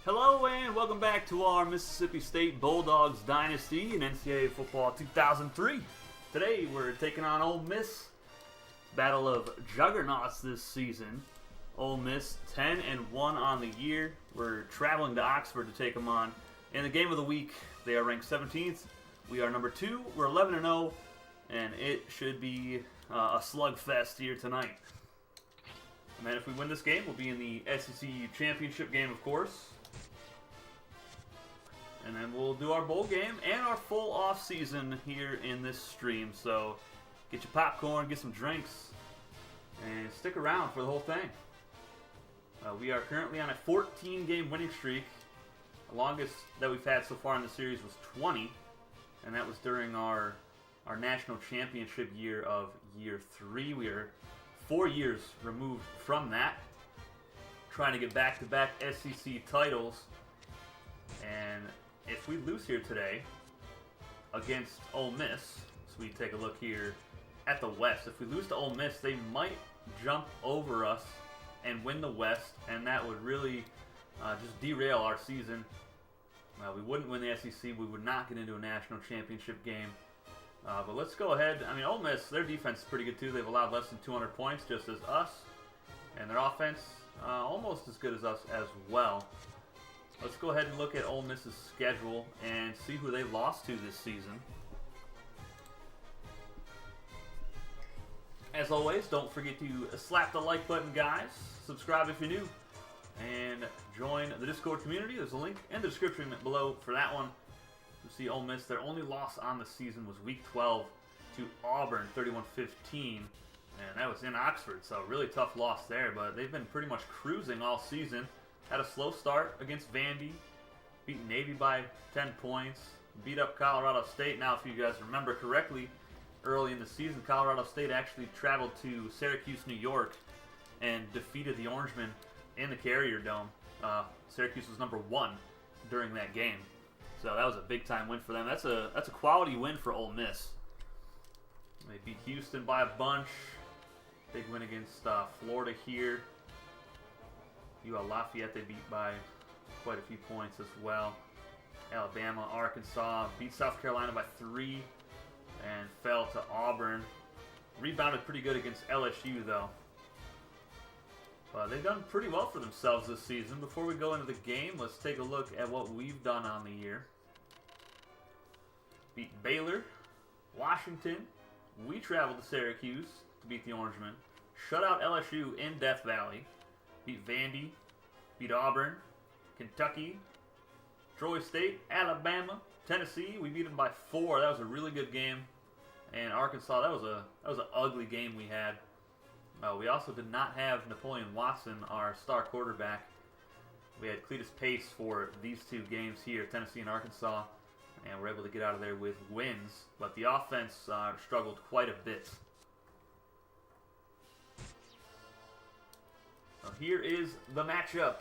Hello and welcome back to our Mississippi State Bulldogs Dynasty in NCAA Football 2003. Today we're taking on Ole Miss. Battle of juggernauts this season. Ole Miss 10-1 on the year. We're traveling to Oxford to take them on. In the game of the week, they are ranked 17th. We are number 2. We're 11-0, and it should be a slugfest here tonight. And then if we win this game, we'll be in the SEC Championship game, of course. And then we'll do our bowl game and our full off season here in this stream. So get your popcorn, get some drinks, and stick around for the whole thing. We are currently on a 14-game winning streak. The longest that we've had so far in the series was 20, and that was during our national championship year of year 3. We are 4 years removed from that, trying to get back-to-back SEC titles. And if we lose here today against Ole Miss, so we take a look here at the West. If we lose to Ole Miss, they might jump over us and win the West, and that would really just derail our season. We wouldn't win the SEC. We would not get into a national championship game. But let's go ahead. I mean, Ole Miss, their defense is pretty good too. They've allowed less than 200 points, just as us. And their offense, almost as good as us as well. Let's go ahead and look at Ole Miss's schedule and see who they lost to this season. As always, don't forget to slap the like button, guys. Subscribe if you're new. And join the Discord community. There's a link in the description below for that one. You see Ole Miss, their only loss on the season was Week 12 to Auburn, 31-15. And that was in Oxford, so really tough loss there. But they've been pretty much cruising all season. Had a slow start against Vandy, beat Navy by 10 points, beat up Colorado State. Now, if you guys remember correctly, early in the season, Colorado State actually traveled to Syracuse, New York, and defeated the Orangemen in the Carrier Dome. Syracuse was number 1 during that game, so that was a big-time win for them. That's a quality win for Ole Miss. They beat Houston by a bunch. Big win against Florida here. Lafayette they beat by quite a few points as well. Alabama, Arkansas, beat South Carolina by 3 and fell to Auburn. Rebounded pretty good against LSU though. But they've done pretty well for themselves this season. Before we go into the game, let's take a look at what we've done on the year. Beat Baylor, Washington. We traveled to Syracuse to beat the Orangemen. Shut out LSU in Death Valley. Beat Vandy, beat Auburn, Kentucky, Troy State, Alabama, Tennessee. We beat them by 4. That was a really good game. And Arkansas, that was an ugly game we had. We also did not have Napoleon Watson, our star quarterback. We had Cletus Pace for these 2 games here, Tennessee and Arkansas, and we're able to get out of there with wins. But the offense struggled quite a bit. Here is the matchup.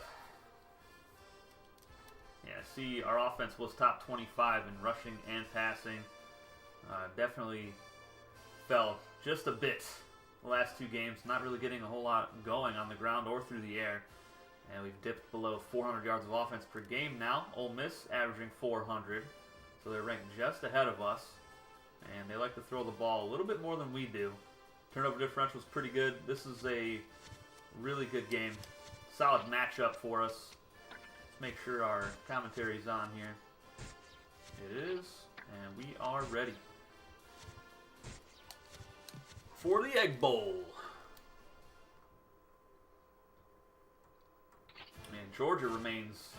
Yeah, see, our offense was top 25 in rushing and passing. Definitely fell just a bit the last 2 games. Not really getting a whole lot going on the ground or through the air. And we've dipped below 400 yards of offense per game now. Ole Miss averaging 400. So they're ranked just ahead of us. And they like to throw the ball a little bit more than we do. Turnover differential is pretty good. This is a really good game. Solid matchup for us. Let's make sure our commentary's on here. It is. And we are ready for the Egg Bowl. And Georgia remains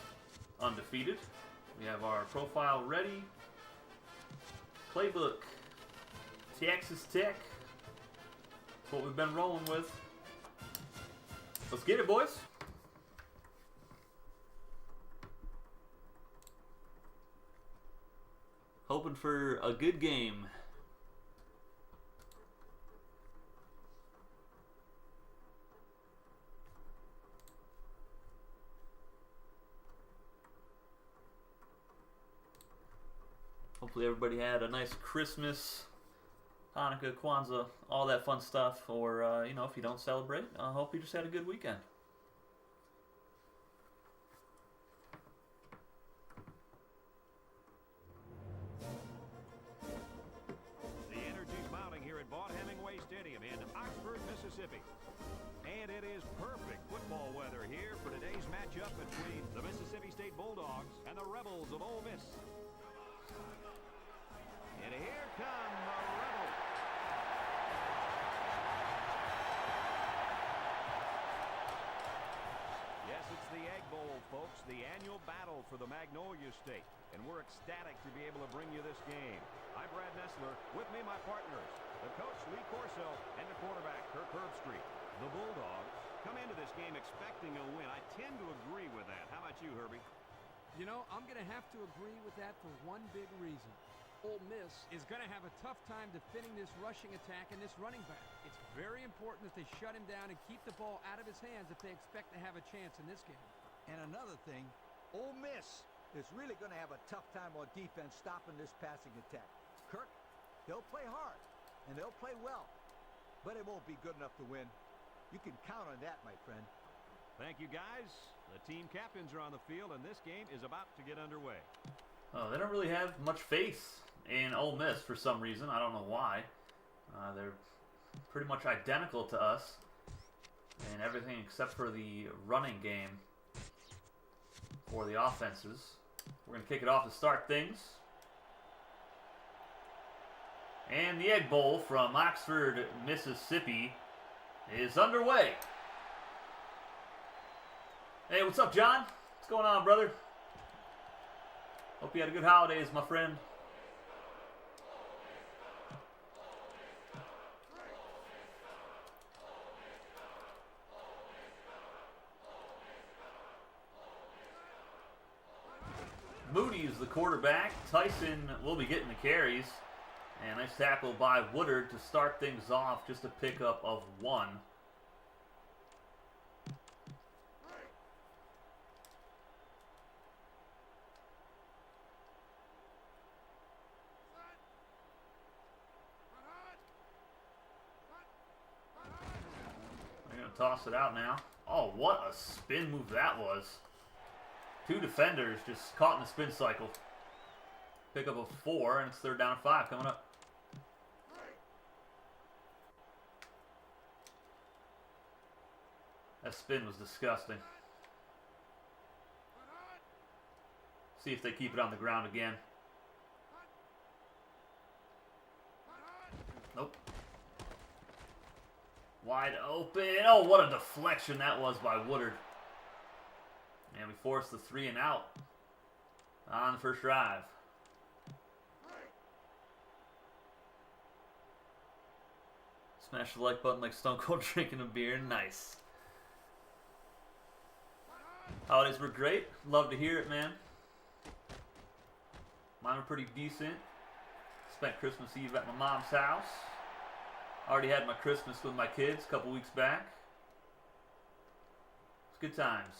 undefeated. We have our profile ready. Playbook. Texas Tech. That's what we've been rolling with. Let's get it, boys. Hoping for a good game. Hopefully everybody had a nice Christmas, Hanukkah, Kwanzaa, all that fun stuff. Or, you know, if you don't celebrate, I hope you just had a good weekend. Mississippi. And it is perfect football weather here for today's matchup between the Mississippi State Bulldogs and the Rebels of Ole Miss. And here come the Rebels. Yes, it's the Egg Bowl, folks, the annual battle for the Magnolia State. And we're ecstatic to be able to bring you this game. I'm Brad Nessler. With me, my partners, the coach, Lee Corso, and the quarterback, Kirk Herbstreit. The Bulldogs come into this game expecting a win. I tend to agree with that. How about you, Herbie? You know, I'm going to have to agree with that for one big reason. Ole Miss is going to have a tough time defending this rushing attack and this running back. It's very important that they shut him down and keep the ball out of his hands if they expect to have a chance in this game. And another thing, Ole Miss is really going to have a tough time on defense stopping this passing attack. Kirk, they'll play hard, and they'll play well, but it won't be good enough to win. You can count on that, my friend. Thank you, guys. The team captains are on the field, and this game is about to get underway. Oh, they don't really have much faith in Ole Miss for some reason. I don't know why. They're pretty much identical to us in everything except for the running game for the offenses. We're going to kick it off to start things. And the Egg Bowl from Oxford, Mississippi is underway. Hey, what's up, John? What's going on, brother? Hope you had a good holidays, my friend. Moody is the quarterback. Tyson will be getting the carries. And nice tackle by Woodard to start things off. Just a pickup of 1. They're going to toss it out now. Oh, what a spin move that was. 2 defenders just caught in the spin cycle. Pick up a 4, and it's 3rd down and 5 coming up. That spin was disgusting. See if they keep it on the ground again. Nope. Wide open. Oh, what a deflection that was by Woodard. And we forced the 3 and out on the first drive. Smash the like button like Stone Cold drinking a beer. Nice. Holidays were great. Love to hear it, man. Mine were pretty decent. Spent Christmas Eve at my mom's house. Already had my Christmas with my kids a couple weeks back. It's good times.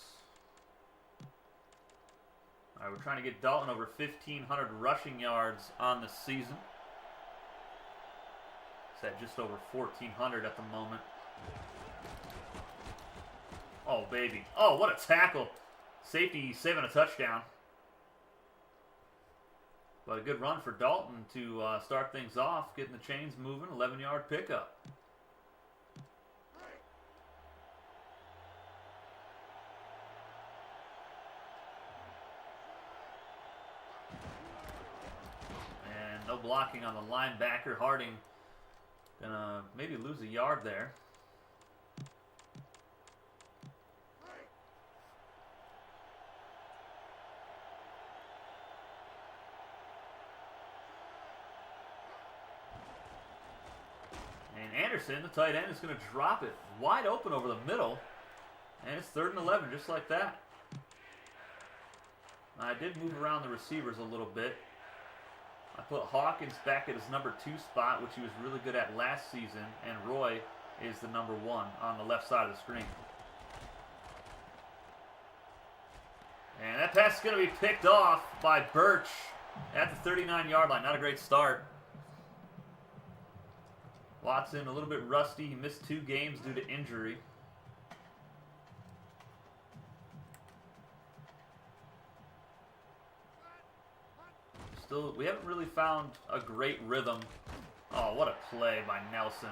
Alright, we're trying to get Dalton over 1,500 rushing yards on the season. It's at just over 1,400 at the moment. Oh, baby. Oh, what a tackle. Safety saving a touchdown. But a good run for Dalton to start things off, getting the chains moving, 11-yard pickup. And no blocking on the linebacker. Harding gonna maybe lose a yard there. And Anderson, the tight end, is going to drop it wide open over the middle. And it's 3rd and 11, just like that. I did move around the receivers a little bit. I put Hawkins back at his number 2 spot, which he was really good at last season. And Roy is the number 1 on the left side of the screen. And that pass is going to be picked off by Birch at the 39-yard line. Not a great start. Watson a little bit rusty. He missed 2 games due to injury. Still, we haven't really found a great rhythm. Oh, what a play by Nelson.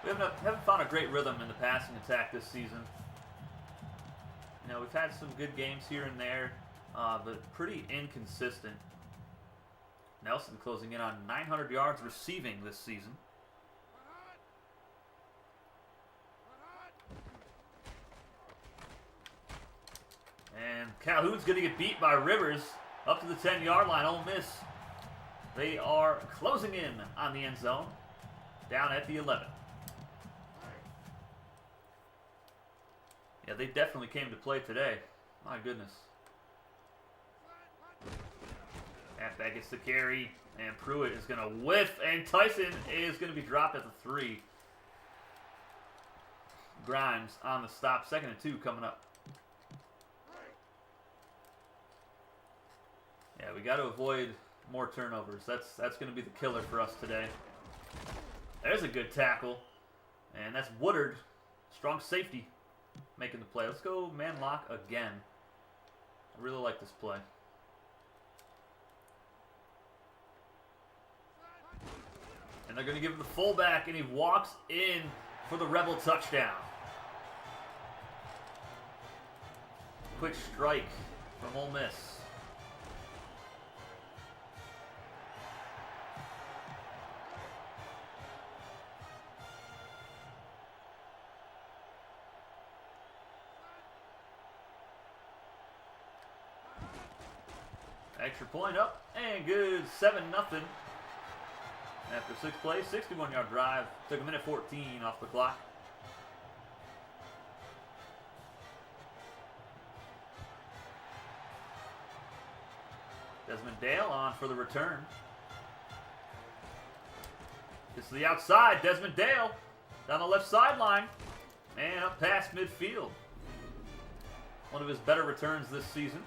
We haven't found a great rhythm in the passing attack this season. You know, we've had some good games here and there, but pretty inconsistent. Nelson closing in on 900 yards receiving this season. And Calhoun's going to get beat by Rivers up to the 10-yard line. Ole Miss, they are closing in on the end zone, down at the 11. Yeah, they definitely came to play today. My goodness. Halfback gets the carry, and Pruitt is going to whiff, and Tyson is going to be dropped at the 3. Grimes on the stop. 2nd and 2 coming up. Yeah, we got to avoid more turnovers. That's going to be the killer for us today. There's a good tackle, and that's Woodard, strong safety, making the play. Let's go man lock again. I really like this play. And they're going to give him the fullback, and he walks in for the Rebel touchdown. Quick strike from Ole Miss. Extra point up, and good, 7-0. After 6 plays, 61-yard drive. Took a minute 14 off the clock. Desmond Dale on for the return. Gets to the outside. Desmond Dale down the left sideline and up past midfield. One of his better returns this season.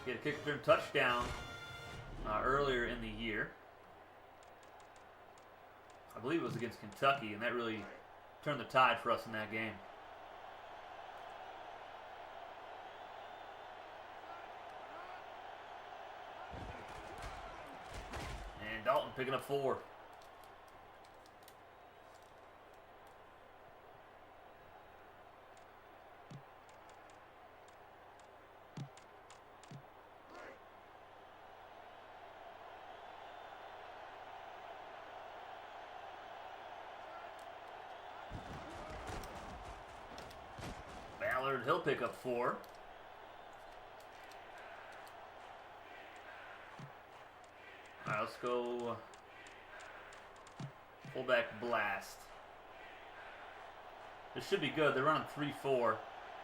He had a kick return touchdown earlier in the year. I believe it was against Kentucky, and that really turned the tide for us in that game. And Dalton picking up 4. He'll pick up 4. All right, let's go fullback blast. This should be good. They're running 3-4,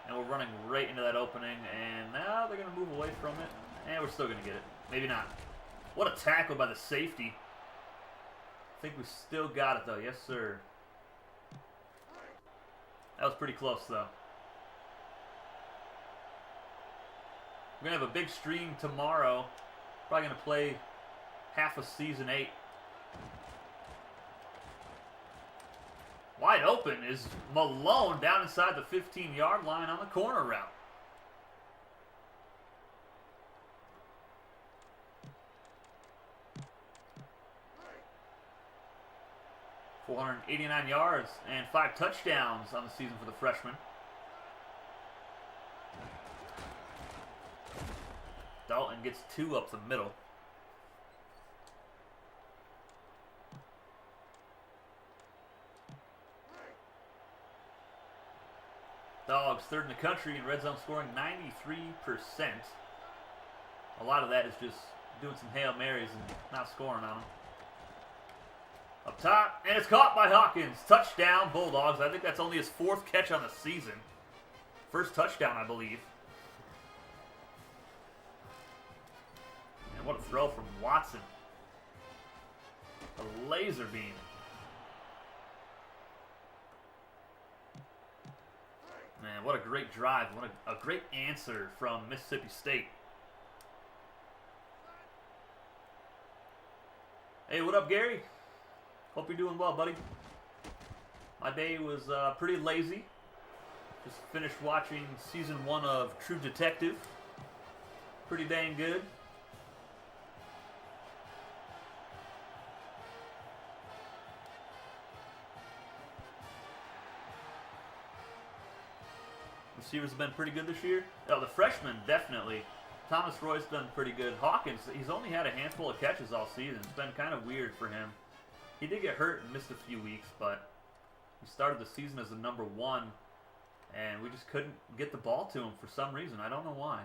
and we're running right into that opening, and now they're going to move away from it, and we're still going to get it. Maybe not. What a tackle by the safety. I think we still got it, though. Yes, sir. That was pretty close, though. We're going to have a big stream tomorrow. Probably going to play half of Season 8. Wide open is Malone down inside the 15-yard line on the corner route. .489 yards and 5 touchdowns on the season for the freshman. Dalton gets 2 up the middle. Dogs third in the country in red zone scoring 93%. A lot of that is just doing some Hail Marys and not scoring on them. Up top, and it's caught by Hawkins. Touchdown, Bulldogs. I think that's only his 4th catch on the season. First touchdown, I believe. And what a throw from Watson. A laser beam. Man, what a great drive. What a great answer from Mississippi State. Hey, what up, Gary? Hope you're doing well, buddy. My day was pretty lazy. Just finished watching Season 1 of True Detective. Pretty dang good. receivers have been pretty good this year. Oh, the freshmen, definitely. Thomas Roy's done pretty good. Hawkins, he's only had a handful of catches all season. It's been kind of weird for him. He did get hurt and missed a few weeks, but he started the season as a number 1, and we just couldn't get the ball to him for some reason. I don't know why.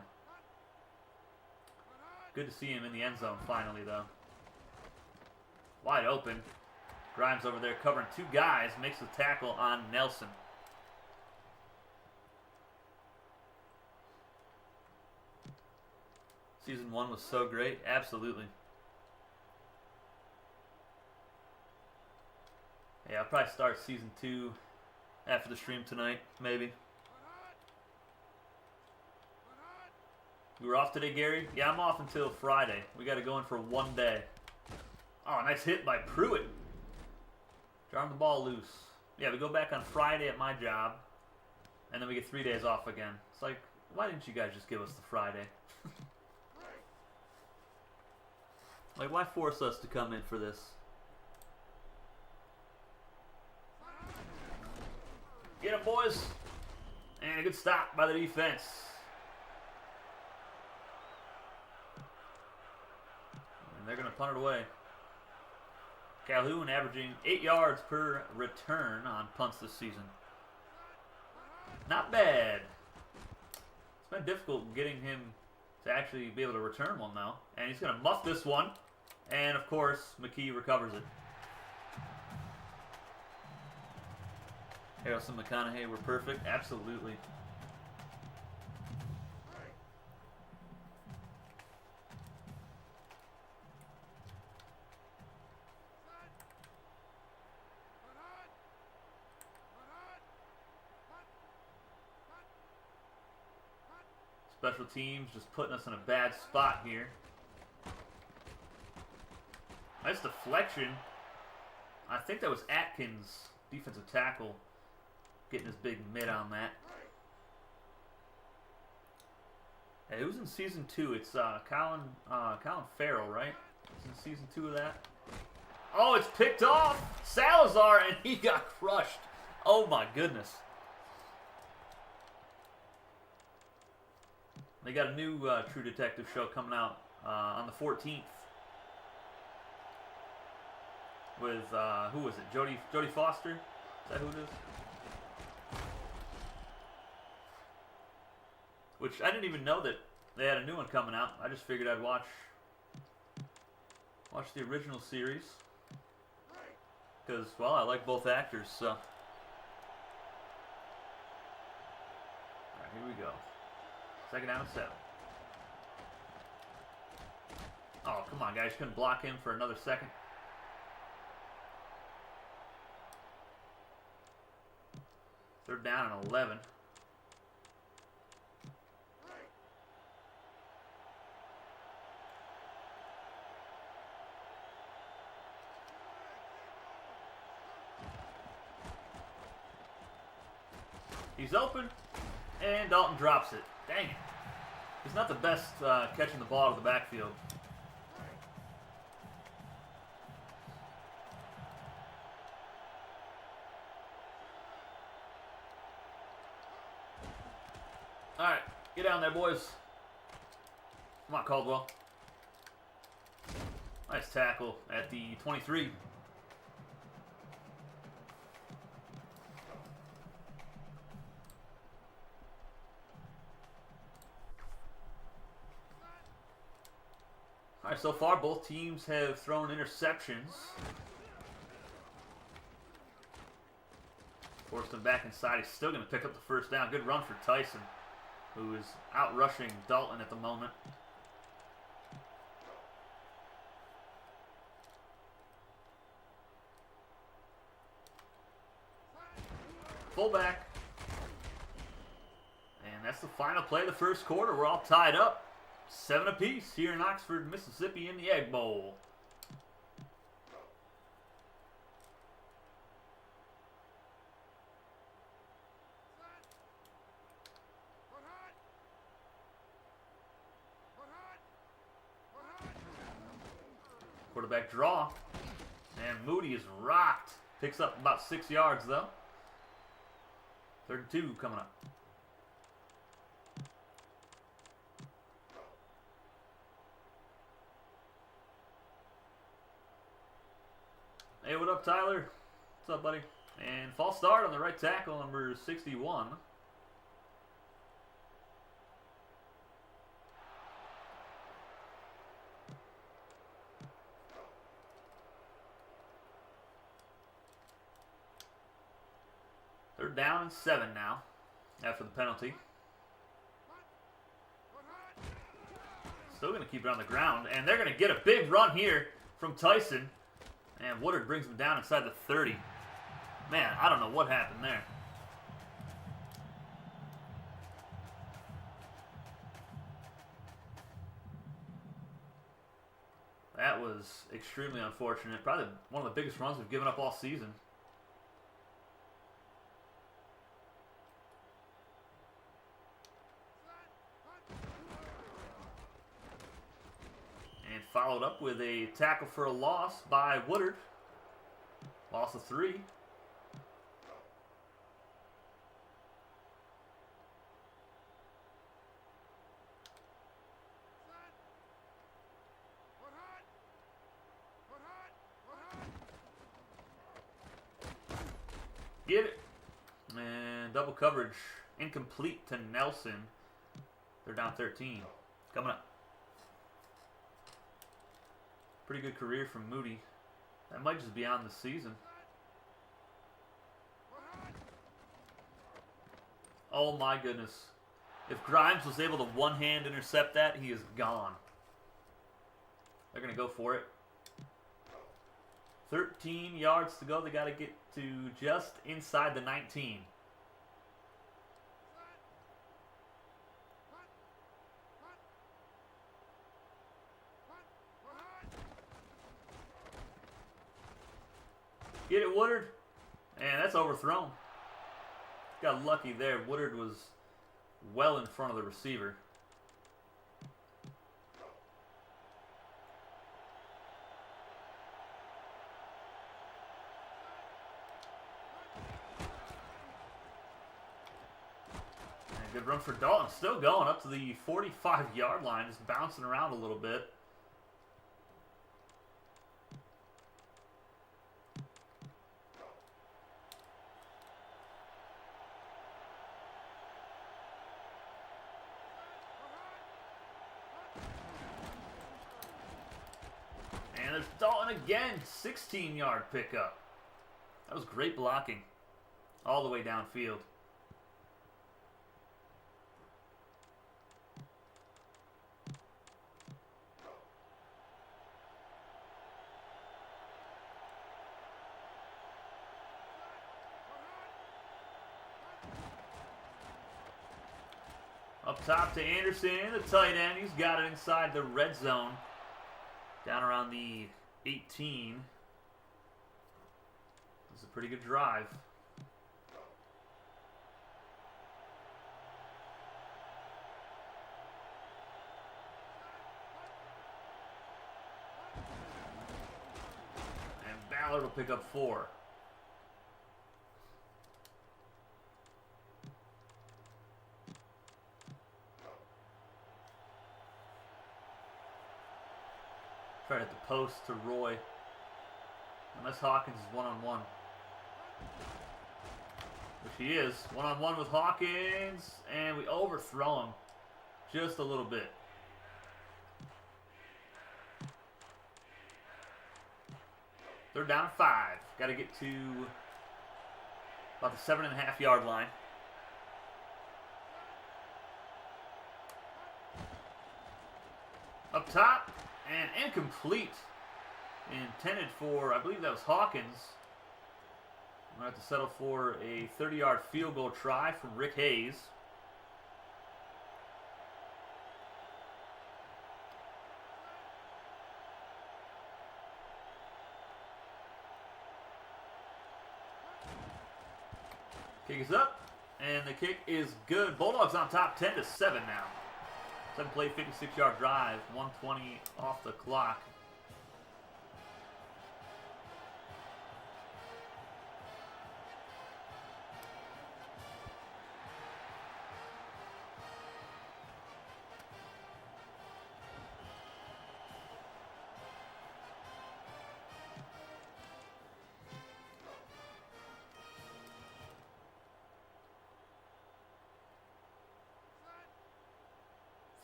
Good to see him in the end zone finally, though. Wide open. Grimes over there covering 2 guys. Makes the tackle on Nelson. Season 1 was so great. Absolutely. Yeah, I'll probably start Season 2 after the stream tonight, maybe. You were off today, Gary? Yeah, I'm off until Friday. We got to go in for 1 day. Oh, nice hit by Pruitt. Jarring the ball loose. Yeah, we go back on Friday at my job, and then we get 3 days off again. It's like, why didn't you guys just give us the Friday? Like, why force us to come in for this? Get him, boys. And a good stop by the defense. And they're going to punt it away. Calhoun averaging 8 yards per return on punts this season. Not bad. It's been difficult getting him to actually be able to return one, though. And he's going to muff this one. And, of course, McKee recovers it. Harrelson, McConaughey were perfect. Absolutely. Special teams just putting us in a bad spot here. Nice deflection. I think that was Atkins, defensive tackle, getting his big mid on that. Hey, who's in Season 2? It's Colin Farrell, right? He's in Season 2 of that. Oh, it's picked off! Salazar, and he got crushed. Oh my goodness. They got a new True Detective show coming out on the 14th. With, who was it? Jodie Foster? Is that who it is? Which, I didn't even know that they had a new one coming out. I just figured I'd watch the original series. Because, well, I like both actors, so. Alright, here we go. 2nd down and 7. Oh, come on, guys. Couldn't block him for another second. Third down and 11. He's open, and Dalton drops it. Dang it. He's not the best catching the ball out of the backfield. All right, get down there, boys. Come on, Caldwell. Nice tackle at the 23. All right, so far both teams have thrown interceptions. Forced him back inside. He's still going to pick up the first down. Good run for Tyson, who is out rushing Dalton at the moment. Fullback. And that's the final play of the first quarter. We're all tied up. 7 apiece here in Oxford, Mississippi in the Egg Bowl. Quarterback draw. And Moody is rocked. Picks up about 6 yards though. 3rd and 2 coming up. Hey, what up, Tyler? What's up, buddy? And false start on the right tackle, number 61. They're down and 7 now after the penalty. Still going to keep it on the ground, and they're going to get a big run here from Tyson. And Woodard brings him down inside the 30. Man, I don't know what happened there. That was extremely unfortunate. Probably one of the biggest runs we've given up all season. And followed up with a tackle for a loss by Woodard. Loss of 3. Get it. And double coverage. Incomplete to Nelson. They're down 13. Coming up. Pretty good career from Moody. That might just be on the season. Oh my goodness. If Grimes was able to one-hand intercept that, he is gone. They're going to go for it. 13 yards to go. They got to get to just inside the 19. Get it, Woodard. And that's overthrown. Got lucky there. Woodard was well in front of the receiver. And good run for Dalton. Still going up to the 45-yard line. Just bouncing around a little bit. And there's Dalton again, 16-yard pickup. That was great blocking all the way downfield. Up top to Anderson, the tight end. He's got it inside the red zone. Down around the 18. This is a pretty good drive. And Ballard will pick up 4. Try to hit the post to Roy. Unless Hawkins is one-on-one. Which he is. One-on-one with Hawkins. And we overthrow him just a little bit. They're down 5. Got to get to about the 7.5-yard line. Up top. And incomplete. Intended for, I believe that was Hawkins. I'm going to have to settle for a 30-yard field goal try from Rick Hayes. Kick is up. And the kick is good. Bulldogs on top 10-7 now. 7-play, 56-yard drive, 1:20 off the clock.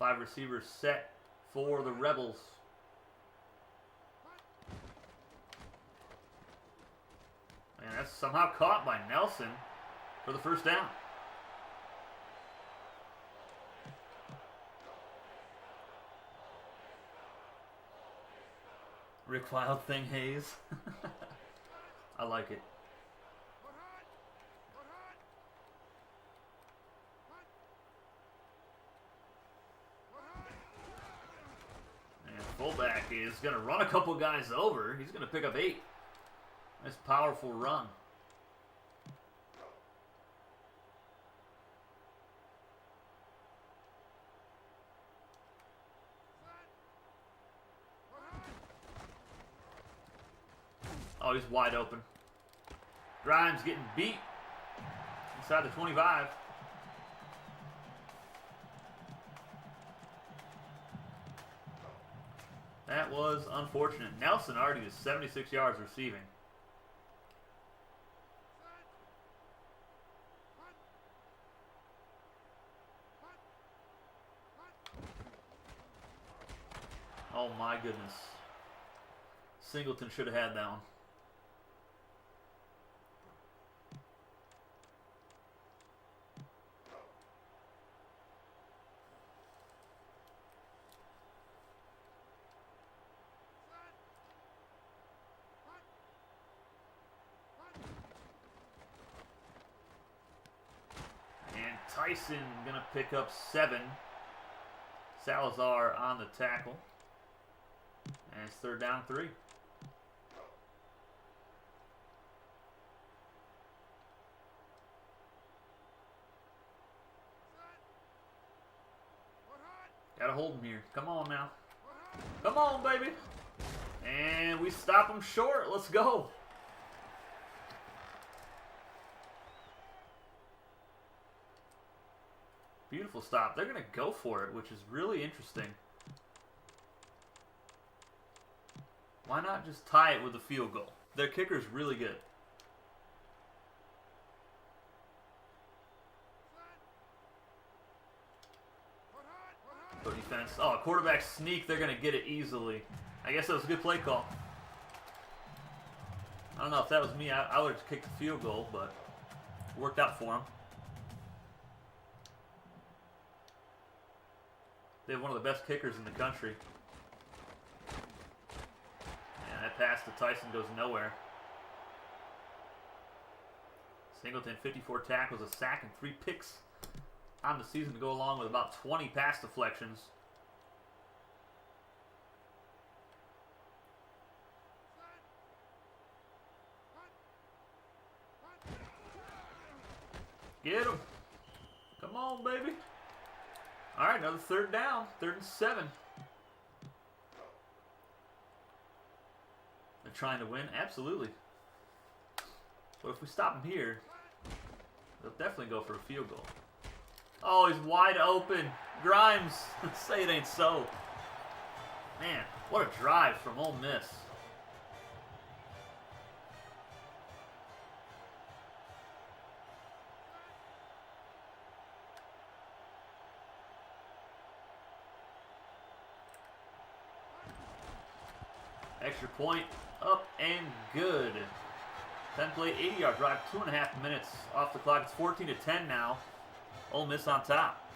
5 receivers set for the Rebels. And that's somehow caught by Nelson for the first down. Rick Wild thing, Hayes. I like it. And fullback is going to run a couple guys over. He's going to pick up 8. Nice powerful run. Oh, he's wide open. Grimes getting beat inside the 25. That was unfortunate. Nelson already is 76 yards receiving. Oh my goodness. Singleton should have had that one. And Tyson gonna pick up 7. Salazar on the tackle. And it's 3rd down 3. Gotta hold him here. Come on now. Come on, baby. And we stop him short. Let's go. Beautiful stop. They're going to go for it, which is really interesting. Why not just tie it with a field goal? Their kicker's really good. Go defense. Oh, quarterback sneak. They're going to get it easily. I guess that was a good play call. I don't know if that was me. I would have kicked the field goal, but it worked out for them. They have one of the best kickers in the country. And that pass to Tyson goes nowhere. Singleton, 54 tackles, a sack, and 3 picks on the season to go along with about 20 pass deflections. Get him. Come on, baby. All right, another 3rd down. 3rd and 7. They're trying to win? Absolutely. But if we stop them here, they'll definitely go for a field goal. Oh, he's wide open. Grimes. Say it ain't so. Man, what a drive from Ole Miss. Extra point, up and good. 10-play, 80-yard drive, 2.5 minutes off the clock. It's 14-10 now. Ole Miss on top.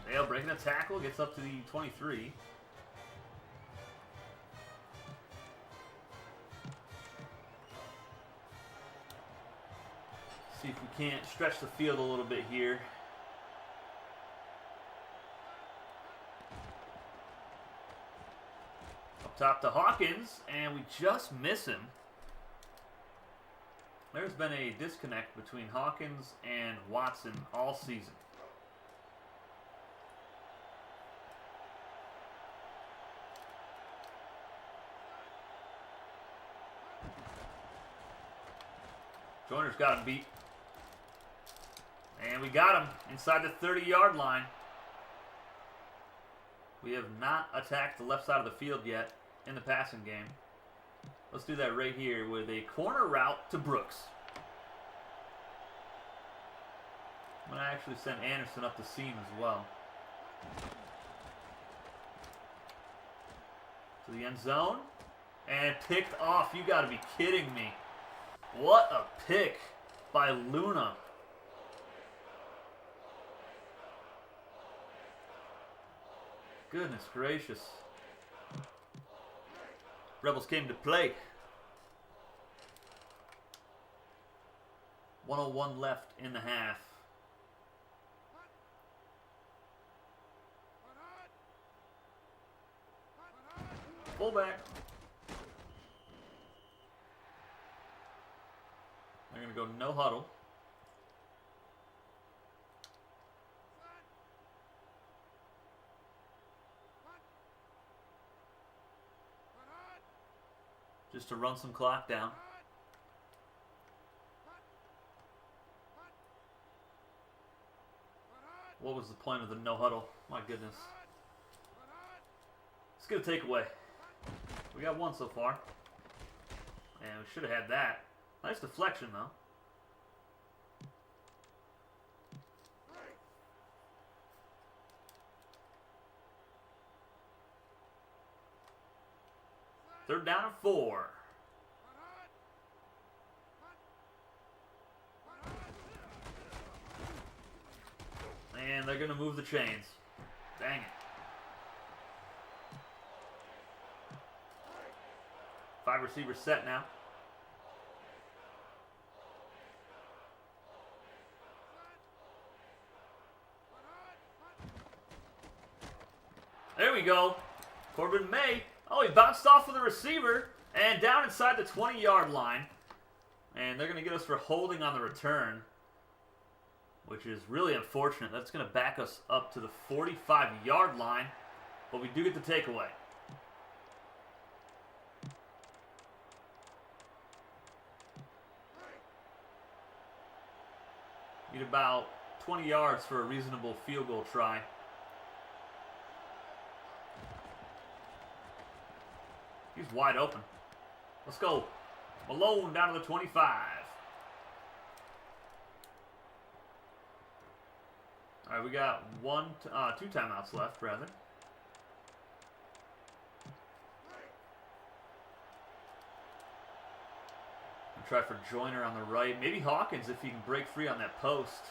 Dale breaking a tackle, gets up to the 23. See if we can't stretch the field a little bit here. Up top to Hawkins, and we just miss him. There's been a disconnect between Hawkins and Watson all season. Joyner's got him beat. And we got him inside the 30-yard line. We have not attacked the left side of the field yet. in the passing game. Let's do that right here with a corner route to Brooks. I'm going to actually send Anderson up the seam as well. To the end zone. And picked off. You got to be kidding me. What a pick by Luna. Goodness gracious. Rebels came to play. 1:01 left in the half. Fullback. They're going to go no huddle. Just to run some clock down. What was the point of the no huddle? My goodness. Let's get a takeaway. We got one so far. And we should have had that. Nice deflection, though. Third down and 4. And they're going to move the chains. Dang it. 5 receivers set now. There we go. Corbin May. Oh, he bounced off with the receiver and down inside the 20-yard line. And they're going to get us for holding on the return, which is really unfortunate. That's going to back us up to the 45-yard line, but we do get the takeaway. Need about 20 yards for a reasonable field goal try. He's wide open. Let's go. Malone down to the 25. All right, we got 2 timeouts left, rather. We'll try for Joyner on the right. Maybe Hawkins if he can break free on that post.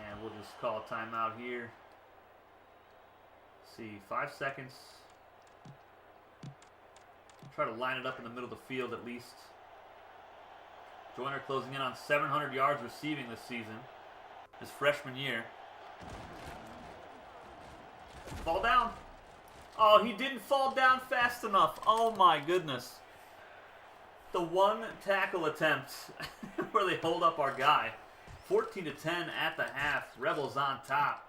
And we'll just call a timeout here. See, 5 seconds. Try to line it up in the middle of the field at least. Joyner closing in on 700 yards receiving this season, his freshman year. Fall down. Oh, he didn't fall down fast enough. Oh my goodness. The one tackle attempt where they hold up our guy. 14-10 at the half. Rebels on top.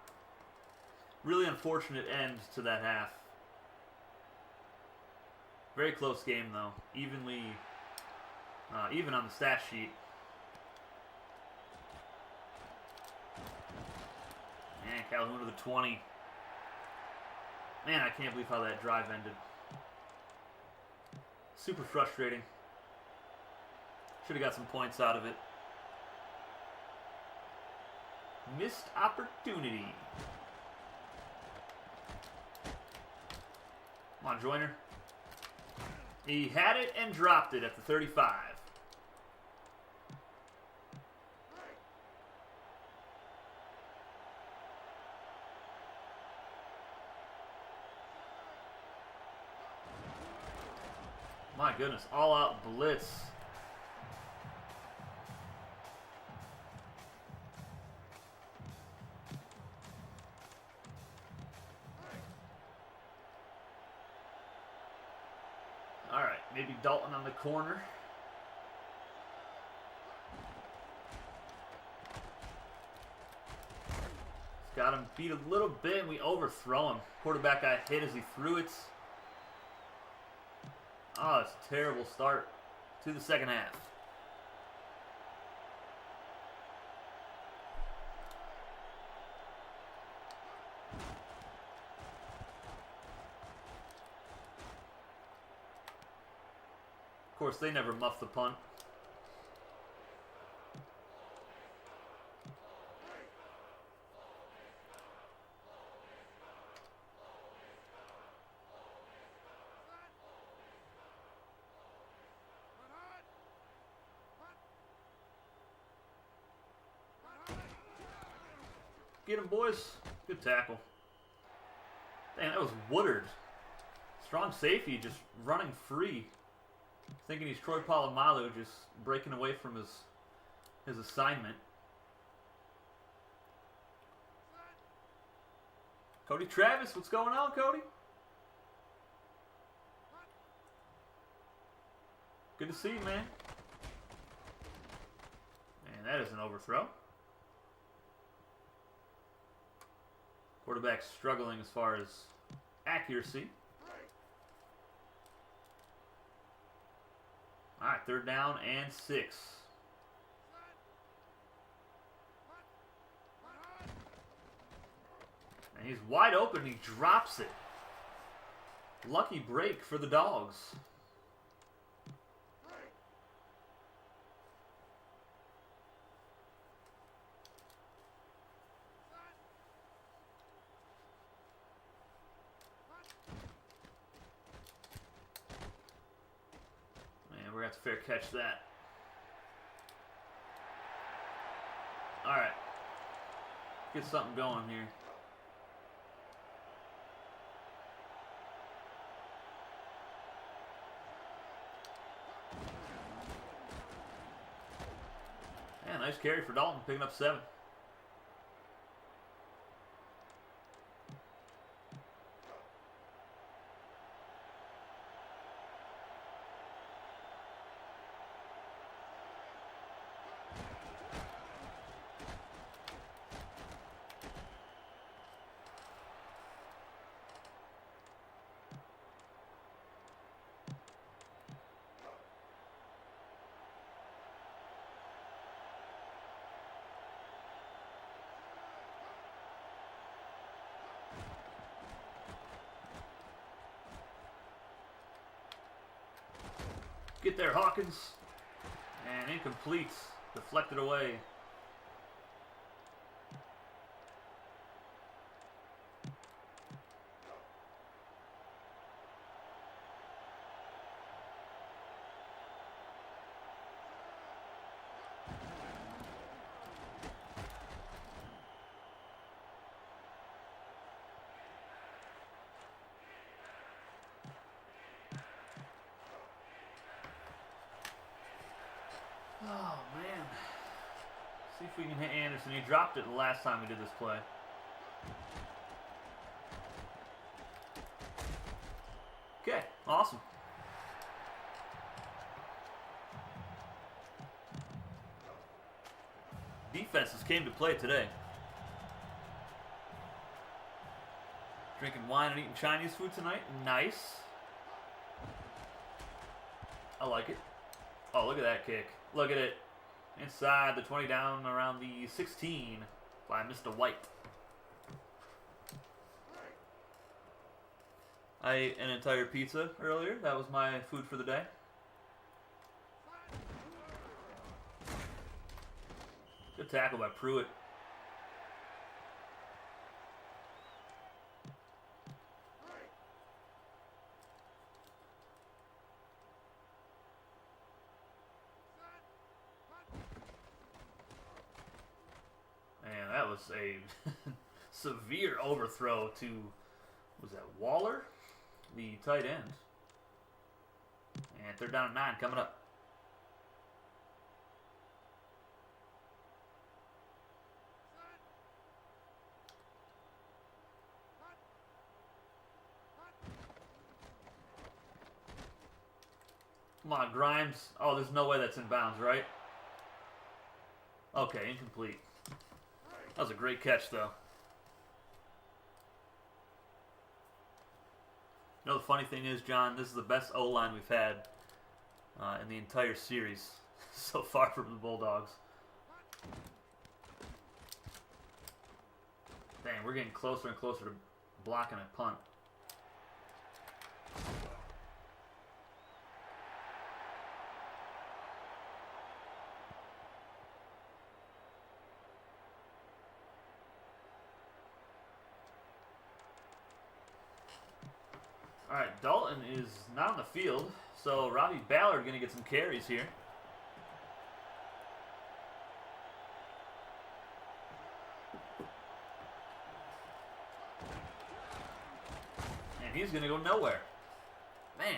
Really unfortunate end to that half. Very close game though. Even on the stat sheet. And Calhoun to the 20. Man, I can't believe how that drive ended. Super frustrating. Should have got some points out of it. Missed opportunity. Come on, Joyner. He had it and dropped it at the 35. My goodness, all-out blitz. All right, maybe Dalton on the corner. Got him beat a little bit, and we overthrow him. Quarterback got hit as he threw it. Oh, it's a terrible start to the second half. course, they never muff the punt. Get him, boys. Good tackle. Dang, that was Woodard. Strong safety, just running free. Thinking he's Troy Polamalu, just breaking away from his assignment. Cody Travis, what's going on, Cody? Good to see you, man. And that is an overthrow. Quarterback struggling as far as accuracy. All right, 3rd down and 6. And he's wide open. He drops it. Lucky break for the Dogs. We're going to have to fair catch that. All right. Get something going here. Yeah, nice carry for Dalton, picking up 7. Get there, Hawkins. And incomplete. Deflected away. Oh, man. See if we can hit Anderson. He dropped it the last time we did this play. Okay, awesome. Defenses came to play today. Drinking wine and eating Chinese food tonight. Nice. I like it. Oh, look at that kick. Look at it. Inside the 20, down around the 16 by Mr. White. I ate an entire pizza earlier. That was my food for the day. Good tackle by Pruitt. Man, that was a severe overthrow to, was that Waller? The tight end. And 3rd down and 9 coming up. Come on, Grimes. Oh, there's no way that's in bounds, right? Okay, incomplete. That was a great catch, though. You know, the funny thing is, John, this is the best O-line we've had in the entire series so far from the Bulldogs. Dang, we're getting closer and closer to blocking a punt. All right, Dalton is not on the field, so Robbie Ballard going to get some carries here. And he's going to go nowhere. Man.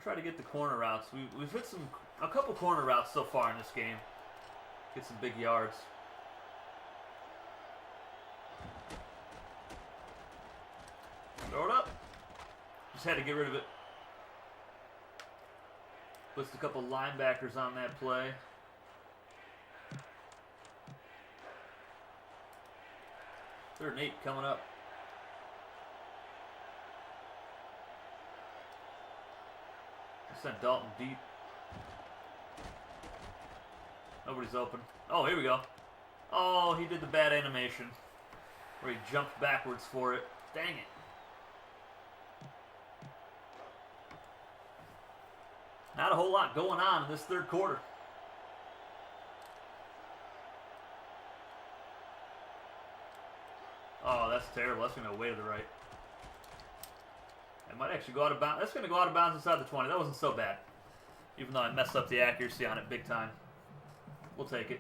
Try to get the corner routes. We've hit a couple corner routes so far in this game. Get some big yards. Throw it up. Just had to get rid of it. Puts a couple linebackers on that play. Third and 8 coming up. Sent Dalton deep. Nobody's open. Oh, here we go. Oh, he did the bad animation where he jumped backwards for it. Dang it. Not a whole lot going on in this third quarter. Oh, that's terrible. That's going to go way to the right. It might actually go out of bounds. That's going to go out of bounds inside the 20. That wasn't so bad. Even though I messed up the accuracy on it big time. We'll take it.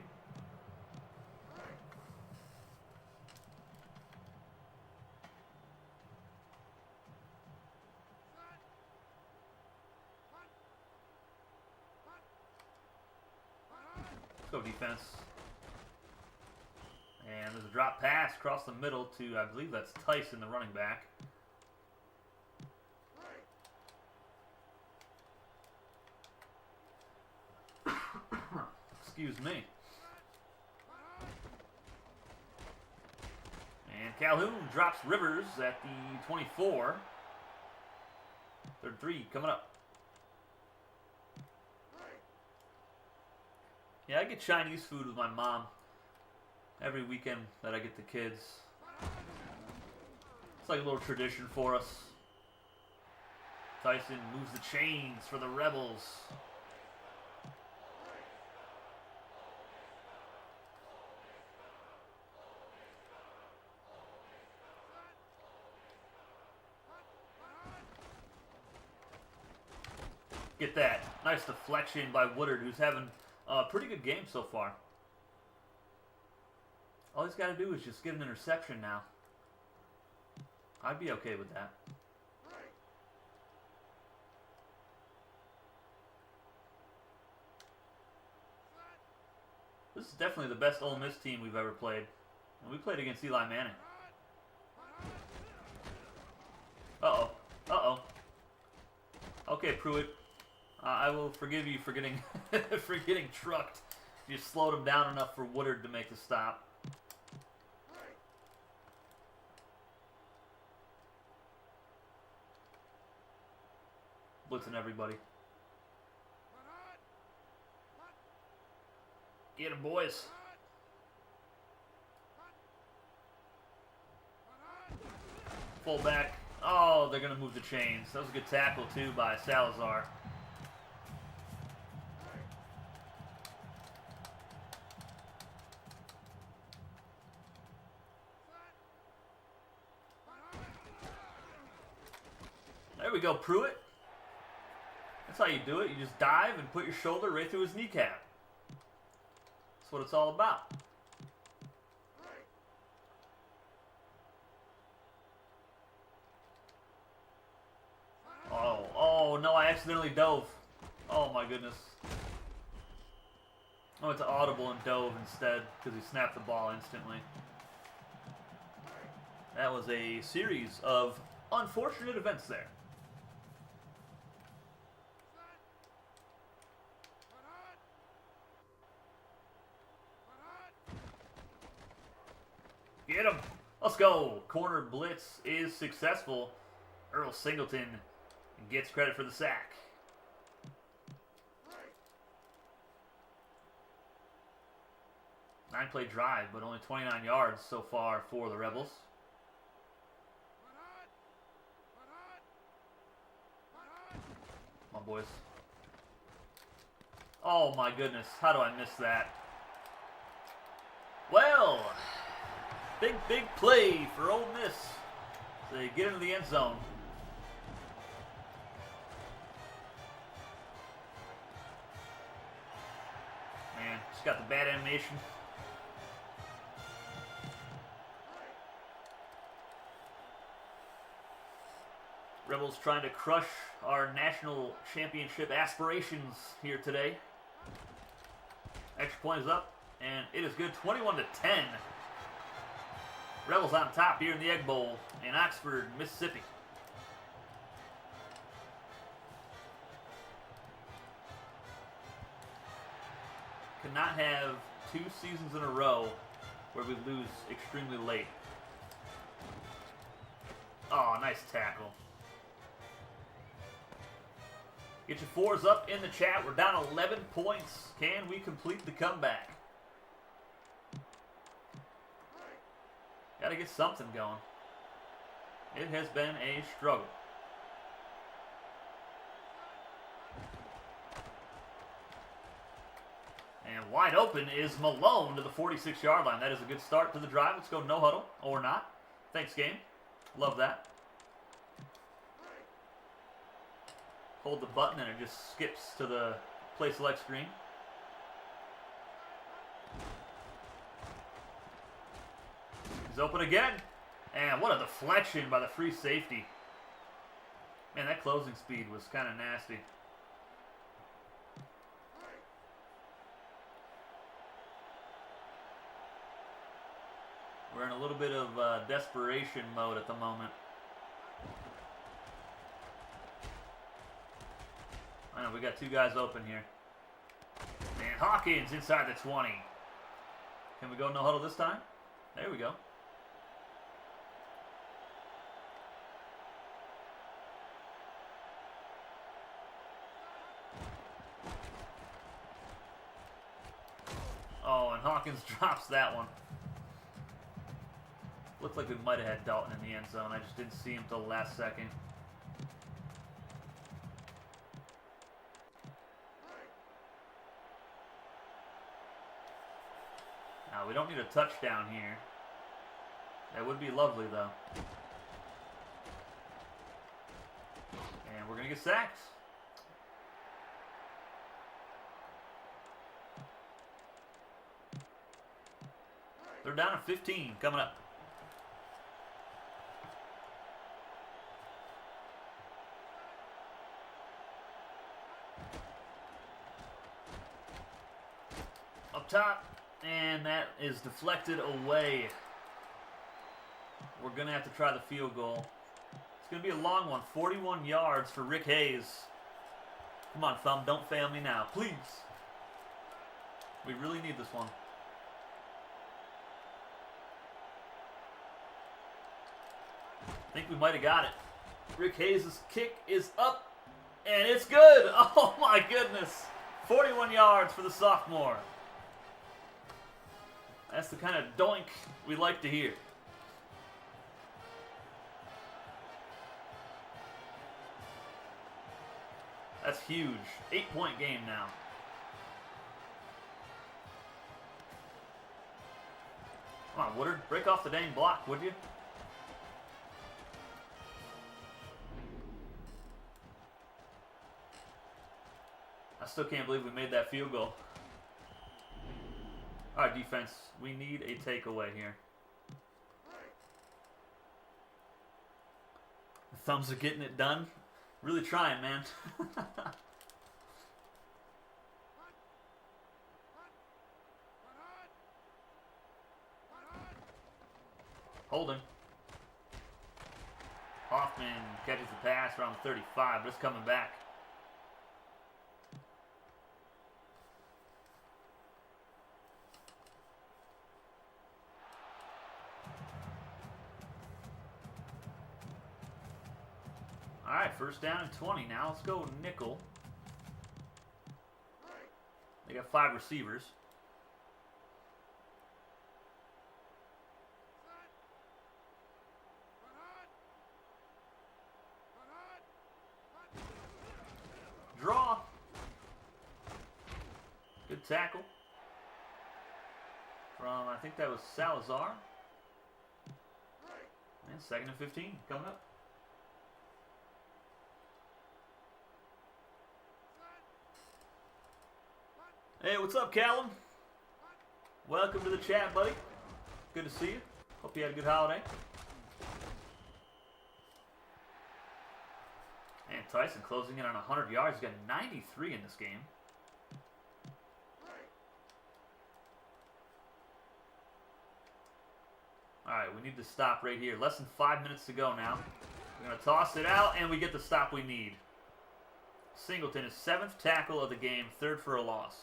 Let's go defense. And there's a drop pass across the middle to, I believe that's Tyson, the running back. Excuse me. And Calhoun drops Rivers at the 24. Third 3 coming up. Yeah, I get Chinese food with my mom every weekend that I get the kids. It's like a little tradition for us. Tyson moves the chains for the Rebels. Get that. Nice deflection by Woodard, who's having a pretty good game so far. All he's got to do is just get an interception now. I'd be okay with that. This is definitely the best Ole Miss team we've ever played. And we played against Eli Manning. Uh-oh. Uh-oh. Okay, Pruitt. I will forgive you for getting for getting trucked. You slowed him down enough for Woodard to make the stop. Blitzing everybody. Get him, boys. Fullback. Oh, they're going to move the chains. That was a good tackle, too, by Salazar. There we go, Pruitt. That's how you do it. You just dive and put your shoulder right through his kneecap. That's what it's all about. Oh no, I accidentally dove. Oh my goodness. I went to audible and dove instead because he snapped the ball instantly. That was a series of unfortunate events there. Get him! Let's go! Corner blitz is successful. Earl Singleton gets credit for the sack. Nine-play drive, but only 29 yards so far for the Rebels. Come on, boys. Oh my goodness, how do I miss that? Big play for Ole Miss. So they get into the end zone. Man, just got the bad animation. Rebels trying to crush our national championship aspirations here today. Extra point is up, and it is good, 21-10. Rebels on top here in the Egg Bowl in Oxford, Mississippi. Cannot have 2 seasons in a row where we lose extremely late. Oh, nice tackle. Get your 4s up in the chat. We're down 11 points. Can we complete the comeback? Got to get something going. It has been a struggle. And wide open is Malone to the 46-yard line. That is a good start to the drive. Let's go no huddle or not. Thanks, game. Love that. Hold the button and it just skips to the play select screen. He's open again. And what a deflection by the free safety. Man, that closing speed was kind of nasty. We're in a little bit of desperation mode at the moment. I know, we got 2 guys open here. And Hawkins inside the 20. Can we go no huddle this time? There we go. Oh, and Hawkins drops that one. Looked like we might have had Dalton in the end zone. I just didn't see him till the last second. Now, we don't need a touchdown here. That would be lovely, though. And we're going to get sacked. They're down to 15 coming up. Up top, and that is deflected away. We're going to have to try the field goal. It's going to be a long one, 41 yards for Rick Hayes. Come on, Thumb, don't fail me now, please. We really need this one. I think we might have got it. Rick Hayes' kick is up, and it's good. Oh, my goodness. 41 yards for the sophomore. That's the kind of doink we like to hear. That's huge. 8-point game now. Come on, Woodard. Break off the dang block, would you? I still can't believe we made that field goal. All right, defense, we need a takeaway here. The Thumbs are getting it done. Really trying, man. Holding. Hoffman catches the pass around 35, but it's coming back. All right, first down and 20 now. Let's go nickel. They got 5 receivers. Draw. Good tackle from, I think that was Salazar. And 2nd and 15 coming up. Hey, what's up, Callum? Welcome to the chat, buddy. Good to see you. Hope you had a good holiday. And Tyson closing in on 100 yards. He's got 93 in this game. All right, we need to stop right here. Less than 5 minutes to go now. We're going to toss it out, and we get the stop we need. Singleton is 7th tackle of the game, 3rd for a loss.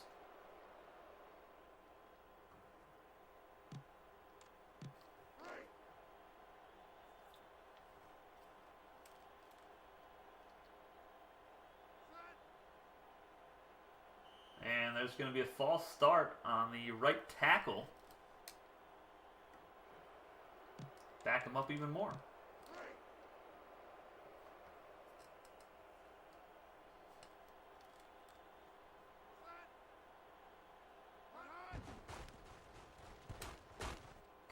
And there's going to be a false start on the right tackle. Back him up even more.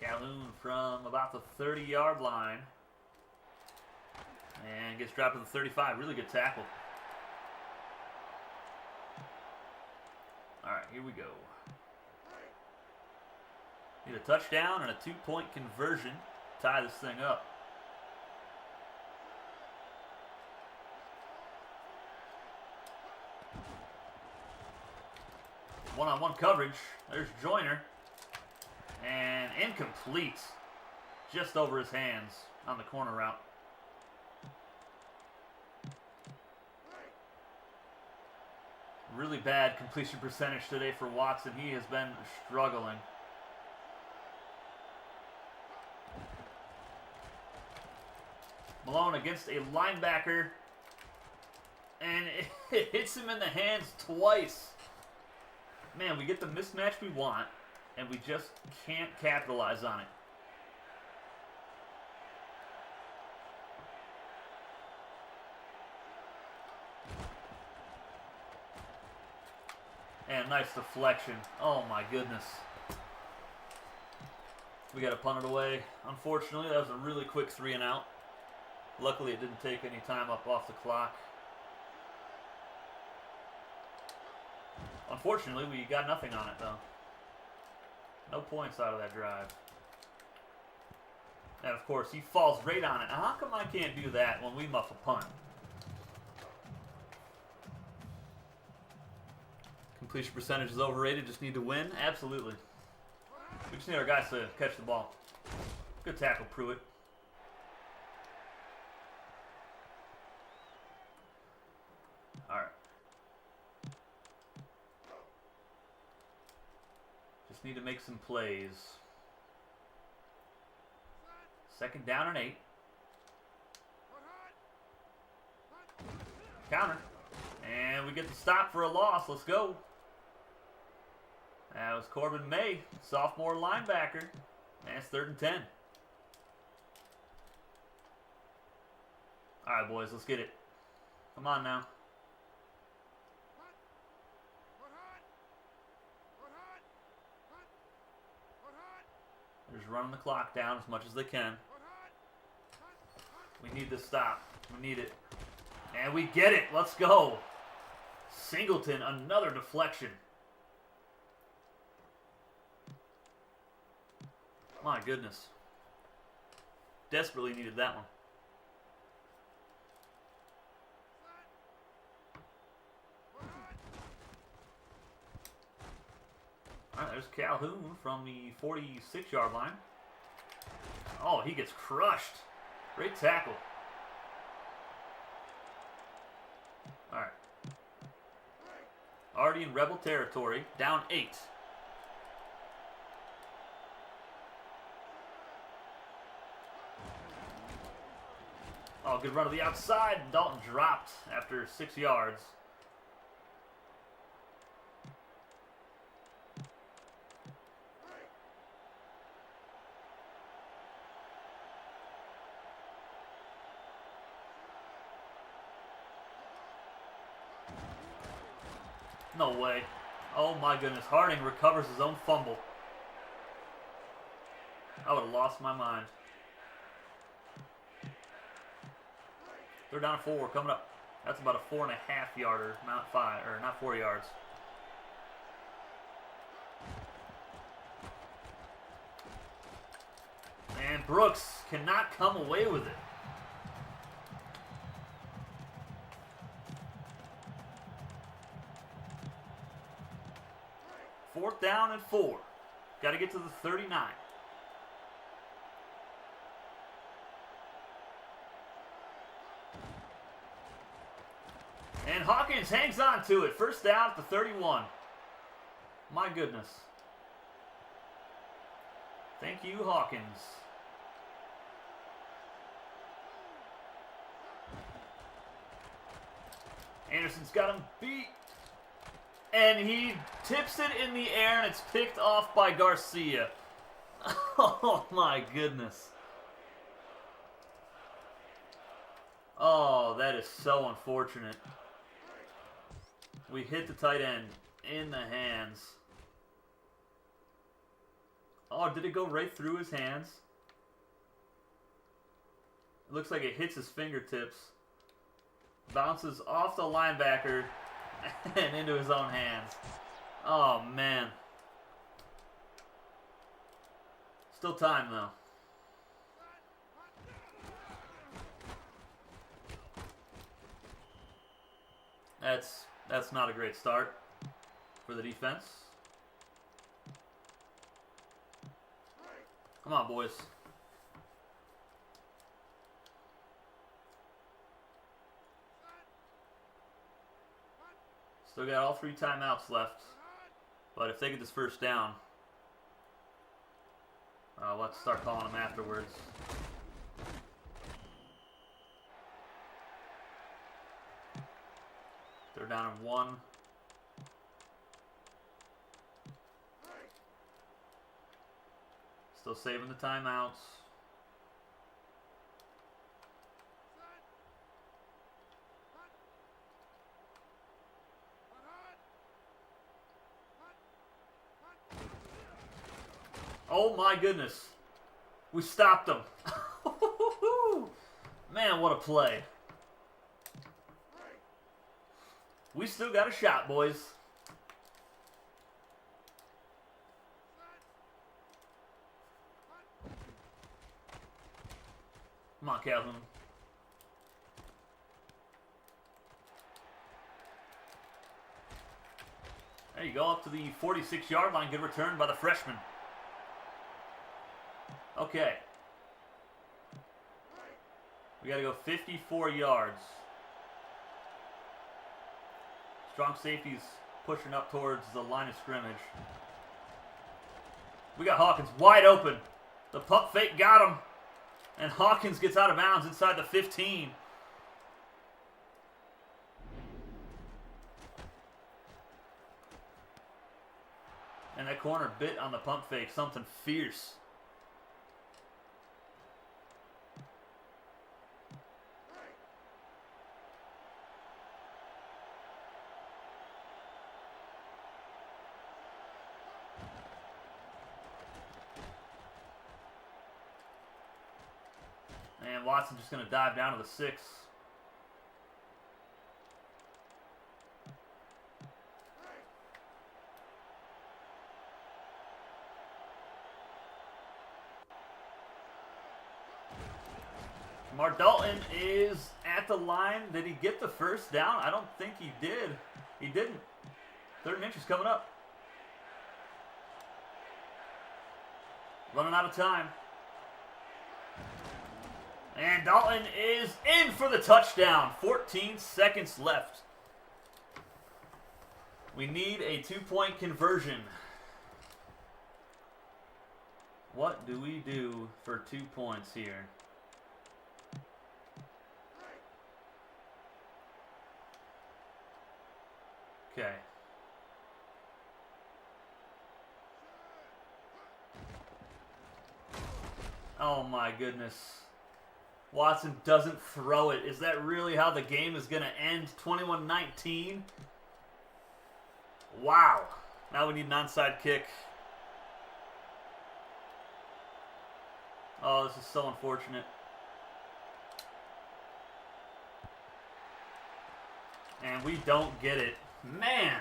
Calhoun from about the 30-yard line. And gets dropped to the 35. Really good tackle. All right, here we go. Need a touchdown and a 2-point conversion. Tie this thing up. One-on-one coverage. There's Joyner. And incomplete. Just over his hands on the corner route. Really bad completion percentage today for Watson. He has been struggling. Malone against a linebacker, and it hits him in the hands twice. Man, we get the mismatch we want, and we just can't capitalize on it. And nice deflection. Oh my goodness. We got to punt it away. Unfortunately, that was a really quick 3 and out. Luckily, it didn't take any time up off the clock. Unfortunately, we got nothing on it, though. No points out of that drive. And, of course, he falls right on it. Now, how come I can't do that when we muff a punt? Completion percentage is overrated. Just need to win? Absolutely. We just need our guys to catch the ball. Good tackle, Pruitt. All right. Just need to make some plays. 2nd down and 8. Counter. And we get the stop for a loss. Let's go. That was Corbin May, sophomore linebacker. And it's 3rd and 10. All right, boys, let's get it. Come on now. They're just running the clock down as much as they can. We need this stop. We need it. And we get it. Let's go. Singleton, another deflection. My goodness. Desperately needed that one. All right, there's Calhoun from the 46-yard line. Oh, he gets crushed. Great tackle. All right. Already in Rebel territory, down 8. Oh, good run to the outside. Dalton dropped after 6 yards. No way. Oh my goodness. Harding recovers his own fumble. I would have lost my mind. They're down to 4 coming up. That's about a 4.5 yarder, not 5, or not 4 yards. And Brooks cannot come away with it. Fourth down and 4. Got to get to the 39. And Hawkins hangs on to it. First down at the 31. My goodness. Thank you, Hawkins. Anderson's got him beat. And he tips it in the air, and it's picked off by Garcia. Oh, my goodness. Oh, that is so unfortunate. We hit the tight end in the hands. Oh, did it go right through his hands? It looks like it hits his fingertips. Bounces off the linebacker and into his own hands. Oh, man. Still time, though. That's not a great start for the defense. Come on, boys. Still got all 3 timeouts left. But if they get this first down, let's start calling them afterwards. They're down in 1. Still saving the timeouts. Oh my goodness. We stopped them. Man, what a play. We still got a shot, boys. Come on, Calhoun. There you go, up to the 46-yard line. Good return by the freshman. Okay. We got to go 54 yards. Strong safety's pushing up towards the line of scrimmage. We got Hawkins wide open. The pump fake got him. And Hawkins gets out of bounds inside the 15. And that corner bit on the pump fake. Something fierce. And Watson just going to dive down to the 6. Mark Dalton is at the line. Did he get the first down? I don't think he did. He didn't. 3rd and inch is coming up. Running out of time. And Dalton is in for the touchdown. 14 seconds left. We need a 2-point conversion. What do we do for 2 points here? Okay. Oh my goodness. Watson doesn't throw it. Is that really how the game is going to end? 21-19? Wow. Now we need an onside kick. Oh, this is so unfortunate. And we don't get it. Man!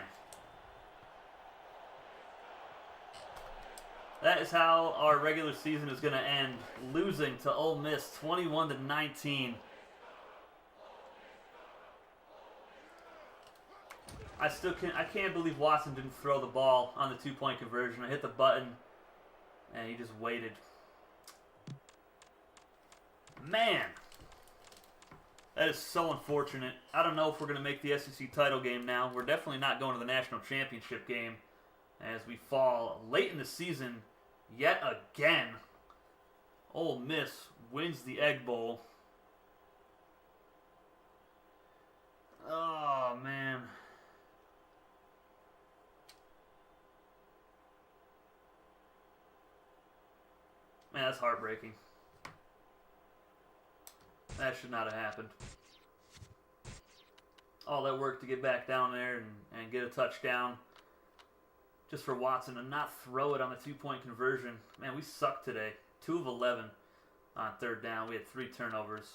That is how our regular season is going to end. Losing to Ole Miss 21-19. I can't believe Watson didn't throw the ball on the two-point conversion. I hit the button, and he just waited. Man! That is so unfortunate. I don't know if we're going to make the SEC title game now. We're definitely not going to the national championship game as we fall late in the season yet again. Ole Miss wins the Egg Bowl. Oh, man. Man, that's heartbreaking. That should not have happened. All that work to get back down there and get a touchdown just for Watson to not throw it on the two-point conversion. Man, we sucked today. 2 of 11 on third down. We had 3 turnovers.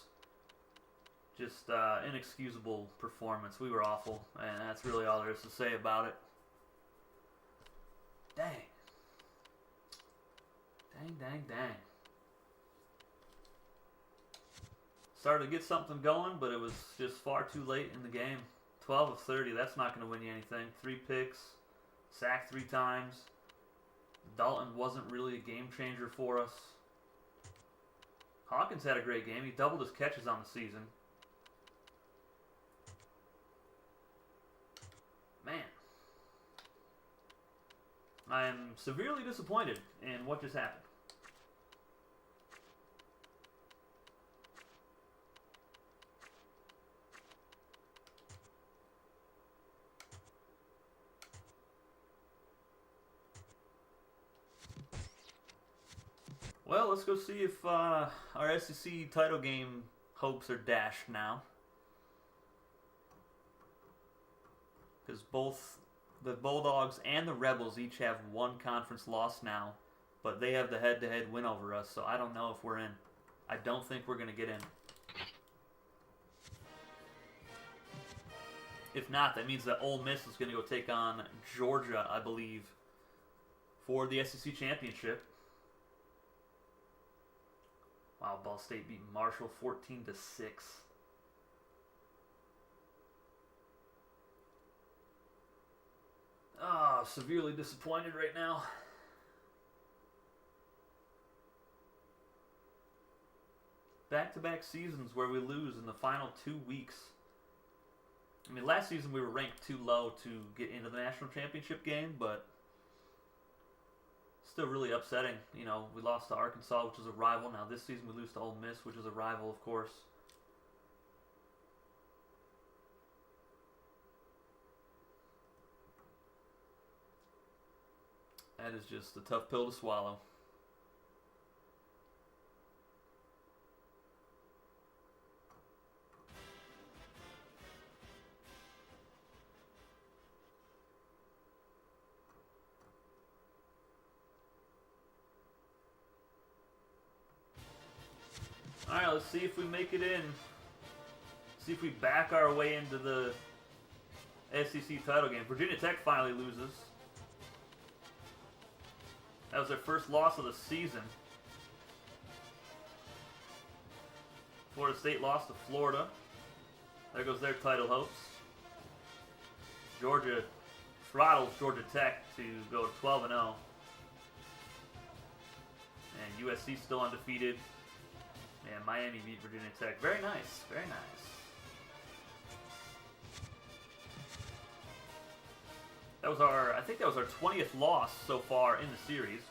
Just inexcusable performance. We were awful, and that's really all there is to say about it. Dang. Dang. Started to get something going, but it was just far too late in the game. 12 of 30, that's not going to win you anything. 3 picks, sacked 3 times. Dalton wasn't really a game changer for us. Hawkins had a great game. He doubled his catches on the season. Man. I am severely disappointed in what just happened. Well, let's go see if our SEC title game hopes are dashed now. Because both the Bulldogs and the Rebels each have 1 conference loss now, but they have the head-to-head win over us, so I don't know if we're in. I don't think we're going to get in. If not, that means that Ole Miss is going to go take on Georgia, I believe, for the SEC championship. Wow, Ball State beat Marshall 14-6. Oh, severely disappointed right now. Back-to-back seasons where we lose in the final 2 weeks. I mean, last season we were ranked too low to get into the national championship game, but still really upsetting. You know, we lost to Arkansas, which is a rival. Now this season we lose to Ole Miss, which is a rival, of course. That is just a tough pill to swallow. Alright, let's see if we make it in. See if we back our way into the SEC title game. Virginia Tech finally loses. That was their first loss of the season. Florida State lost to Florida. There goes their title hopes. Georgia throttles Georgia Tech to go to 12-0. And USC still undefeated. And Miami beat Virginia Tech. Very nice. Very nice. That was I think that was our 20th loss so far in the series.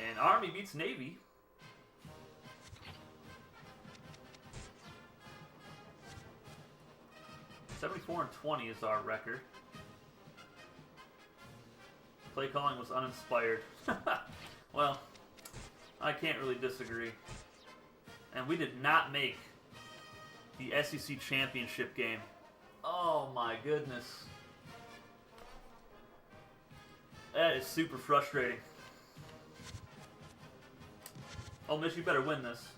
And Army beats Navy. (74-20) is our record. Play calling was uninspired. Well, I can't really disagree. And we did not make the SEC championship game. Oh my goodness. That is super frustrating. Ole Miss, you better win this.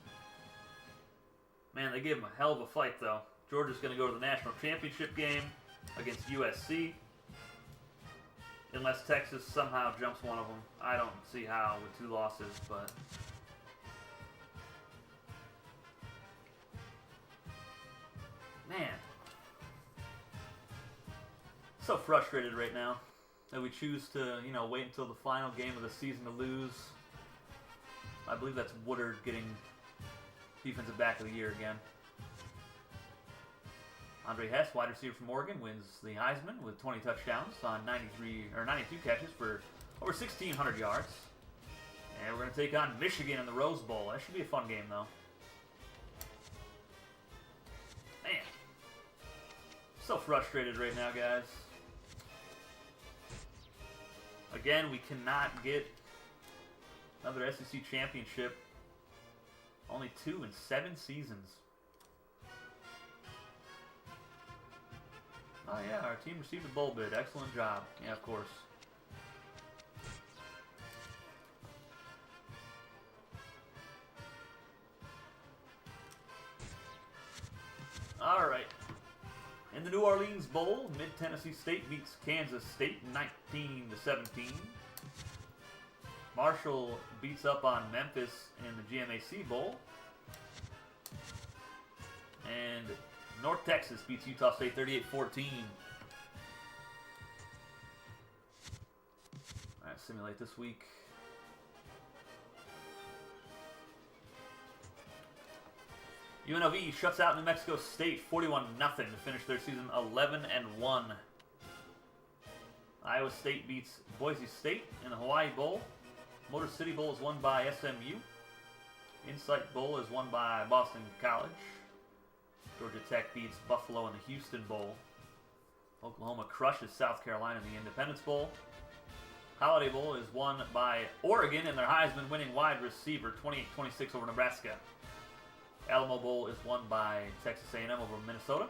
Man, they gave him a hell of a fight, though. Georgia's going to go to the national championship game against USC. Unless Texas somehow jumps one of them. I don't see how with 2 losses, but... Man. So frustrated right now that we choose to, you know, wait until the final game of the season to lose. I believe that's Woodard getting Defensive Back of the Year again. Andre Hess, wide receiver from Oregon, wins the Heisman with 20 touchdowns on 92 catches for over 1,600 yards. And we're going to take on Michigan in the Rose Bowl. That should be a fun game, though. Man. So frustrated right now, guys. Again, we cannot get another SEC championship. Only 2 in 7 seasons. Oh yeah, our team received a bowl bid. Excellent job. Yeah, of course. Alright. In the New Orleans Bowl, Mid-Tennessee State beats Kansas State 19-17. Marshall beats up on Memphis in the GMAC Bowl. And North Texas beats Utah State 38-14. Alright, simulate this week. UNLV shuts out New Mexico State 41-0 to finish their season 11-1. Iowa State beats Boise State in the Hawaii Bowl. Motor City Bowl is won by SMU. Insight Bowl is won by Boston College. Georgia Tech beats Buffalo in the Houston Bowl. Oklahoma crushes South Carolina in the Independence Bowl. Holiday Bowl is won by Oregon and their Heisman winning wide receiver 28-26 over Nebraska. Alamo Bowl is won by Texas A&M over Minnesota.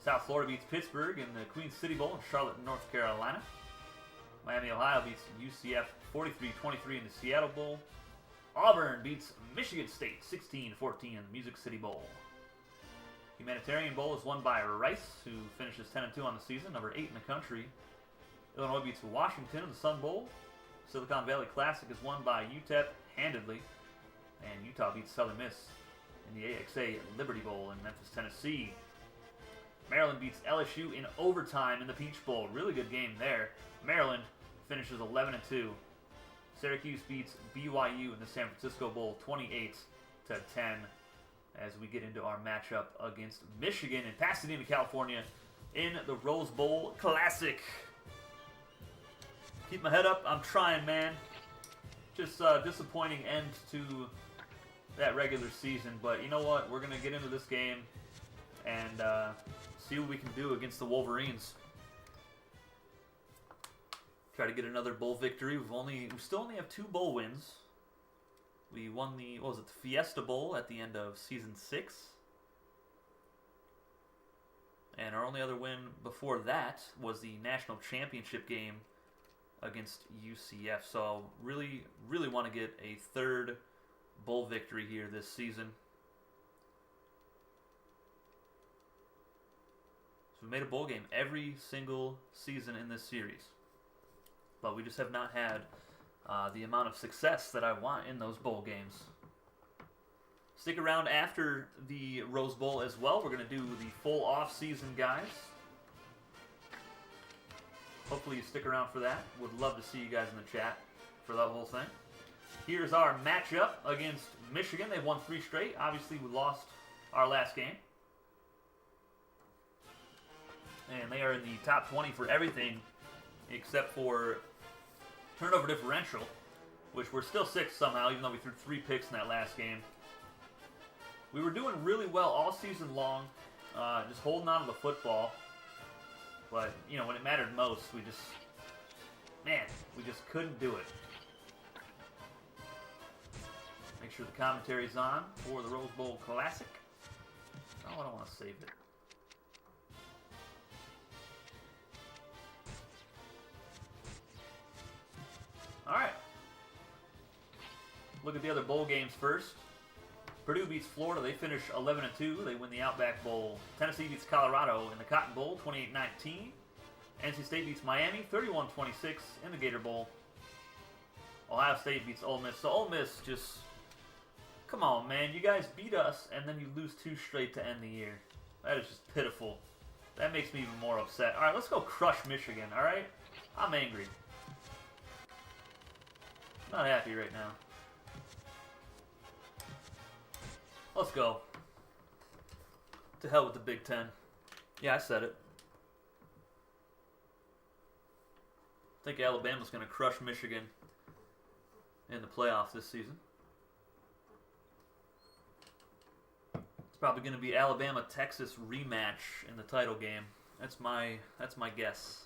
South Florida beats Pittsburgh in the Queen City Bowl in Charlotte, North Carolina. Miami, Ohio beats UCF 43-23 in the Seattle Bowl. Auburn beats Michigan State 16-14 in the Music City Bowl. Humanitarian Bowl is won by Rice, who finishes 10-2 on the season, number 8 in the country. Illinois beats Washington in the Sun Bowl. Silicon Valley Classic is won by UTEP handedly. And Utah beats Southern Miss in the AXA Liberty Bowl in Memphis, Tennessee. Maryland beats LSU in overtime in the Peach Bowl. Really good game there. Maryland finishes 11-2. Syracuse beats BYU in the San Francisco Bowl 28-10 as we get into our matchup against Michigan in Pasadena, California in the Rose Bowl Classic. Keep my head up. I'm trying, man. Just disappointing end to that regular season, but you know what? We're going to get into this game and see what we can do against the Wolverines. Try to get another bowl victory. We still only have 2 bowl wins. We won the Fiesta Bowl at the end of season 6. And our only other win before that was the national championship game against UCF. So really, really want to get a 3rd bowl victory here this season. So we made a bowl game every single season in this series. But we just have not had the amount of success that I want in those bowl games. Stick around after the Rose Bowl as well. We're going to do the full off-season, guys. Hopefully you stick around for that. Would love to see you guys in the chat for that whole thing. Here's our matchup against Michigan. They've won 3 straight. Obviously, we lost our last game. And they are in the top 20 for everything except for turnover differential, which we're still 6th somehow, even though we threw 3 picks in that last game. We were doing really well all season long, just holding on to the football. But, you know, when it mattered most, we just couldn't do it. Make sure the commentary's on for the Rose Bowl Classic. Oh, I don't want to save it. All right. Look at the other bowl games first. Purdue beats Florida. They finish 11-2. They win the Outback Bowl. Tennessee beats Colorado in the Cotton Bowl, 28-19. NC State beats Miami, 31-26 in the Gator Bowl. Ohio State beats Ole Miss. So Ole Miss just, come on, man. You guys beat us, and then you lose 2 straight to end the year. That is just pitiful. That makes me even more upset. All right, let's go crush Michigan, all right? I'm angry. Not happy right now. Let's go. To hell with the Big Ten. Yeah, I said it. I think Alabama's going to crush Michigan in the playoffs this season. It's probably going to be Alabama-Texas rematch in the title game. That's my guess.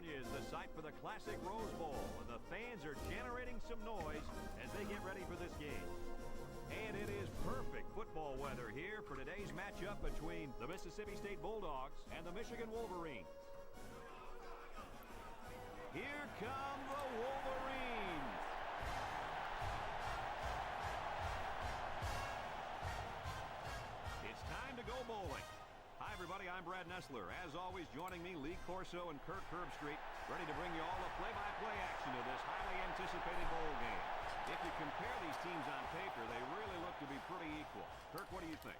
Is the site for the classic Rose Bowl, and the fans are generating some noise as they get ready for this game. And it is perfect football weather here for today's matchup between the Mississippi State Bulldogs and the Michigan Wolverines. Here come the Wolverines. It's time to go bowling. Hi, everybody. I'm Brad Nessler. As always, joining me, Lee Corso and Kirk Herbstreit, ready to bring you all the play-by-play action of this highly anticipated bowl game. If you compare these teams on paper, they really look to be pretty equal. Kirk, what do you think?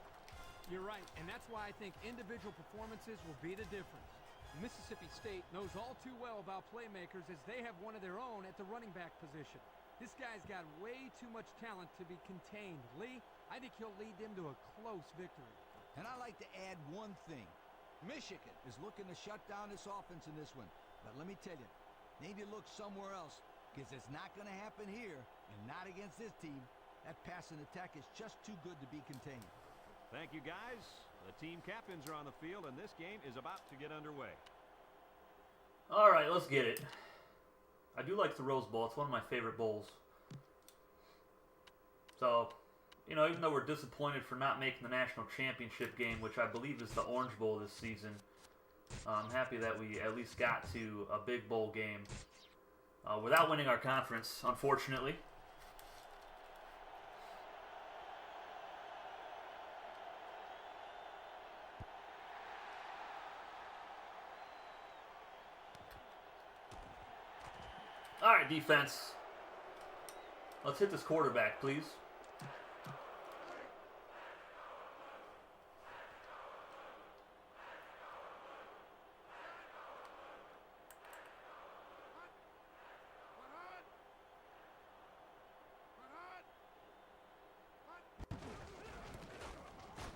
You're right, and that's why I think individual performances will be the difference. Mississippi State knows all too well about playmakers as they have one of their own at the running back position. This guy's got way too much talent to be contained. Lee, I think he'll lead them to a close victory. And I like to add one thing. Michigan is looking to shut down this offense in this one. But let me tell you, maybe look somewhere else, because it's not going to happen here and not against this team. That passing attack is just too good to be contained. Thank you, guys. The team captains are on the field, and this game is about to get underway. All right, let's get it. I do like the Rose Bowl. It's one of my favorite bowls. So, you know, even though we're disappointed for not making the national championship game, which I believe is the Orange Bowl this season, I'm happy that we at least got to a big bowl game without winning our conference, unfortunately. All right, defense. Let's hit this quarterback, please.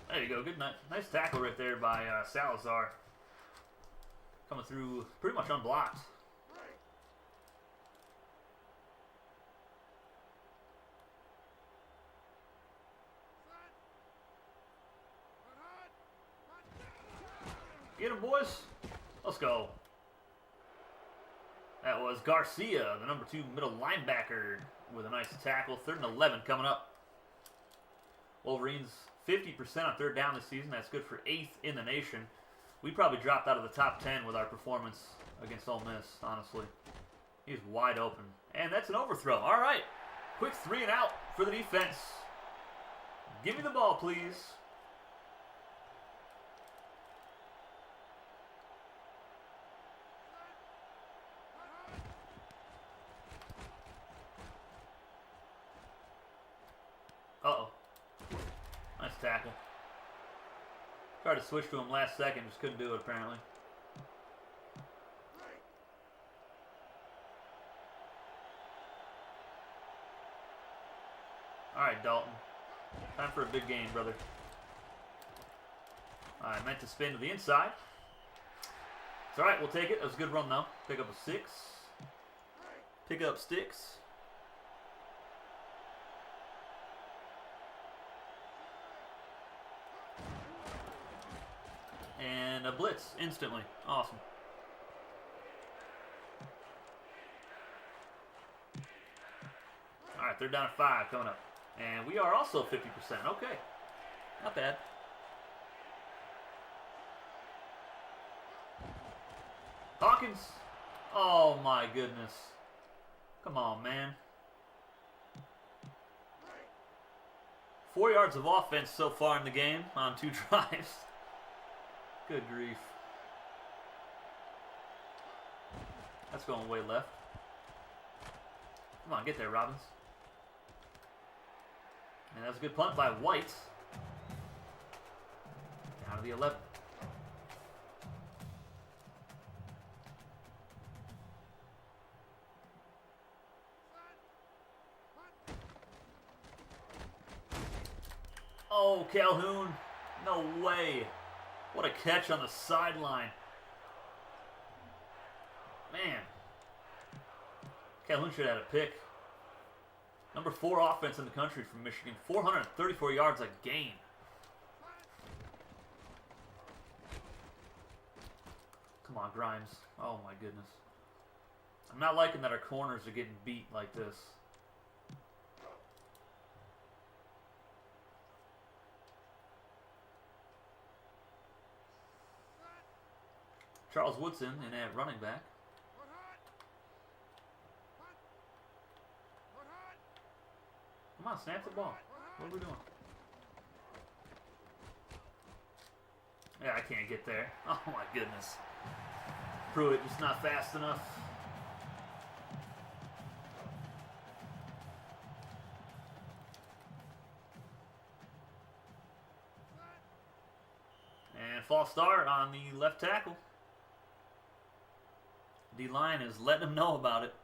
There you go. Good, nice tackle right there by Salazar. Coming through pretty much unblocked. Get him, boys. Let's go. That was Garcia, the number 2 middle linebacker, with a nice tackle. 3rd and 11 coming up. Wolverines 50% on 3rd down this season. That's good for 8th in the nation. We probably dropped out of the top 10 with our performance against Ole Miss, honestly. He's wide open. And that's an overthrow. All right. Quick 3 and out for the defense. Give me the ball, please. Uh-oh. Nice tackle. Tried to switch to him last second, just couldn't do it apparently. Alright, Dalton. Time for a big game, brother. I meant to spin to the inside. It's alright, we'll take it. That was a good run though. Pick up a 6. Pick up sticks. And a blitz instantly. Awesome. Alright, right, they're down to 5 coming up. And we are also 50%. Okay. Not bad. Hawkins. Oh, my goodness. Come on, man. 4 yards of offense so far in the game on 2 drives. Good grief. That's going way left. Come on, get there, Robbins. And that was a good punt by White. Down to the 11. Oh, Calhoun. No way. What a catch on the sideline. Man. Calhoun should have had a pick. Number 4 offense in the country from Michigan. 434 yards a game. Come on, Grimes. Oh, my goodness. I'm not liking that our corners are getting beat like this. Charles Woodson in at running back. Come on, snap the ball. What are we doing? Yeah, I can't get there. Oh my goodness. Pruitt just not fast enough. And false start on the left tackle. D-line is letting him know about it.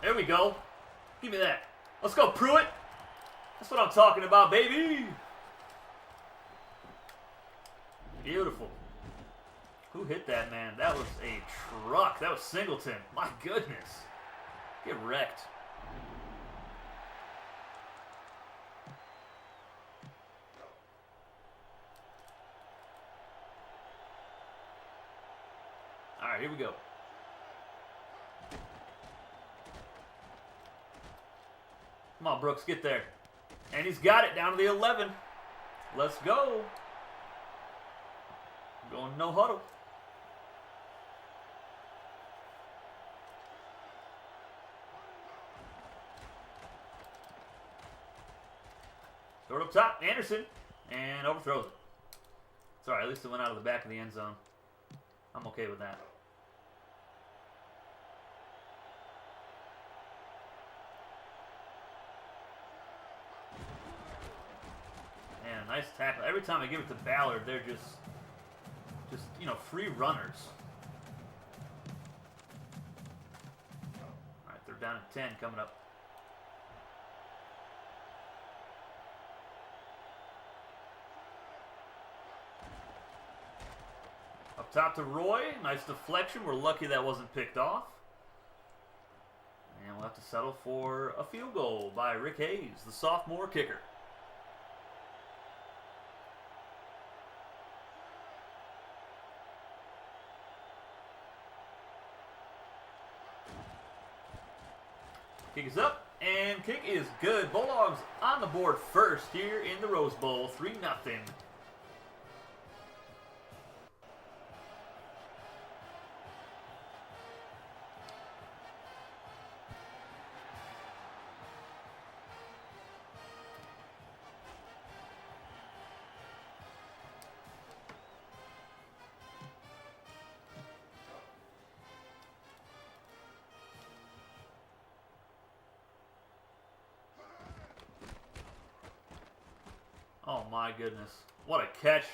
There we go. Give me that. Let's go, Pruitt. That's what I'm talking about, baby. Beautiful. Who hit that, man? That was a truck. That was Singleton. My goodness. Get wrecked. All right, here we go. Come on, Brooks, get there. And he's got it down to the 11. Let's go. Going no huddle. Throw it up top, Anderson, and overthrows it. It's all right, at least it went out of the back of the end zone. I'm okay with that. Man, nice tackle. Every time I give it to Ballard, they're just you know, free runners. All right, they're down at 10 coming up. Up top to Roy. Nice deflection. We're lucky that wasn't picked off. And we'll have to settle for a field goal by Rick Hayes, the sophomore kicker. Kick is up, and kick is good. Bulldogs on the board first here in the Rose Bowl, 3-0. Oh my goodness. What a catch.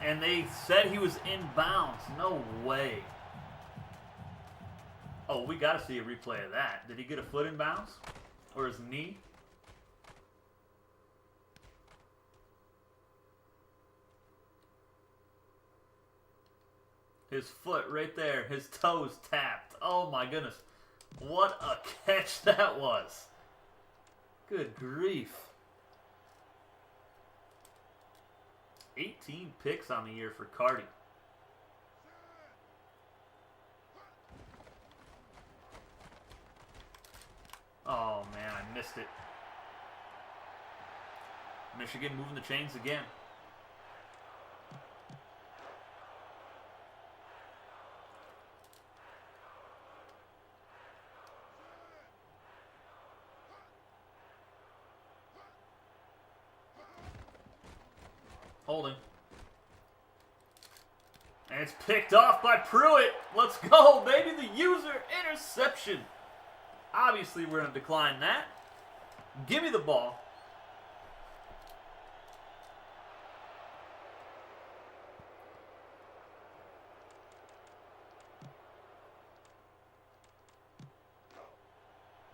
And they said he was in bounds. No way. Oh, we got to see a replay of that. Did he get a foot in bounds? Or his knee? His foot right there. His toes tapped. Oh my goodness. What a catch that was. Good grief. 18 picks on the year for Cardi. Oh, man, I missed it. Michigan moving the chains again. Holding. And it's picked off by Pruitt. Let's go, baby. The user interception. Obviously, we're going to decline that. Give me the ball.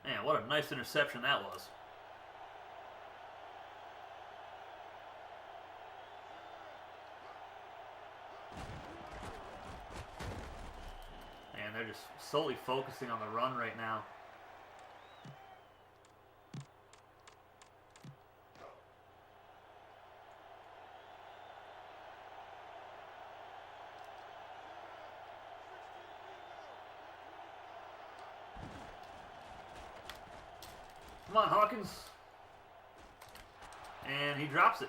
Man, what a nice interception that was. And they're just solely focusing on the run right now. Come on, Hawkins. And he drops it.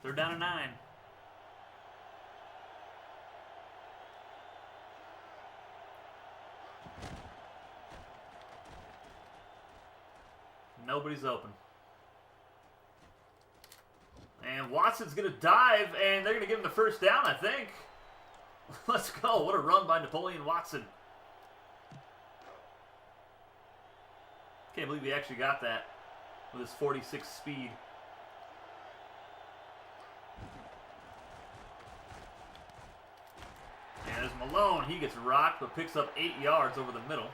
They're down to 9. Nobody's open. And Watson's going to dive, and they're going to give him the first down, I think. Let's go. What a run by Napoleon Watson. Can't believe he actually got that with his 46 speed. And there's Malone. He gets rocked but picks up 8 yards over the middle.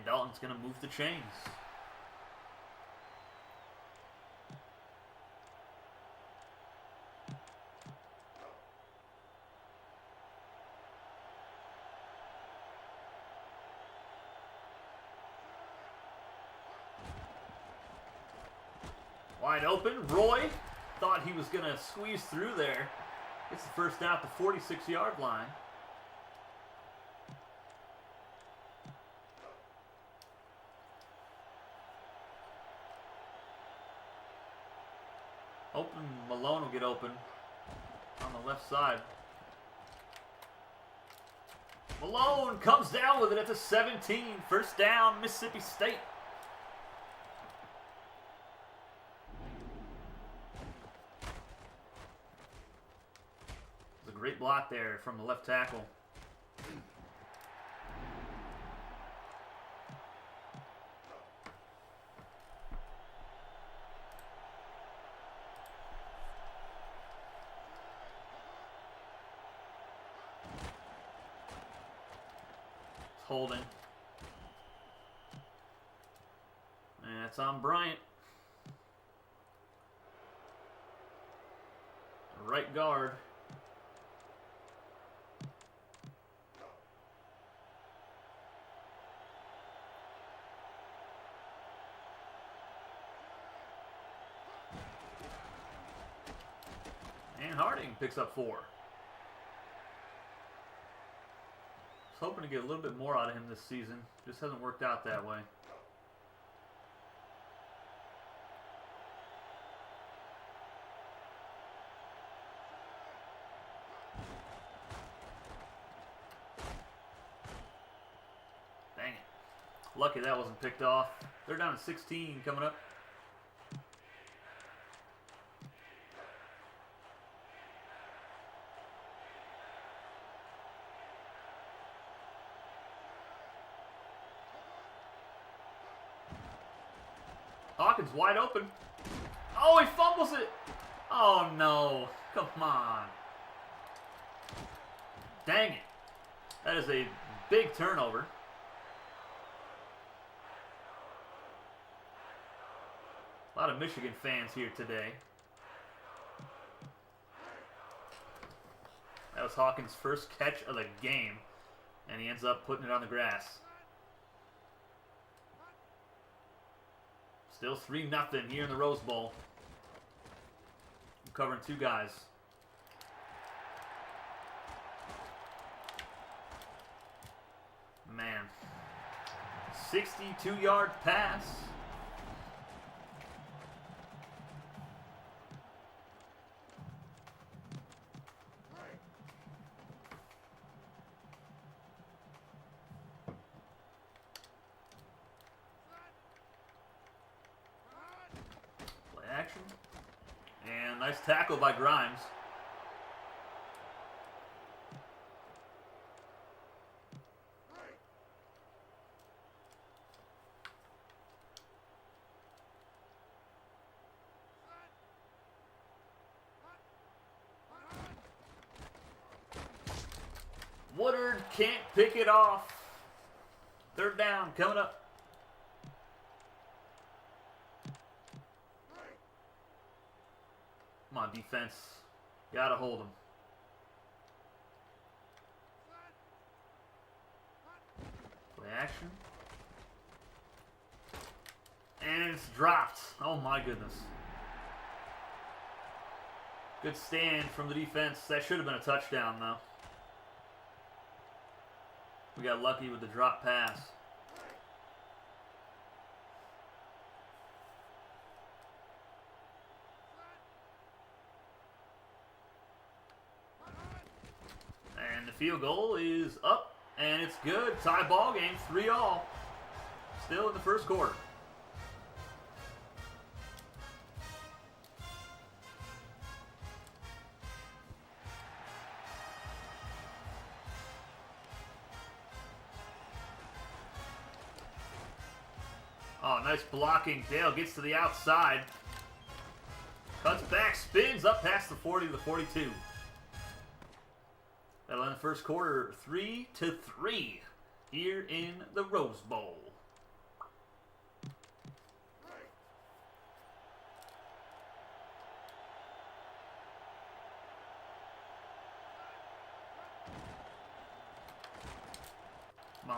Dalton's going to move the chains. Wide open. Roy thought he was going to squeeze through there. Gets the first down at the 46-yard line. Open, Malone will get open on the left side. Malone comes down with it at the 17. First down, Mississippi State. It's a great block there from the left tackle. Holding. And it's on Bryant. Right guard. And Harding picks up 4. Hoping to get a little bit more out of him this season. Just hasn't worked out that way. Dang it. Lucky that wasn't picked off. They're down to 16 coming up. Hawkins wide open. Oh, he fumbles it. Oh, no. Come on. Dang it. That is a big turnover. A lot of Michigan fans here today. That was Hawkins' first catch of the game, and he ends up putting it on the grass. Still 3-0 here in the Rose Bowl. I'm covering 2 guys. Man. 62-yard pass. Play action. And nice tackle by Grimes. Woodard can't pick it off. 3rd down coming up. Come on, defense. Gotta hold him. Play action. And it's dropped. Oh my goodness. Good stand from the defense. That should have been a touchdown though. We got lucky with the drop pass. And the field goal is up, and it's good. Tie ball game, 3-all. Still in the first quarter. Oh, nice blocking. Dale gets to the outside. Cuts back, spins up past the 40 to the 42. That'll end the first quarter 3-3 here in the Rose Bowl.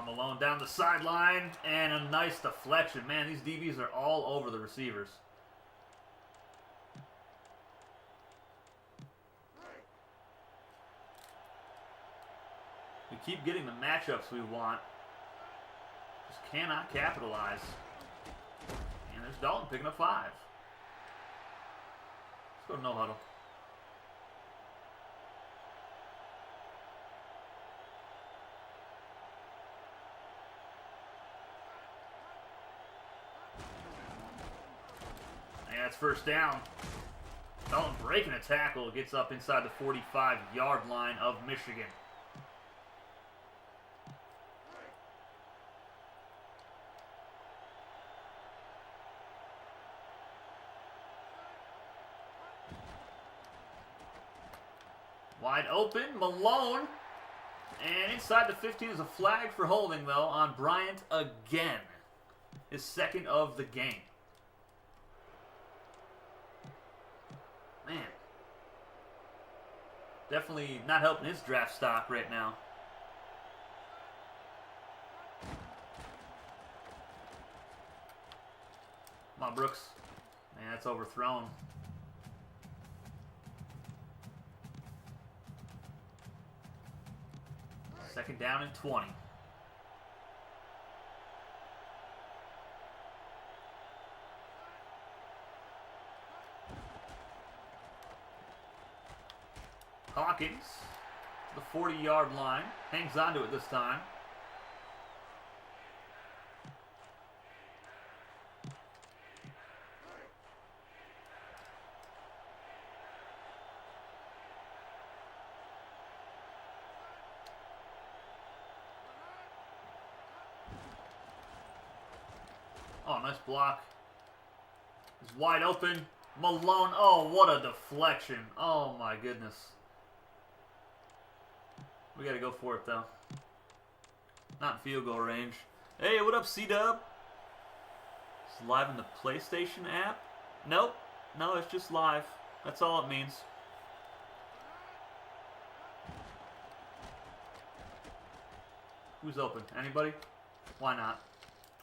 Malone down the sideline, and a nice deflection. Man, these DBs are all over the receivers. We keep getting the matchups we want. Just cannot capitalize. And there's Dalton picking up 5. Let's go to no huddle. That's first down. Dalton breaking a tackle, gets up inside the 45-yard line of Michigan. Wide open, Malone. And inside the 15 is a flag for holding, though, on Bryant again. His 2nd of the game. Man. Definitely not helping his draft stock right now. Come on, Brooks. Man, that's overthrown. Second down and 20. Hawkins, the 40-yard line, hangs on to it this time. Oh, nice block. He's wide open. Malone, oh, what a deflection. Oh, my goodness. We gotta go for it, though. Not in field goal range. Hey, what up, C-Dub? It's live in the PlayStation app? Nope. No, it's just live. That's all it means. Who's open? Anybody? Why not?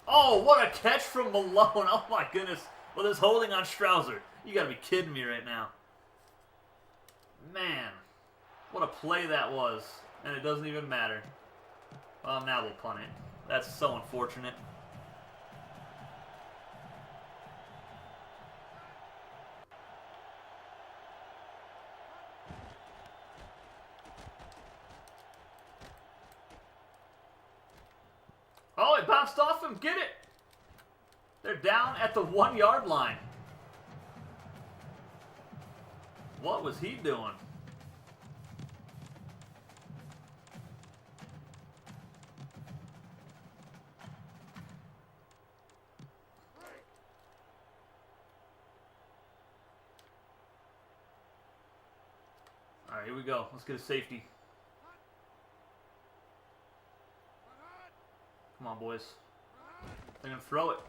Oh, what a catch from Malone. Oh, my goodness. With his holding on Strouser. You gotta be kidding me right now. Man. What a play that was. And it doesn't even matter. Well, now we'll punt it. That's so unfortunate. Oh, it bounced off him. Get it. They're down at the 1-yard line. What was he doing? All right, here we go. Let's get a safety. Come on, boys. They're going to throw it.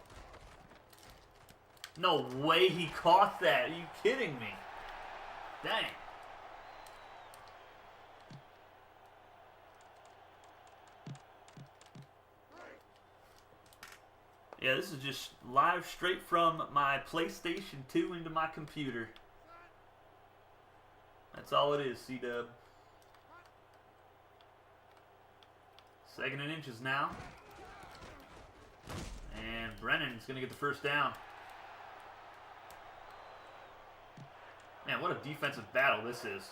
No way he caught that. Are you kidding me? Dang. Yeah, this is just live straight from my PlayStation 2 into my computer. That's all it is, C-Dub. 2nd and inches now. And Brennan's going to get the first down. Man, what a defensive battle this is.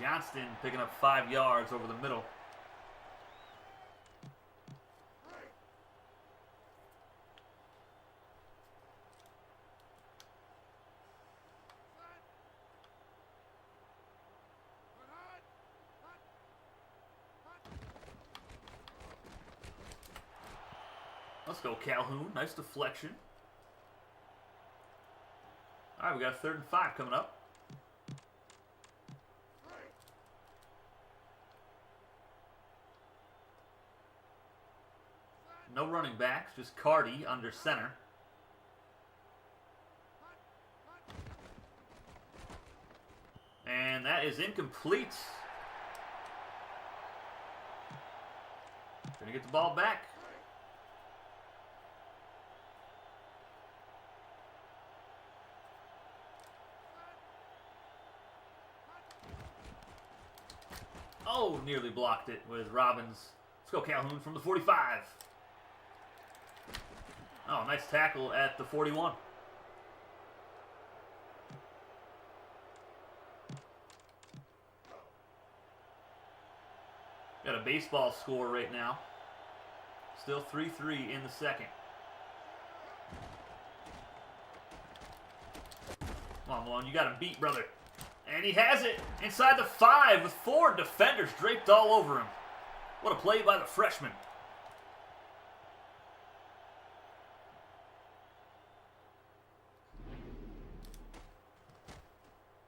Johnston picking up 5 yards over the middle. Let's go, Calhoun. Nice deflection. All right, we got a 3rd and 5 coming up. No running backs, just Cardi under center. And that is incomplete. Gonna get the ball back. Oh, nearly blocked it with Robbins. Let's go, Calhoun from the 45. Oh, nice tackle at the 41. Got a baseball score right now. Still 3-3 in the 2nd. Come on, Malone. You got him beat, brother. And he has it inside the 5 with 4 defenders draped all over him. What a play by the freshman.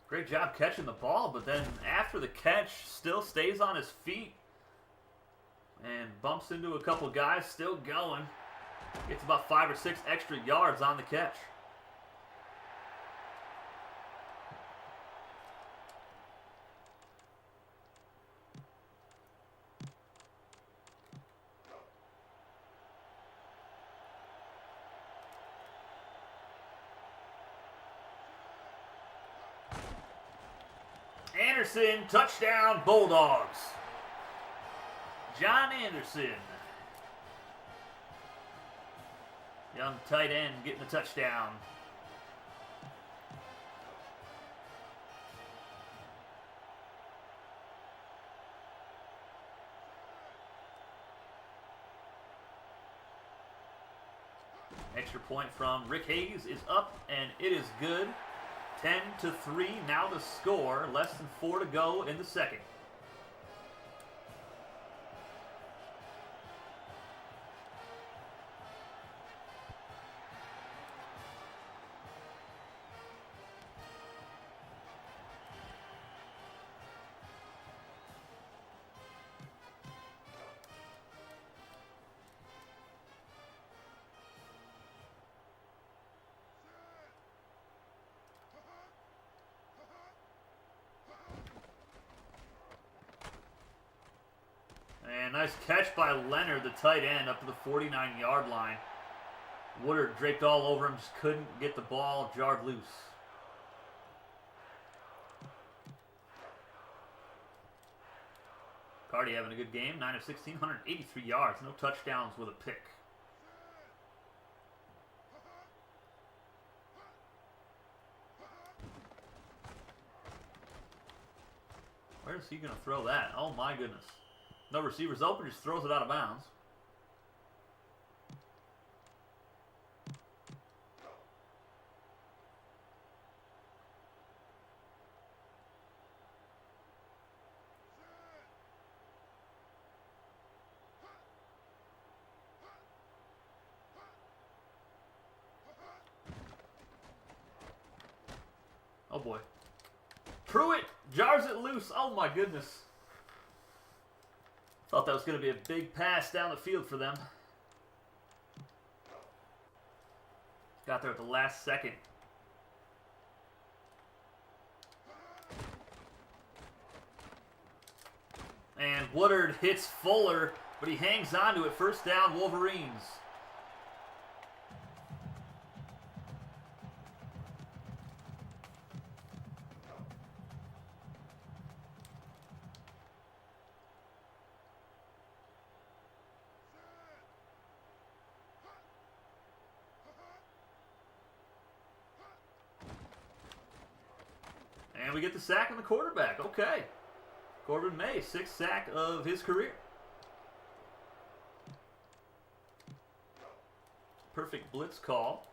Great job catching the ball, but then after the catch, still stays on his feet. And bumps into a couple guys, still going. Gets about 5 or 6 extra yards on the catch. Anderson, touchdown, Bulldogs. John Anderson. Young tight end getting the touchdown. Extra point from Rick Hayes is up, and it is good. 10-3 now to score. Less than 4 to go in the 2nd. Nice catch by Leonard, the tight end, up to the 49-yard line. Woodard draped all over him, just couldn't get the ball jarred loose. Cardi having a good game, 9 of 16, 183 yards, no touchdowns with a pick. Where is he going to throw that? Oh my goodness. No receivers open, just throws it out of bounds. Oh boy. Pruitt jars it loose. Oh my goodness. Thought that was going to be a big pass down the field for them. Got there at the last second. And Woodard hits Fuller, but he hangs on to it. First down, Wolverines. And we get the sack on the quarterback. Okay. Corbin May, 6th sack of his career. Perfect blitz call.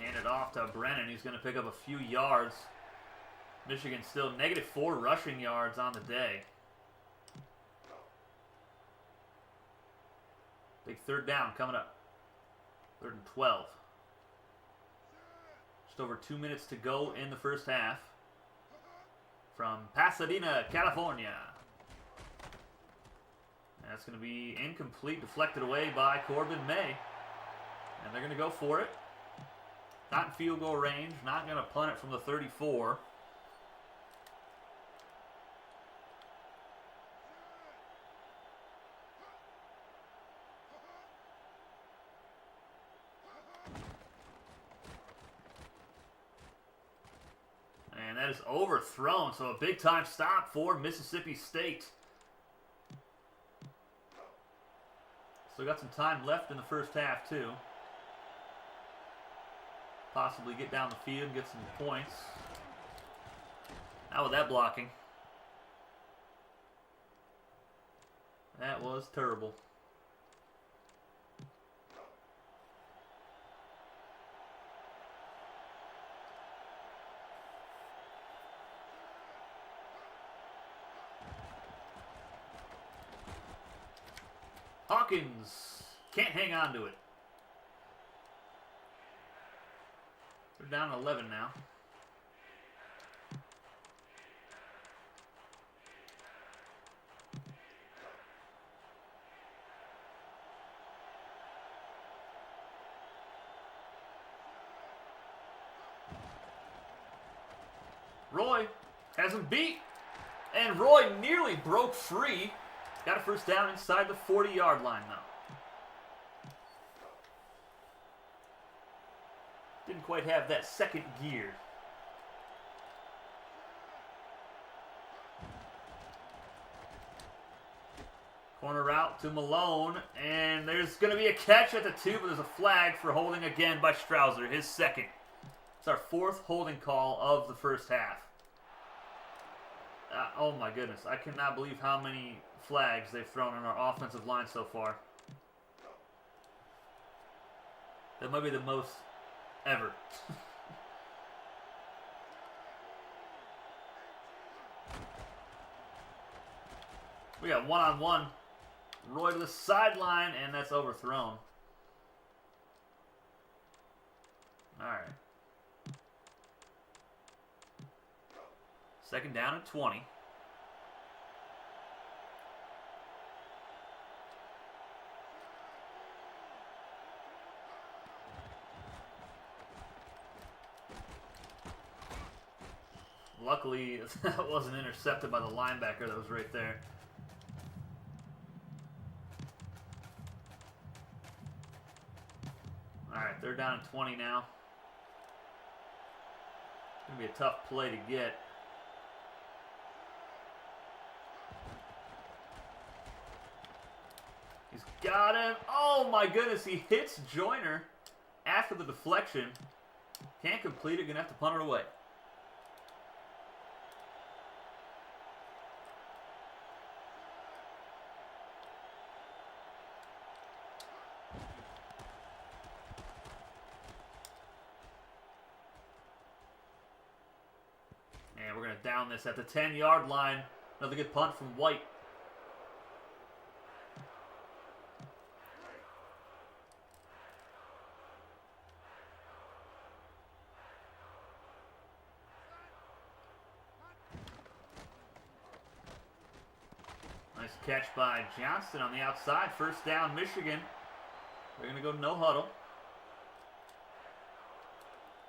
Hand it off to Brennan. He's going to pick up a few yards. Michigan still -4 rushing yards on the day. Big third down coming up. 3rd and 12. Just over 2 minutes to go in the first half. From Pasadena, California. That's going to be incomplete, deflected away by Corbin May. And they're going to go for it. Not in field goal range. Not going to punt it from the 34. And that is overthrown, so a big-time stop for Mississippi State. Still got some time left in the first half, too. Possibly get down the field and get some points. Not with that blocking. That was terrible. Hawkins can't hang on to it. They're down 11 now. Roy has him beat, and Roy nearly broke free. Got a first down inside the 40-yard line, though. Didn't quite have that second gear. Corner route to Malone, and there's going to be a catch at the 2, but there's a flag for holding again by Strouser, his second. It's our 4th holding call of the first half. Oh my goodness, I cannot believe how many flags they've thrown on our offensive line so far. That might be the most ever. We got one-on-one. Roy to the sideline, and that's overthrown. All right. 2nd down and 20. luckily that wasn't intercepted by the linebacker that was right there. Alright, they're down to 20 now. Gonna be a tough play to get. He's got him. Oh my goodness, he hits Joyner after the deflection. Can't complete it, gonna have to punt it away. And we're gonna down this at the 10-yard line. Another good punt from White. Nice catch by Johnston on the outside. First down, Michigan. They're going to go no huddle.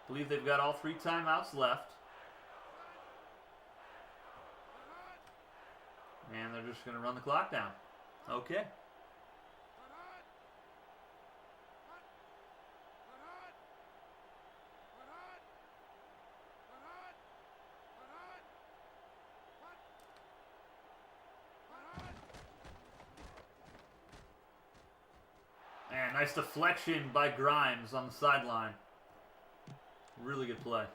Believe they've got all 3 timeouts left. And they're just going to run the clock down. Okay. And nice deflection by Grimes on the sideline. Really good play.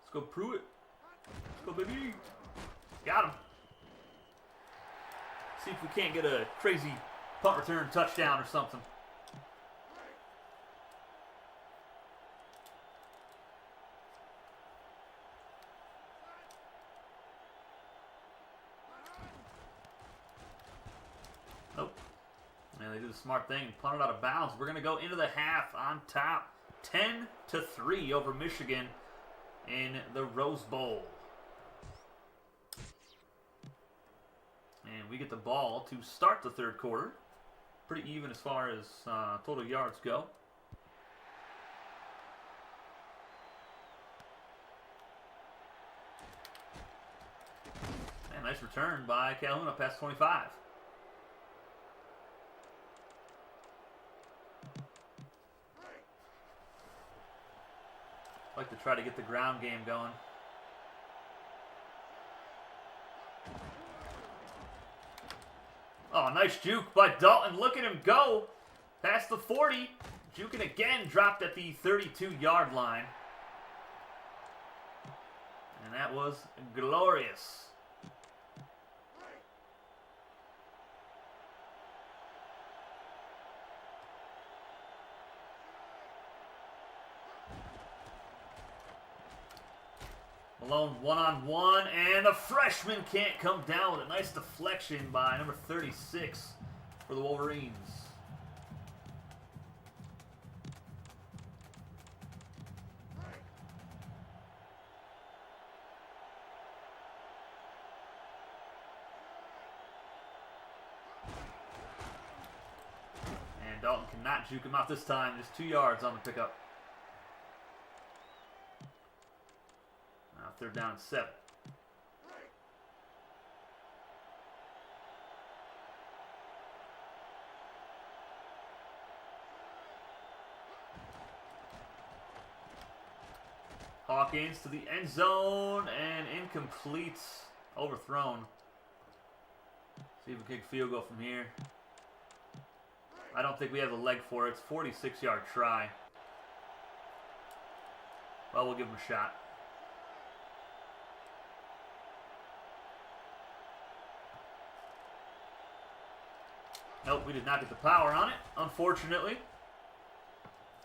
Let's go Pruitt. Let's go, baby. Got him. See if we can't get a crazy punt return touchdown or something. Nope. And they do the smart thing and punt it out of bounds. We're going to go into the half on top. 10-3 over Michigan in the Rose Bowl. And we get the ball to start the third quarter. Pretty even as far as total yards go. And nice return by Calhoun up past 25. Like to try to get the ground game going. Oh, nice juke by Dalton. Look at him go. Past the 40. Juking again, dropped at the 32-yard line. And that was glorious. Malone one-on-one, and the freshman can't come down with a nice deflection by number 36 for the Wolverines. And Dalton cannot juke him out this time. Just 2 yards on the pickup. They're down 7. Hawkins to the end zone and incomplete. Overthrown. See if we kick field goal from here. I don't think we have the leg for it. It's a 46-yard try. Well, we'll give him a shot. Nope, we did not get the power on it, unfortunately.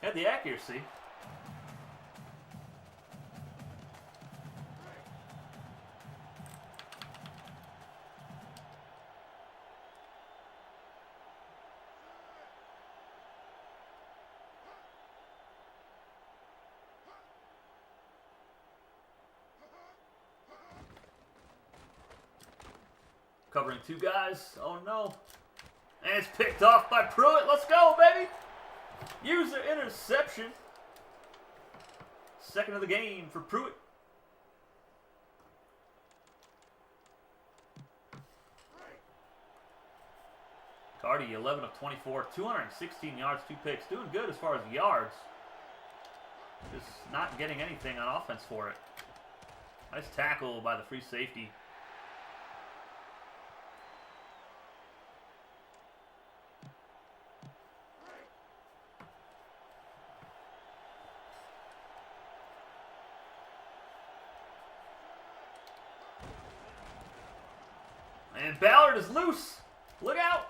Had the accuracy. Covering two guys. Oh no. And it's picked off by Pruitt. Let's go, baby. User interception. Second of the game for Pruitt. Cardi, 11 of 24, 216 yards, 2 picks. Doing good as far as yards. Just not getting anything on offense for it. Nice tackle by the free safety. And Ballard is loose. Look out.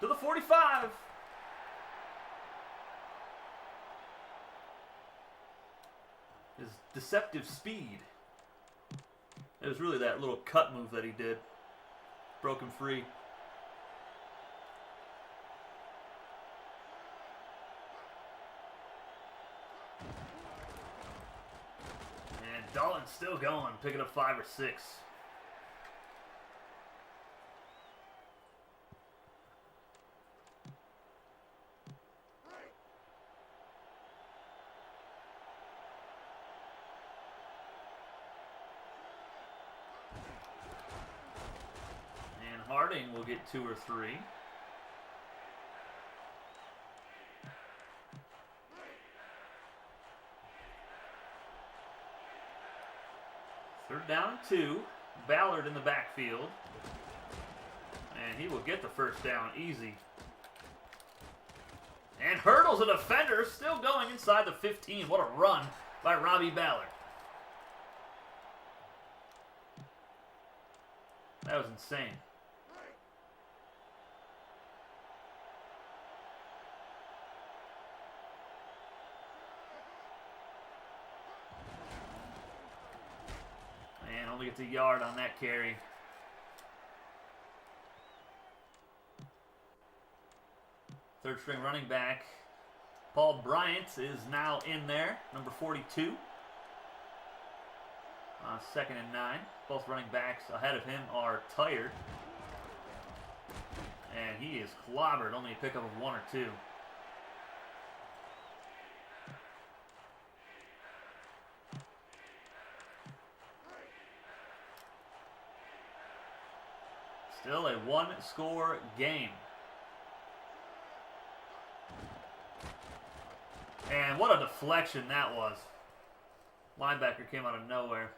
To the 45. His deceptive speed. It was really that little cut move that he did. Broke him free. And Dalton's still going, picking up 5 or 6. Harding will get 2 or 3. Third down and 2. Ballard in the backfield. And he will get the first down easy. And hurdles a defender, still going inside the 15. What a run by Robbie Ballard. That was insane. And only gets a yard on that carry. Third string running back Paul Bryant is now in there, number 42. Second and 9. Both running backs ahead of him are tired. And he is clobbered, only a pickup of 1 or 2. Still a one-score game. And what a deflection that was. Linebacker came out of nowhere.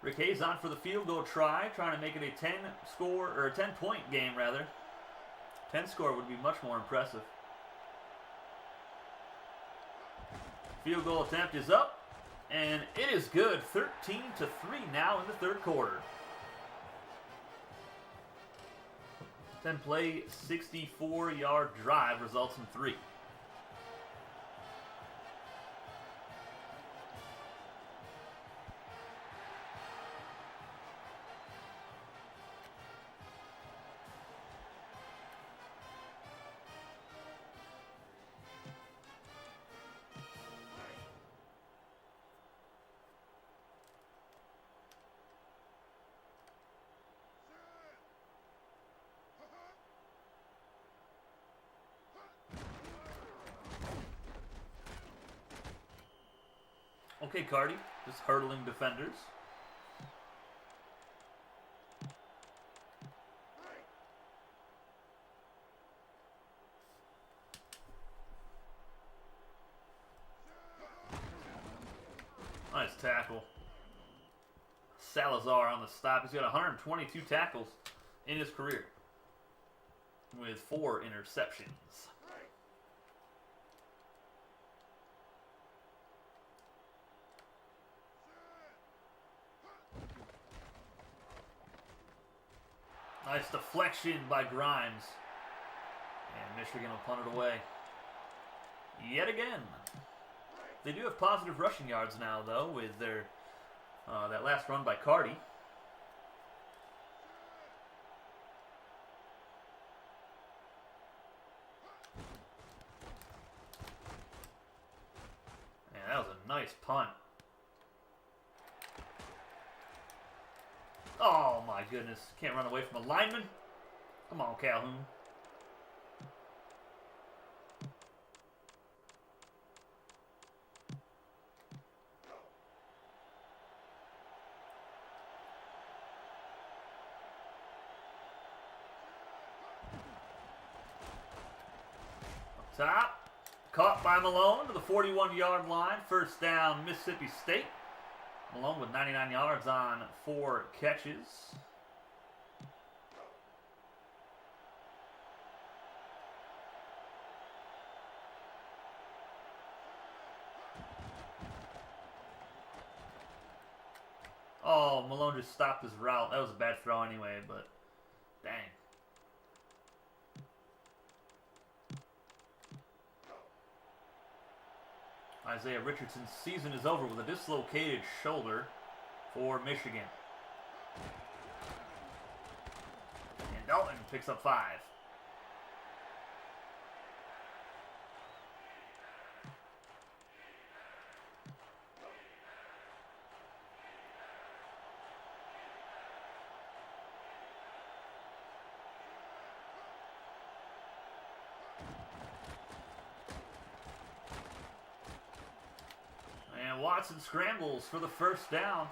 Rick Hayes on for the field goal try, trying to make it a 10-score, or a 10-point game rather. 10 score would be much more impressive. Field goal attempt is up, and it is good. 13-3 now in the third quarter. 10-play, 64-yard drive results in 3. Okay, Cardi, just hurdling defenders. Nice tackle. Salazar on the stop. He's got 122 tackles in his career with 4 interceptions. Nice deflection by Grimes. And Michigan will punt it away. Yet again. They do have positive rushing yards now, though, with their that last run by Cardi. And that was a nice punt. my goodness. Can't run away from a lineman. Come on, Calhoun. Up top. Caught by Malone to the 41-yard line. First down, Mississippi State. Malone with 99 yards on 4 catches. Oh, Malone just stopped his route. That was a bad throw anyway, but dang. Isaiah Richardson's season is over with a dislocated shoulder for Michigan. And Dalton picks up 5. And Watson scrambles for the first down.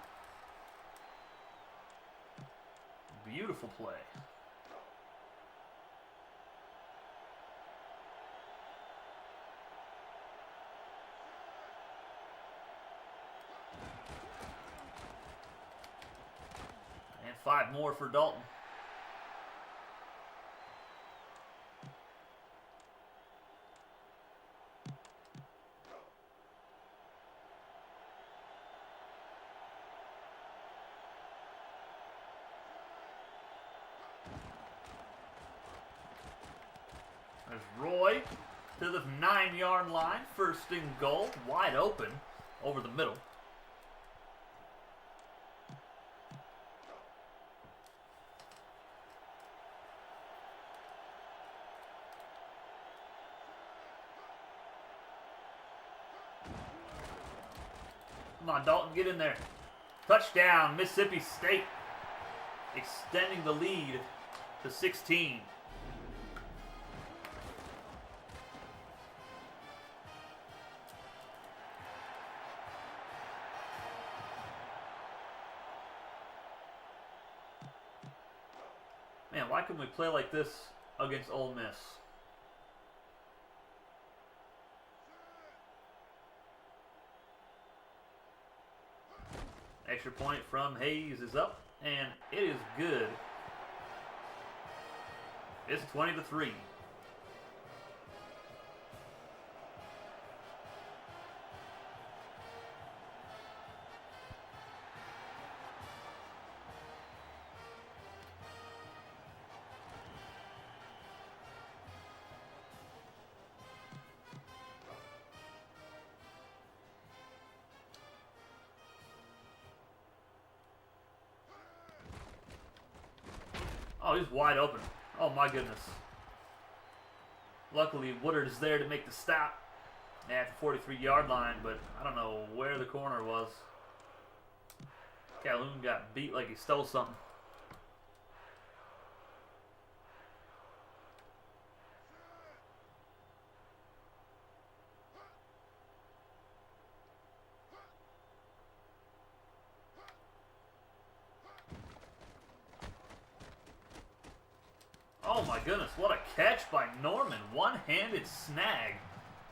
Beautiful play. And 5 more for Dalton. There's Roy to the 9-yard line. First and goal. Wide open over the middle. Come on, Dalton, get in there. Touchdown, Mississippi State. Extending the lead to 16. Man, why couldn't we play like this against Ole Miss? Extra point from Hayes is up, and it is good. It's 20-3. Oh, he's wide open. Oh, my goodness. Luckily, Woodard is there to make the stop at the 43-yard line, but I don't know where the corner was. Calhoun got beat like he stole something. Oh my goodness, what a catch by Norman. One-handed snag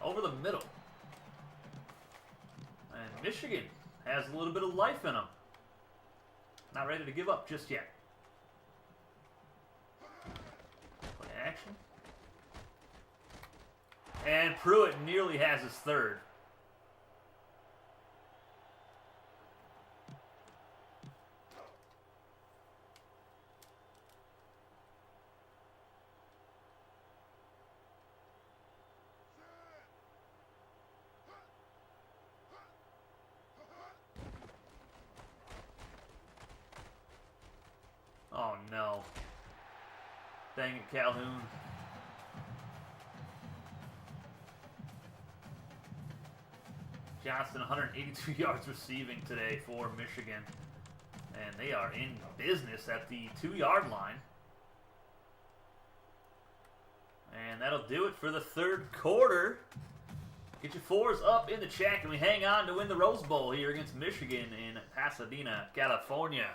over the middle. And Michigan has a little bit of life in them. Not ready to give up just yet. Play action. And Pruitt nearly has his third. Oh no. Dang it, Calhoun. Johnston, 182 yards receiving today for Michigan. And they are in business at the 2-yard line. And that'll do it for the third quarter. Get your fours up in the chat, and we hang on to win the Rose Bowl here against Michigan in Pasadena, California.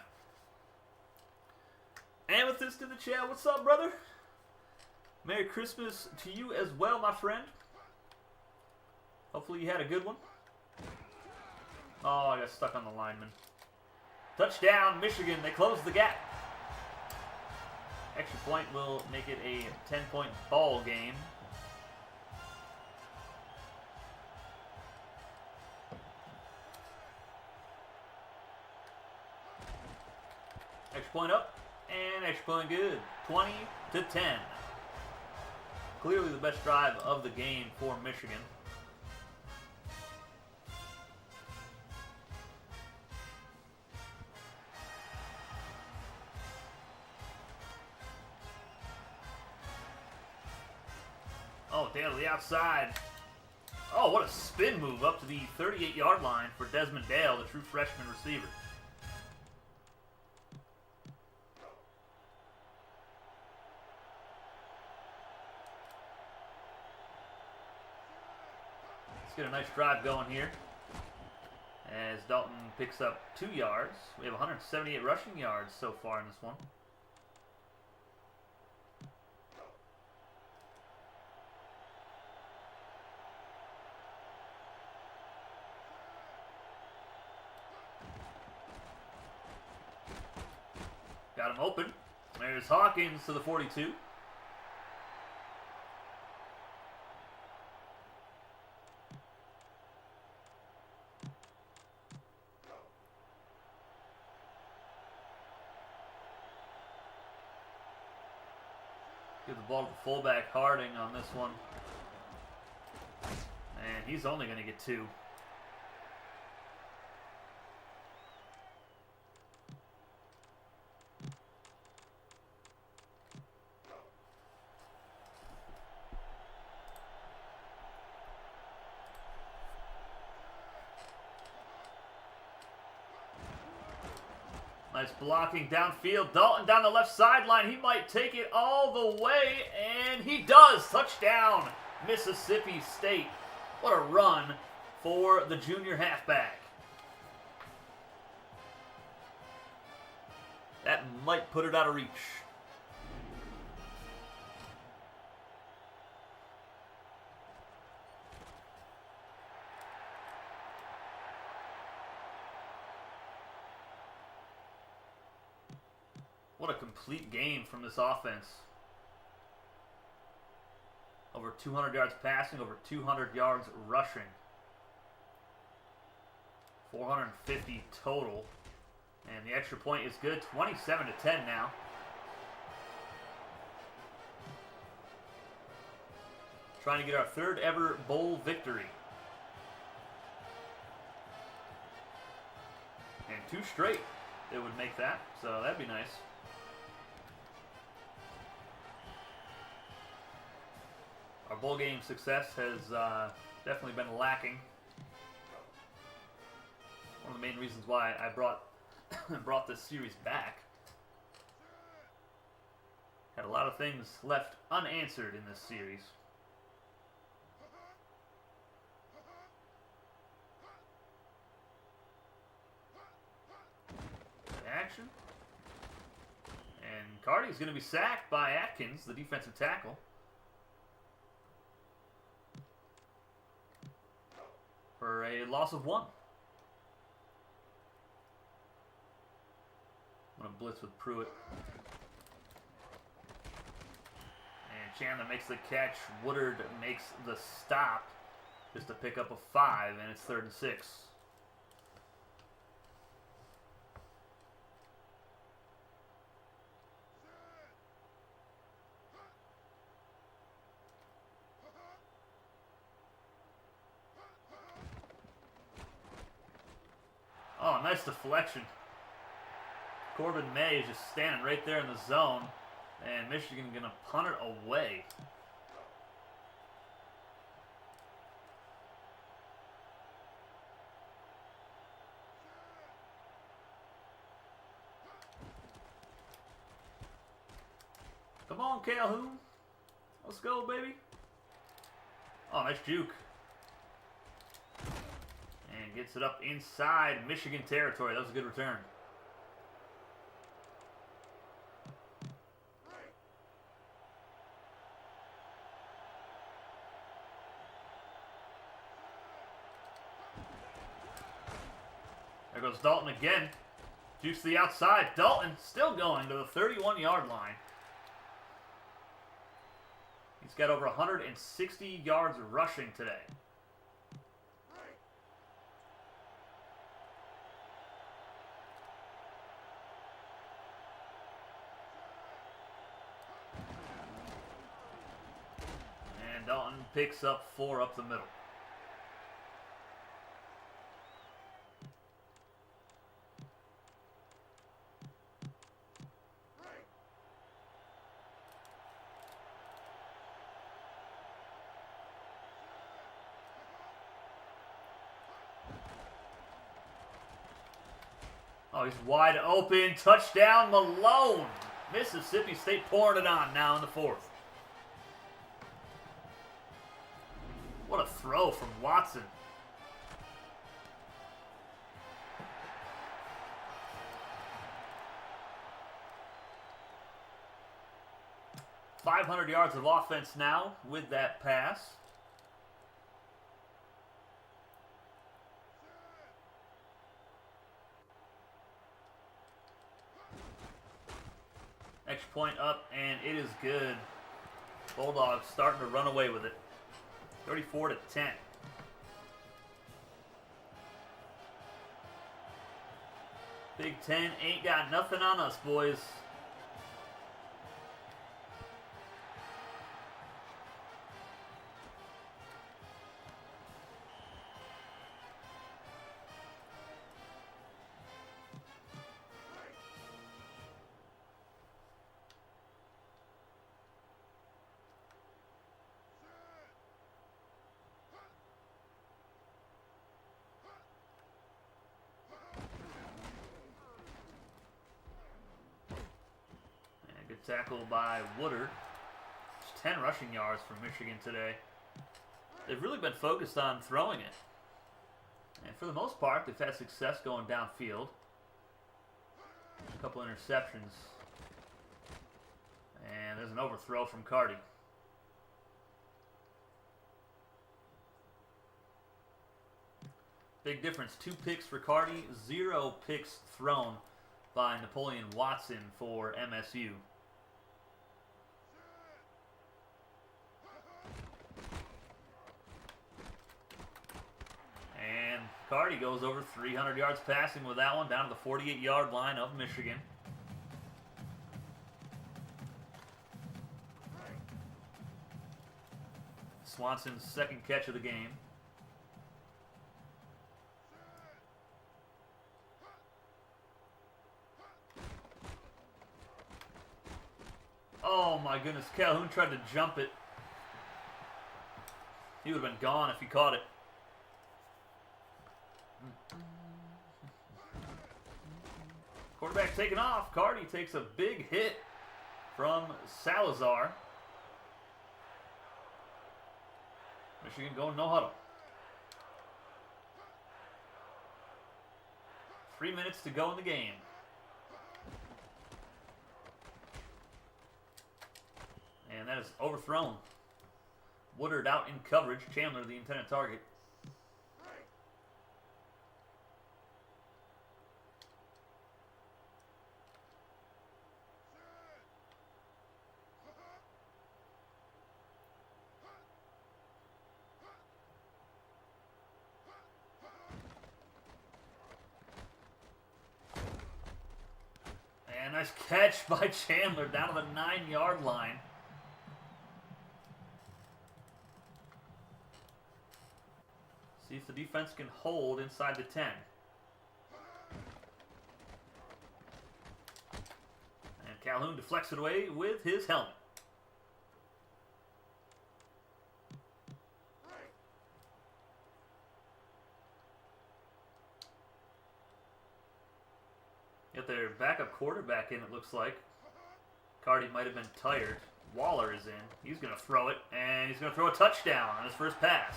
Amethyst in the chat, what's up, brother? Merry Christmas to you as well, my friend. Hopefully you had a good one. Oh, I got stuck on the lineman. Touchdown, Michigan. They close the gap. Extra point will make it a 10-point ball game. Extra point up, and extra point good. 20-10. Clearly the best drive of the game for Michigan. Oh, down to the outside. Oh, what a spin move up to the 38-yard line for Desmond Dale, the true freshman receiver. Let's get a nice drive going here as Dalton picks up 2 yards. We have 178 rushing yards so far in this one. Got him open. There's Hawkins to the 42. Give the ball to the fullback Harding on this one. And he's only going to get 2. Nice blocking downfield. Dalton down the left sideline. He might take it all the way, and he does. Touchdown, Mississippi State. What a run for the junior halfback. That might put it out of reach. What a complete game from this offense. Over 200 yards passing, over 200 yards rushing. 450 total. And the extra point is good. 27-10 now. Trying to get our 3rd ever bowl victory. And 2 straight, it would make that. So that'd be nice. Our bowl game success has definitely been lacking. One of the main reasons why I brought this series back. Had a lot of things left unanswered in this series. Action. And Carty's going to be sacked by Atkins, the defensive tackle. For a loss of 1. I'm going to blitz with Pruitt. And Chandler makes the catch. Woodard makes the stop just to pick up a 5, and it's 3rd and 6. Oh, nice deflection. Corbin May is just standing right there in the zone. And Michigan going to punt it away. Come on, Calhoun. Let's go, baby. Oh, nice juke. And gets it up inside Michigan territory. That was a good return. There goes Dalton again. Jukes to the outside. Dalton still going to the 31-yard line. He's got over 160 yards rushing today. And Dalton picks up 4 up the middle. Oh, he's wide open. Touchdown, Malone. Mississippi State pouring it on now in the 4th. What a throw from Watson. .500 yards of offense now with that pass. Extra point up, and it is good. Bulldogs starting to run away with it. 34-10. Big Ten ain't got nothing on us, boys. Tackle by Woodard. It's 10 rushing yards for Michigan today. They've really been focused on throwing it. And for the most part, they've had success going downfield. A couple interceptions. And there's an overthrow from Carty. Big difference. 2 picks for Carty, 0 picks thrown by Napoleon Watson for MSU. Carty goes over 300 yards passing with that one, down to the 48-yard line of Michigan. Swanson's second catch of the game. Oh my goodness, Calhoun tried to jump it. He would have been gone if he caught it. Quarterback taking off. Carty takes a big hit from Salazar. Michigan going no huddle. 3 minutes to go in the game. And that is overthrown. Woodard out in coverage. Chandler the intended target. And nice catch by Chandler down to the 9-yard line. See if the defense can hold inside the 10. And Calhoun deflects it away with his helmet. Get their backup quarterback in, it looks like. Cardi might have been tired. Waller is in. He's going to throw it, and he's going to throw a touchdown on his first pass.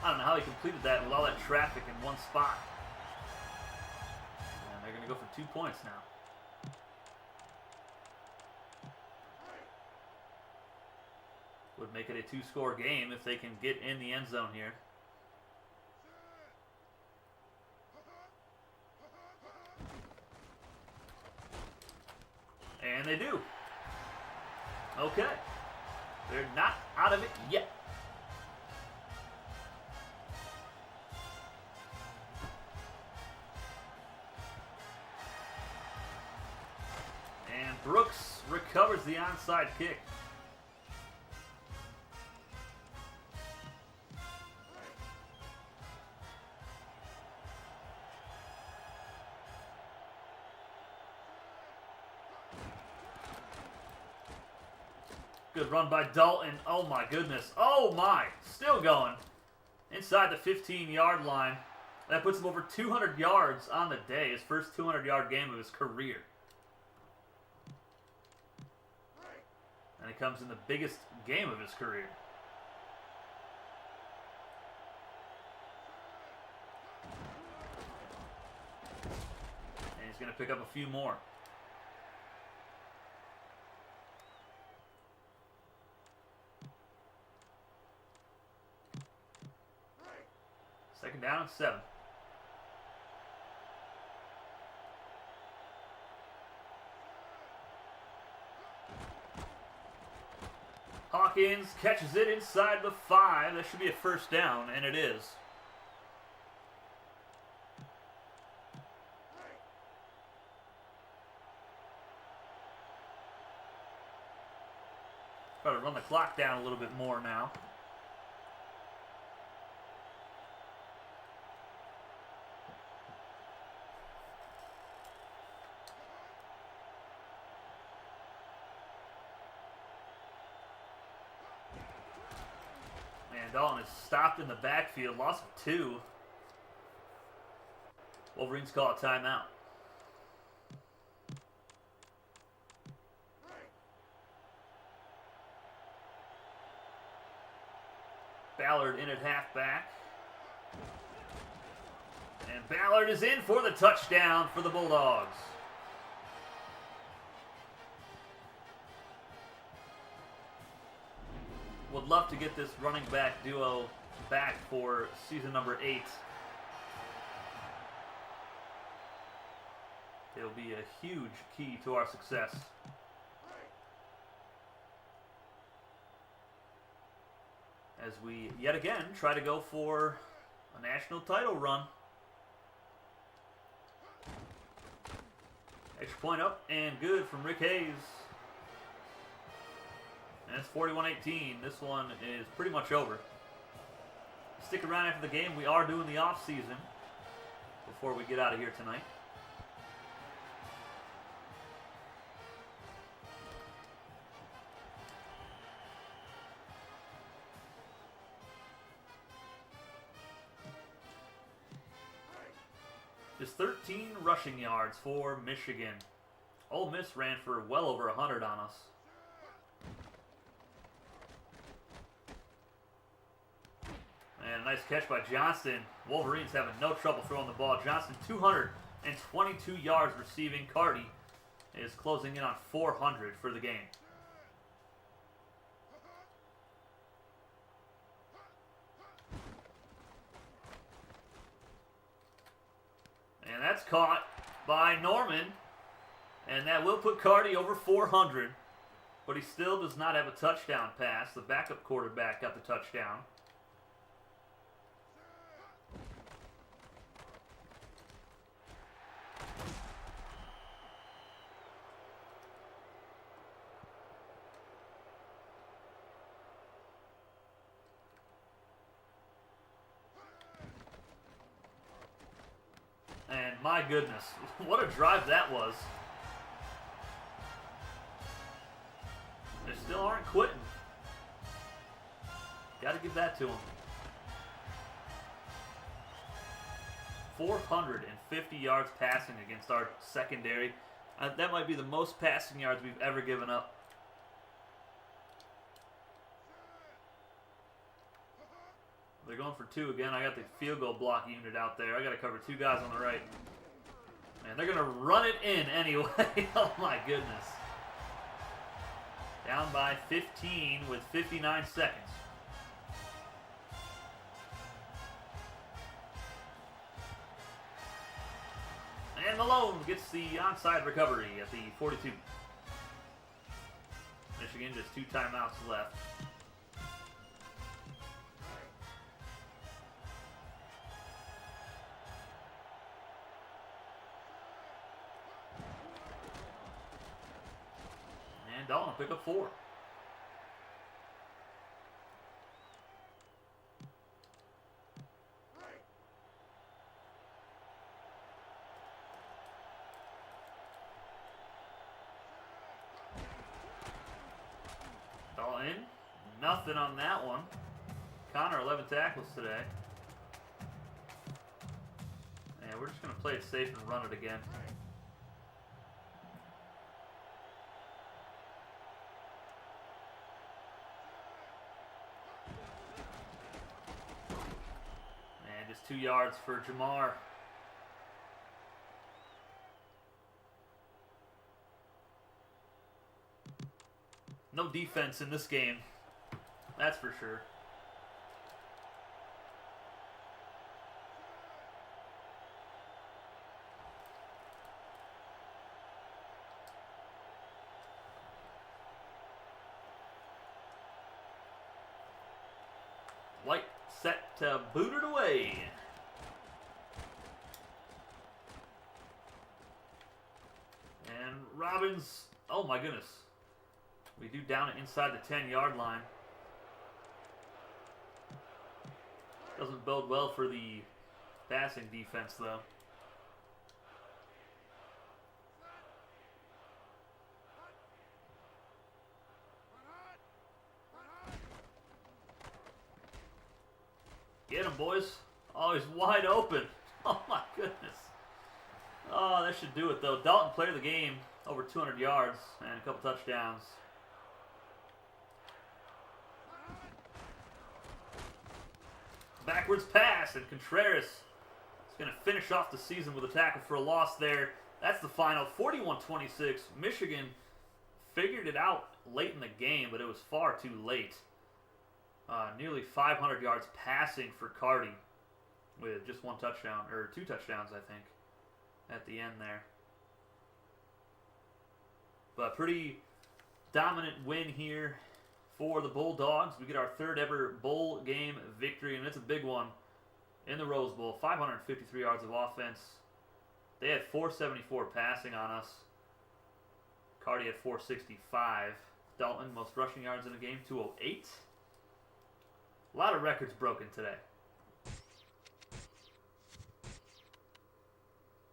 I don't know how he completed that with all that traffic in one spot. And they're going to go for 2 points now. Would make it a 2-score game if they can get in the end zone here. And they do. Okay. They're not out of it yet. And Brooks recovers the onside kick. Good run by Dalton. Oh my goodness. Oh my. Still going. Inside the 15-yard line. That puts him over 200 yards on the day. His first 200-yard game of his career. And it comes in the biggest game of his career. And he's going to pick up a few more. Second down and 7. Hawkins catches it inside the 5. That should be a first down, and it is. Try to run the clock down a little bit more now. Dalton is stopped in the backfield, loss of 2. Wolverines call a timeout. Ballard in at halfback. And Ballard is in for the touchdown for the Bulldogs. Would love to get this running back duo back for season number 8. It'll be a huge key to our success. As we, yet again, try to go for a national title run. Extra point up and good from Rick Hayes. And it's 41-18. This one is pretty much over. Stick around after the game. We are doing the off-season before we get out of here tonight. Just 13 rushing yards for Michigan. Ole Miss ran for well over 100 on us. And a nice catch by Johnston. Wolverines having no trouble throwing the ball. Johnston 222 yards receiving. Carty is closing in on 400 for the game. And that's caught by Norman. And that will put Carty over 400. But he still does not have a touchdown pass. The backup quarterback got the touchdown. And my goodness, what a drive that was. They still aren't quitting. Got to give that to them. 450 yards passing against our secondary. That might be the most passing yards we've ever given up. They're going for 2 again. I got the field goal block unit out there. I got to cover 2 guys on the right. And they're going to run it in anyway. Oh my goodness. Down by 15 with 59 seconds. And Malone gets the onside recovery at the 42. Michigan just 2 timeouts left. And Dalton will pick up 4. Dalton, nothing on that one. Connor, 11 tackles today. And we're just going to play it safe and run it again. And just 2 yards for Jamar. No defense in this game, that's for sure. White set to boot it away. And Robbins, oh my goodness. We do down it inside the 10-yard line. Doesn't bode well for the passing defense, though. Get him, boys. Oh, he's wide open. Oh, my goodness. Oh, that should do it, though. Dalton player of the game, over 200 yards and a couple touchdowns. Backwards pass, and Contreras is going to finish off the season with a tackle for a loss there. That's the final, 41-26. Michigan figured it out late in the game, but it was far too late. Nearly 500 yards passing for Cardi with just 1 touchdown, or 2 touchdowns, I think, at the end there. But pretty dominant win here for the Bulldogs. We get our 3rd ever bowl game victory, and it's a big one in the Rose Bowl. 553 yards of offense. They had 474 passing on us. Cardi had 465. Dalton, most rushing yards in the game, 208. A lot of records broken today.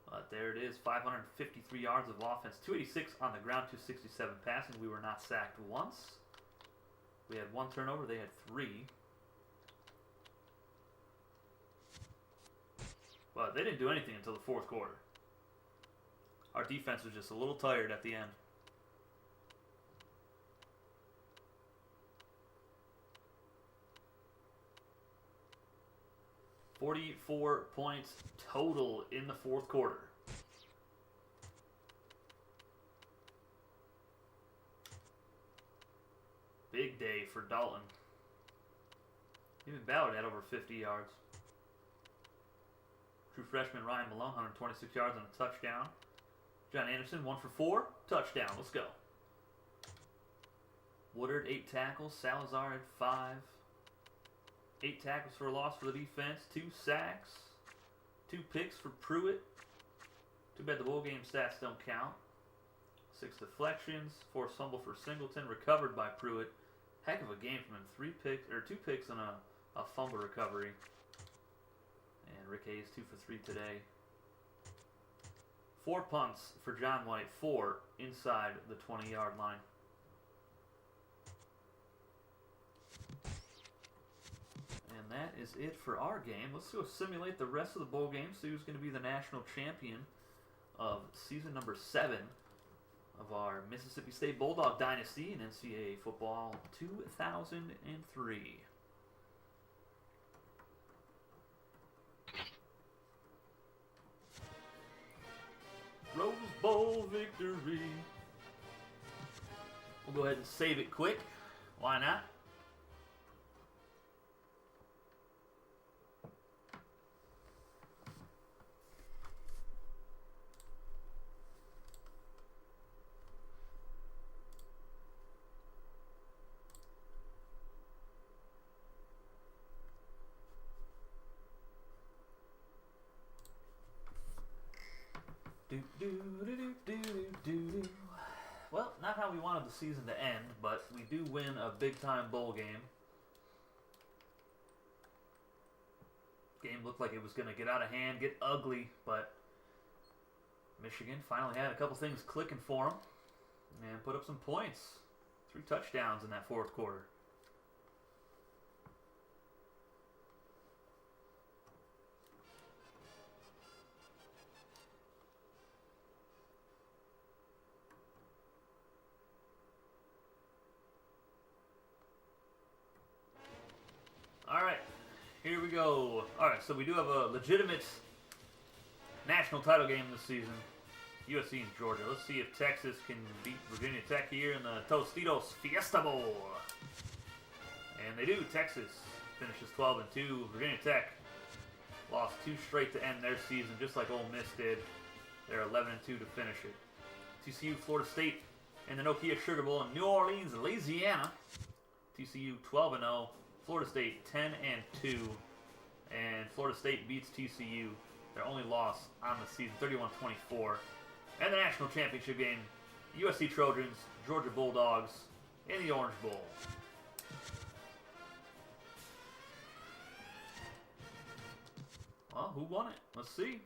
But there it is, 553 yards of offense. 286 on the ground, 267 passing. We were not sacked once. We had 1 turnover, they had 3. But they didn't do anything until the 4th quarter. Our defense was just a little tired at the end. $44 points total in the 4th quarter. Big day for Dalton. Even Ballard had over 50 yards. True freshman Ryan Malone, 126 yards and a touchdown. John Anderson, 1 for 4, touchdown. Let's go. Woodard, 8 tackles. Salazar had 5. 8 tackles for a loss for the defense. 2 sacks. 2 picks for Pruitt. Too bad the bowl game stats don't count. 6 deflections. 4 fumble for Singleton. Recovered by Pruitt. Heck of a game from him. 2 picks and a fumble recovery. And Rick Hayes 2 for 3 today. 4 punts for John White. 4 inside the 20-yard line. And And that is it for our game. Let's go simulate the rest of the bowl game, see who's going to be the national champion of season number 7 of our Mississippi State Bulldog Dynasty in NCAA football 2003. Rose Bowl victory. We'll go ahead and save it quick. Why not? Well, not how we wanted the season to end, but we do win a big-time bowl game. Game looked like it was going to get out of hand, get ugly, but Michigan finally had a couple things clicking for them and put up some points. 3 touchdowns in that fourth quarter. All right, here we go. All right, so we do have a legitimate national title game this season. USC and Georgia. Let's see if Texas can beat Virginia Tech here in the Tostitos Fiesta Bowl. And they do. Texas finishes 12-2. Virginia Tech lost 2 straight to end their season, just like Ole Miss did. They're 11-2 to finish it. TCU, Florida State in the Nokia Sugar Bowl in New Orleans, Louisiana. TCU 12-0. Florida State 10-2, and Florida State beats TCU, their only loss on the season, 31-24. And the national championship game, USC Trojans, Georgia Bulldogs in the Orange Bowl. Well, who won it? Let's see.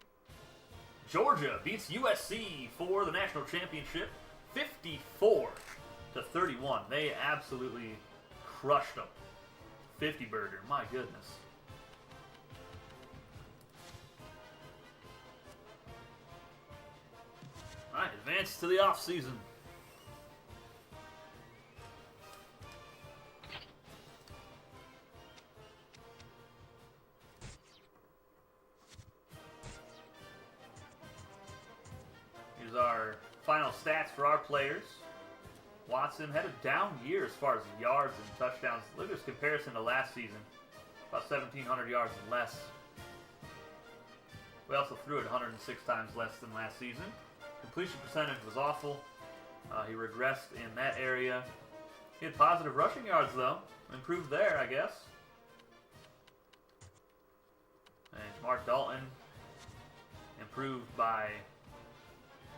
Georgia beats USC for the national championship, 54-31. They absolutely crushed them. 50 burger, my goodness. All right, advance to the off season. Here's our final stats for our players. Watson had a down year as far as yards and touchdowns. Look at this comparison to last season. About 1,700 yards less. We also threw it 106 times less than last season. Completion percentage was awful. He regressed in that area. He had positive rushing yards, though. Improved there, I guess. And Mark Dalton improved by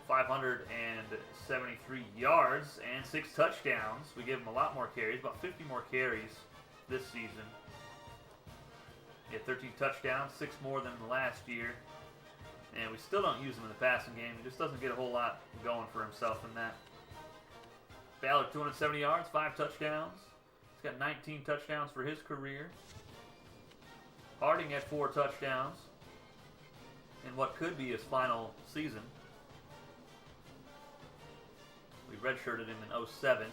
573 yards and 6 touchdowns. We give him a lot more carries, about 50 more carries this season. He had 13 touchdowns, 6 more than last year. And we still don't use him in the passing game. He just doesn't get a whole lot going for himself in that. Ballard, 270 yards, 5 touchdowns. He's got 19 touchdowns for his career. Harding had 4 touchdowns in what could be his final season. We redshirted him in 07.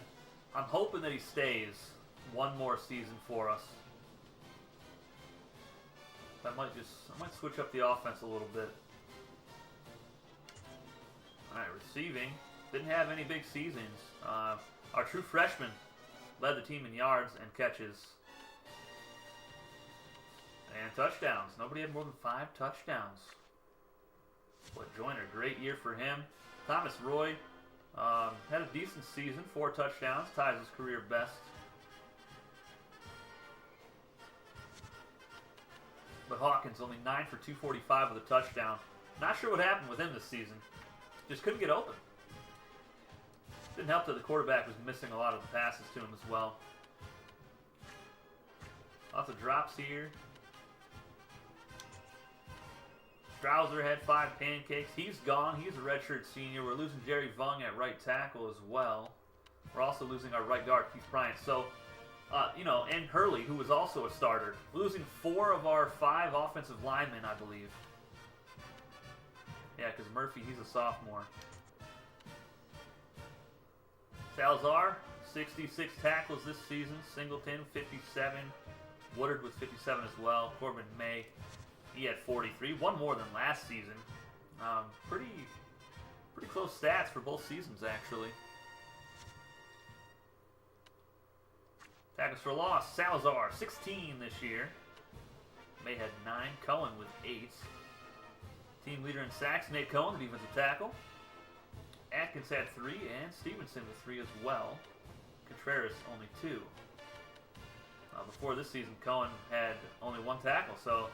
I'm hoping that he stays one more season for us. I might switch up the offense a little bit. Alright, receiving. Didn't have any big seasons. Our true freshman led the team in yards and catches. And touchdowns. Nobody had more than 5 touchdowns. But Joyner, great year for him. Thomas Roy had a decent season, 4 touchdowns, ties his career best. But Hawkins only 9 for 245 with a touchdown. Not sure what happened with him this season. Just couldn't get open. Didn't help that the quarterback was missing a lot of the passes to him as well. Lots of drops here. Strouser had 5 pancakes. He's gone. He's a redshirt senior. We're losing Jerry Vung at right tackle as well. We're also losing our right guard, Keith Bryant. So and Hurley, who was also a starter. We're losing 4 of our 5 offensive linemen, I believe. Yeah, because Murphy, he's a sophomore. Salazar, 66 tackles this season. Singleton, 57. Woodard with 57 as well. Corbin May, he had 43. One more than last season. Pretty close stats for both seasons, actually. Tackles for loss, Salazar, 16 this year. May had 9. Cohen with 8. Team leader in sacks, Nate Cohen, the defensive tackle. Atkins had 3, and Stevenson with 3 as well. Contreras only 2. Before this season, Cohen had only 1 tackle, so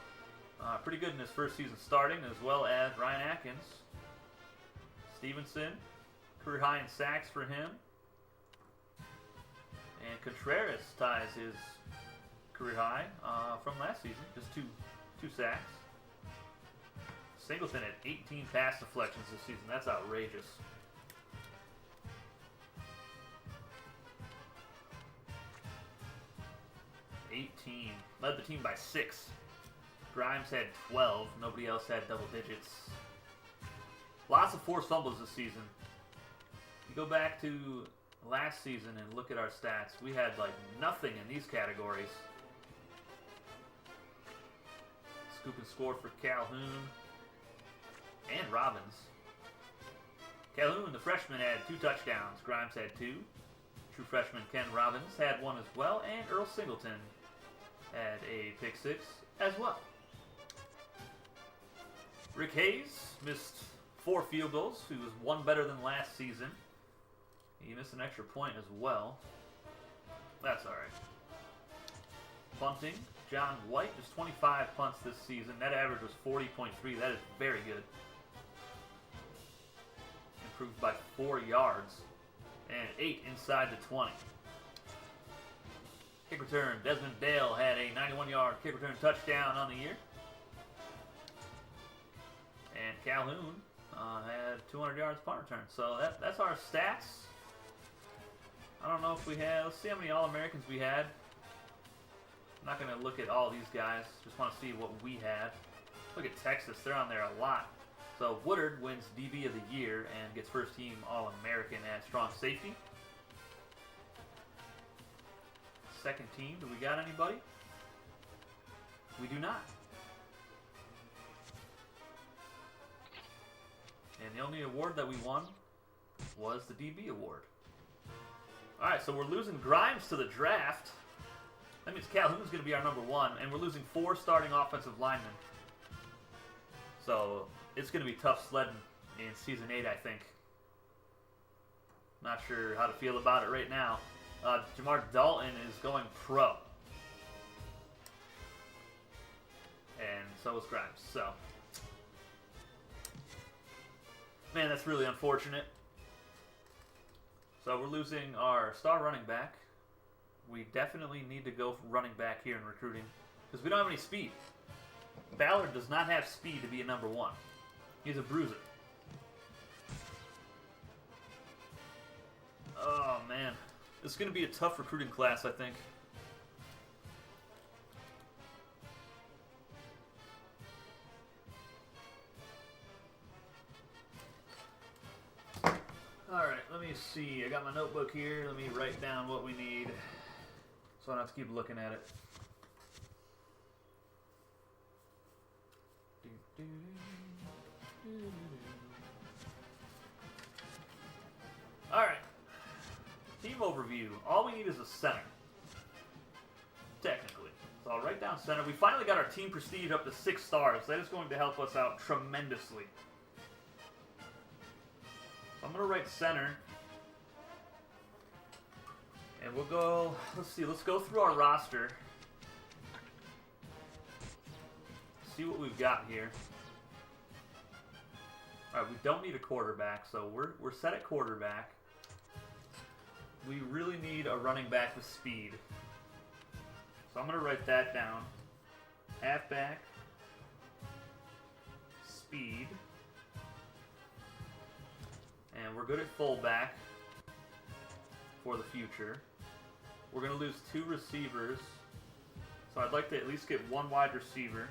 pretty good in his first season starting, as well as Ryan Atkins. Stevenson, career high in sacks for him. And Contreras ties his career high from last season, just two sacks. Singleton had 18 pass deflections this season. That's outrageous. Led the team by 6. Grimes had 12. Nobody else had double digits. Lots of forced fumbles this season. You go back to last season and look at our stats. We had like nothing in these categories. Scoop and score for Calhoun and Robbins. Calhoun, the freshman, had 2 touchdowns. Grimes had 2. True freshman Ken Robbins had 1 as well, and Earl Singleton had a pick 6 as well. Rick Hayes missed 4 field goals. He was 1 better than last season. He missed an extra point as well. That's all right. Punting, John White, just 25 punts this season. Net average was 40.3. That is very good. Improved by 4 yards and 8 inside the 20. Kick return, Desmond Dale had a 91-yard kick return touchdown on the year. And Calhoun had 200 yards punt return. So that's our stats. I don't know if we had, let's see how many All-Americans we had. I'm not going to look at all these guys. Just want to see what we had. Look at Texas, they're on there a lot. So Woodard wins DB of the year and gets first team All-American at strong safety. Second team, do we got anybody? We do not. And the only award that we won was the DB award. Alright, so we're losing Grimes to the draft. That means Calhoun's going to be our number 1, and we're losing 4 starting offensive linemen. So it's going to be tough sledding in Season 8, I think. Not sure how to feel about it right now. Jamar Dalton is going pro. And so is Grimes. So, man, that's really unfortunate. So we're losing our star running back. We definitely need to go running back here in recruiting because we don't have any speed. Ballard does not have speed to be a number 1. He's a bruiser. Oh, man. This is going to be a tough recruiting class, I think. Alright, let me see. I got my notebook here. Let me write down what we need so I don't have to keep looking at it. Alright. Team overview. All we need is a center. Technically. So I'll write down center. We finally got our team prestige up to 6 stars. That is going to help us out tremendously. I'm going to write center. And we'll go, let's go through our roster. See what we've got here. Alright, we don't need a quarterback, so we're set at quarterback. We really need a running back with speed. So I'm going to write that down. Halfback. Speed. And we're good at fullback for the future. we're going to lose 2 receivers. So I'd like to at least get 1 wide receiver.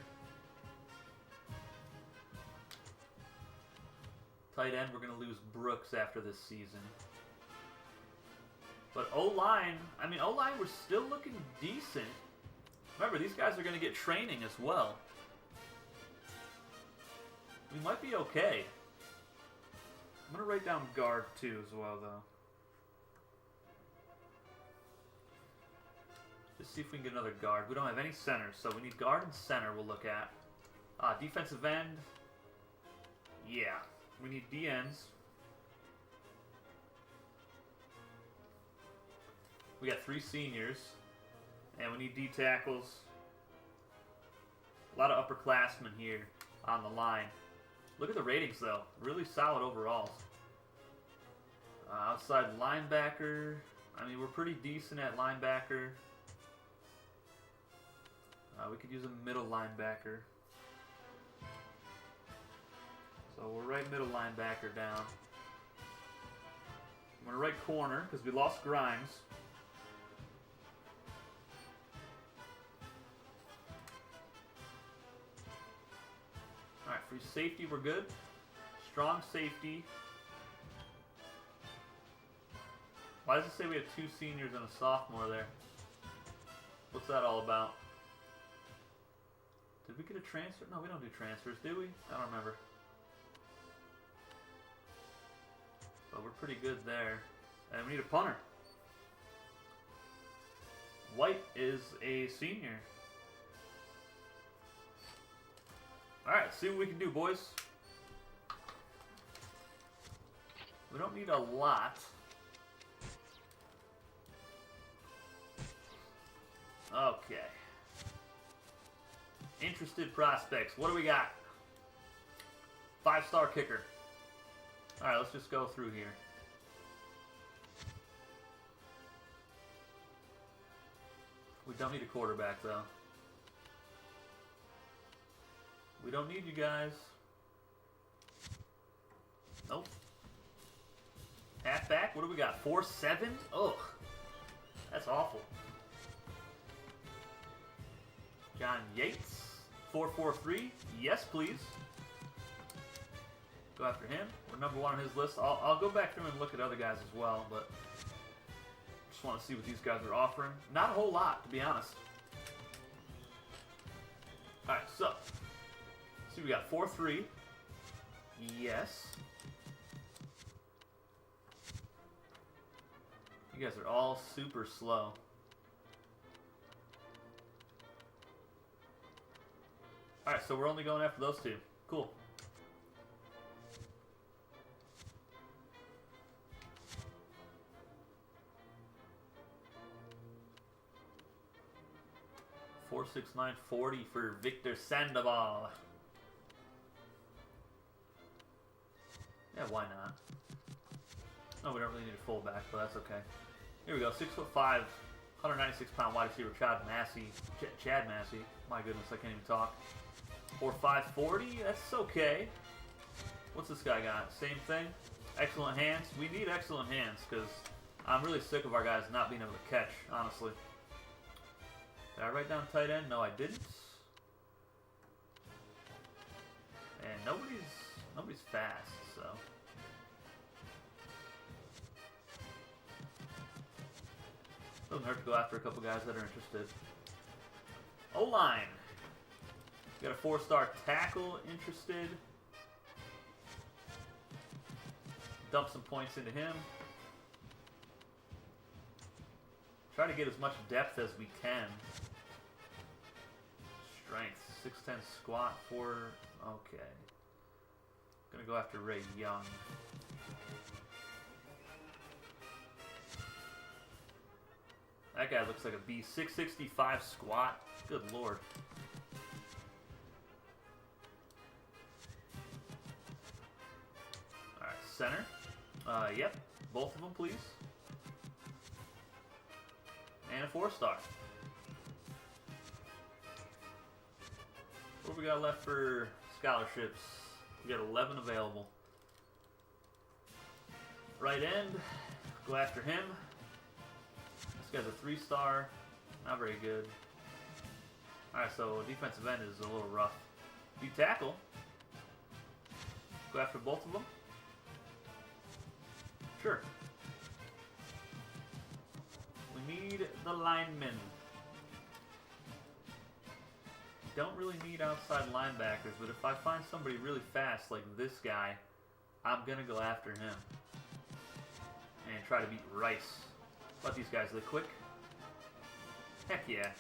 Tight end, we're going to lose Brooks after this season. But O-line, I mean, O-line, we're still looking decent. Remember, these guys are going to get training as well. We might be okay. I'm going to write down guard too as well, though. Let's see if we can get another guard. We don't have any centers, so we need guard and center we'll look at. Defensive end. Yeah. We need DNs. We got 3 seniors. And we need D tackles. A lot of upperclassmen here on the line. Look at the ratings, though. Really solid overall. Outside linebacker. I mean, we're pretty decent at linebacker. We could use a middle linebacker. So we'll write middle linebacker down. I'm going to write corner because we lost Grimes. Alright, free safety, we're good. Strong safety. Why does it say we have 2 seniors and a sophomore there? What's that all about? Did we get a transfer? No, we don't do transfers, do we? I don't remember. But we're pretty good there. And we need a punter. White is a senior. Alright, see what we can do, boys. We don't need a lot. Okay. Interested prospects. What do we got? 5-star kicker. Alright, let's just go through here. We don't need a quarterback, though. We don't need you guys. Nope. Halfback, what do we got? 4-7? Ugh. That's awful. John Yates. 4-4-3. Yes, please. Go after him. We're number 1 on his list. I'll go back through and look at other guys as well, but just want to see what these guys are offering. Not a whole lot, to be honest. Alright, so. See, we got 4-3. Yes. You guys are all super slow. Alright, so we're only going after those 2. Cool. $469.40 for Victor Sandoval. Yeah, why not? No, we don't really need a fullback, but that's okay. Here we go. 6'5", 196-pound wide receiver Chad Massey. Chad Massey. My goodness, I can't even talk. 4.540. That's okay. What's this guy got? Same thing. Excellent hands. We need excellent hands because I'm really sick of our guys not being able to catch. Honestly. Did I write down tight end? No, I didn't. And nobody's fast, so. Doesn't hurt to go after a couple guys that are interested. O-line. Got a 4-star tackle interested. Dump some points into him. Try to get as much depth as we can. Strength. 6'10" squat for... Okay. Gonna go after Ray Young. That guy looks like a beast. 665 squat. Good lord. Alright, center. Yep. Both of them, please. And a 4-star. What do we got left for scholarships? We got 11 available. Right end. Go after him. This This guy's a 3-star. Not very good. Alright, so defensive end is a little rough. You tackle. Go after both of them. Sure. We need the linemen. Don't really need outside linebackers, but if I find somebody really fast like this guy, I'm gonna go after him and try to beat Rice. But these guys, are they quick? Heck yeah.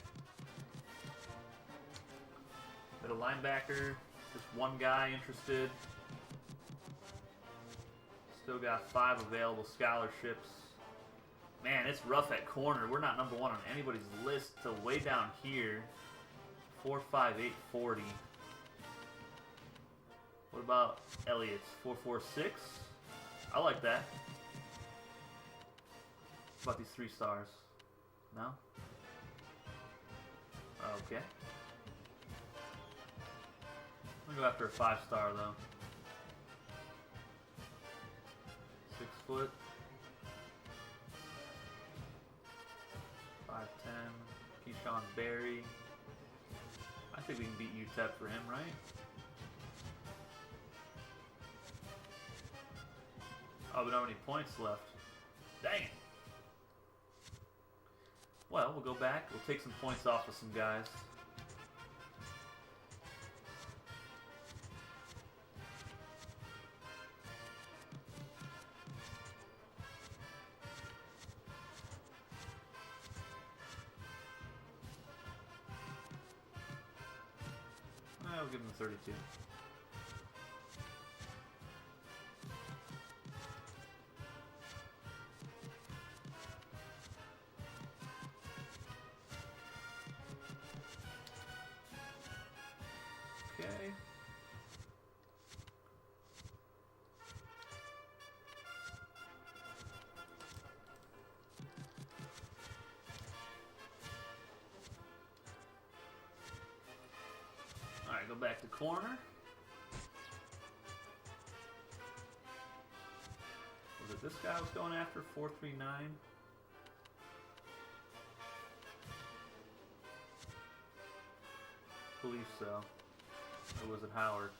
Bit of linebacker, just one guy interested. Still got 5 available scholarships. Man, it's rough at corner. We're not number 1 on anybody's list till way down here. 4.58 40. What about Elliott's 4.46? I like that. What about these 3 stars? No? Okay. I'm gonna go after a 5-star though. 6 foot. 5'10". Keyshawn Berry. I think we can beat UTEP for him, right? Oh, we don't have any points left. Dang it. Well, we'll go back. We'll take some points off of some guys. I'll give him 32. Okay. Alright, go back to corner. Was it this guy I was going after? 439? I believe so. Or was it Howard?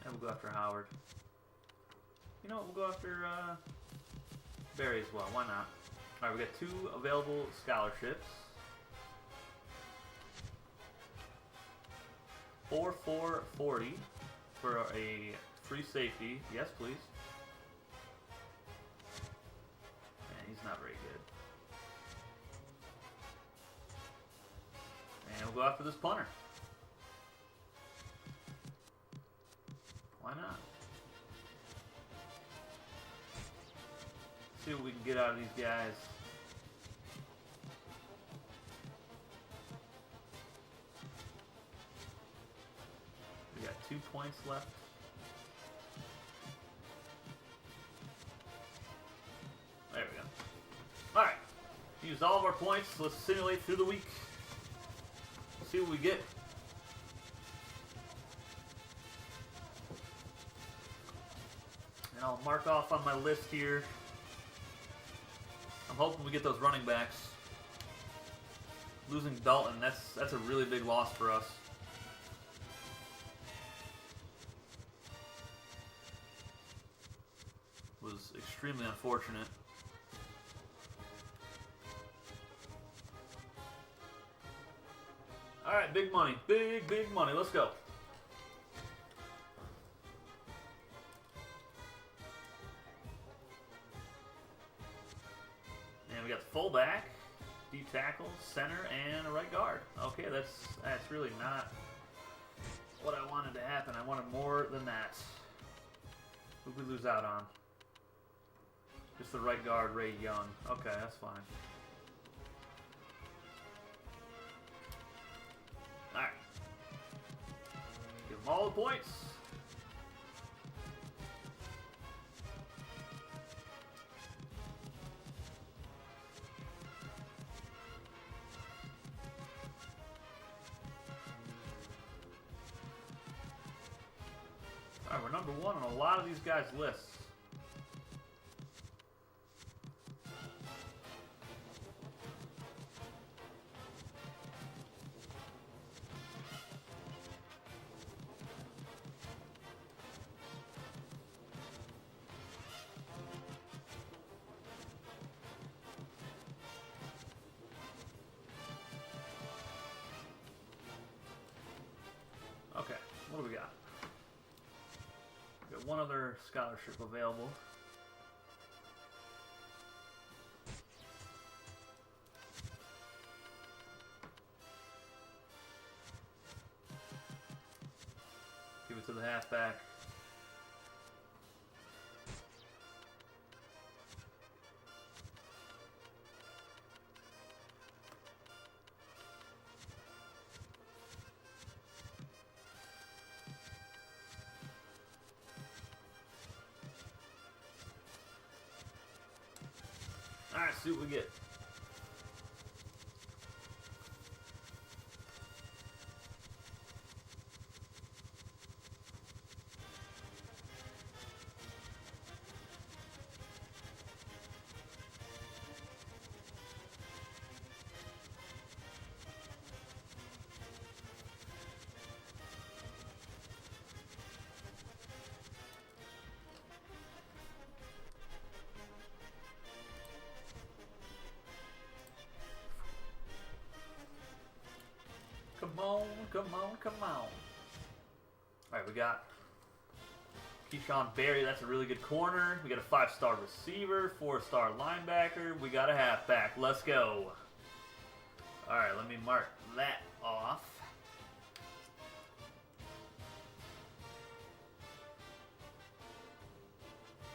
Yeah, we'll go after Howard. You know what? We'll go after Barry as well. Why not? Alright, we got 2 available scholarships. 4.40 for a free safety. Yes, please. Man, he's not very good. And we'll go after this punter. Why not? See what we can get out of these guys. We got 2 points left. There we go. Alright. Used all of our points. Let's simulate through the week. See what we get. And I'll mark off on my list here. I'm hoping we get those running backs. Losing Dalton, that's a really big loss for us. Was extremely unfortunate. Alright, big money. Big money. Let's go. And we got the fullback, deep tackle, center, and a right guard. Okay, that's really not what I wanted to happen. I wanted more than that. Who did we lose out on? Just the right guard, Ray Young. Okay, that's fine. Alright. Give them all the points. Alright, we're number 1 on a lot of these guys' lists. one other scholarship available. Give it to the halfback. Alright, see what we get. Come on, come on, come on. Alright, we got Keyshawn Berry. That's a really good corner. We got a 5-star receiver, 4-star linebacker. We got a halfback. Let's go. Alright, let me mark that off.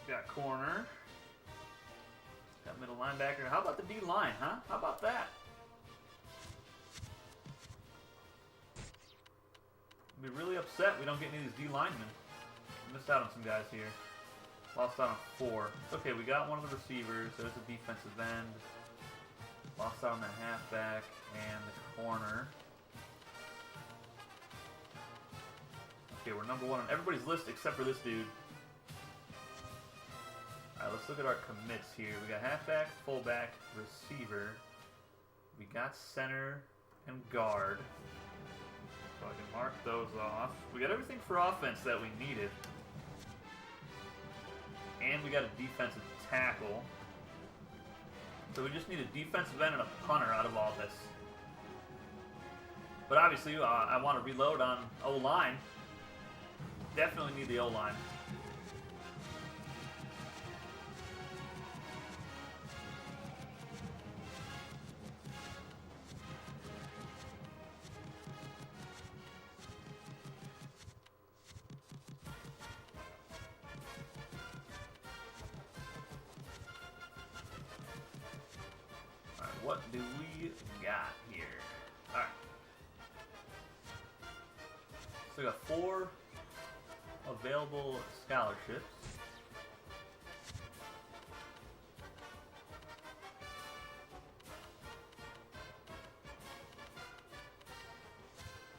Got corner. Got middle linebacker. How about the D-line, huh? How about that? Be really upset we don't get any of these D linemen. Missed out on some guys here. Lost out on 4. It's okay, we got one of the receivers. There's a defensive end. Lost out on the halfback and the corner. Okay, we're number 1 on everybody's list except for this dude. Alright, let's look at our commits here. We got halfback, fullback, receiver. We got center and guard. So I can mark those off. We got everything for offense that we needed. And we got a defensive tackle. So we just need a defensive end and a punter out of all this. But obviously, I want to reload on O-line. Definitely need the O-line. What do we got here? Alright. So we got 4 available scholarships.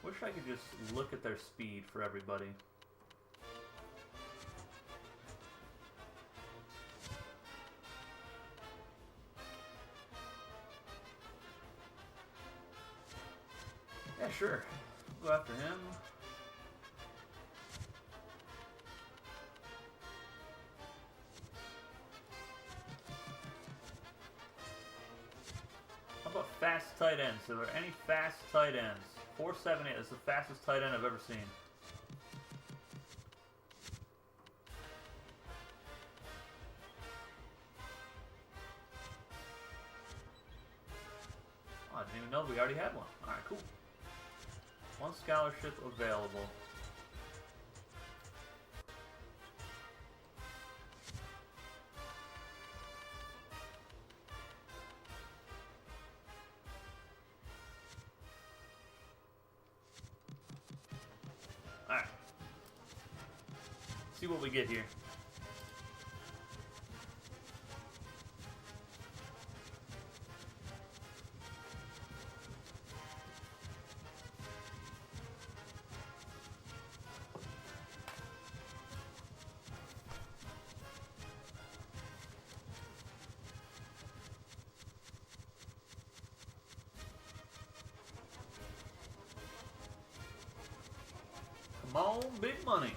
Wish I could just look at their speed for everybody. Yeah, sure. Go after him. How about fast tight ends? Are there any fast tight ends? 478 is the fastest tight end I've ever seen. Oh, I didn't even know we already had one. Alright, cool. 1 scholarship available. Alright. See what we get here. Come on, big money.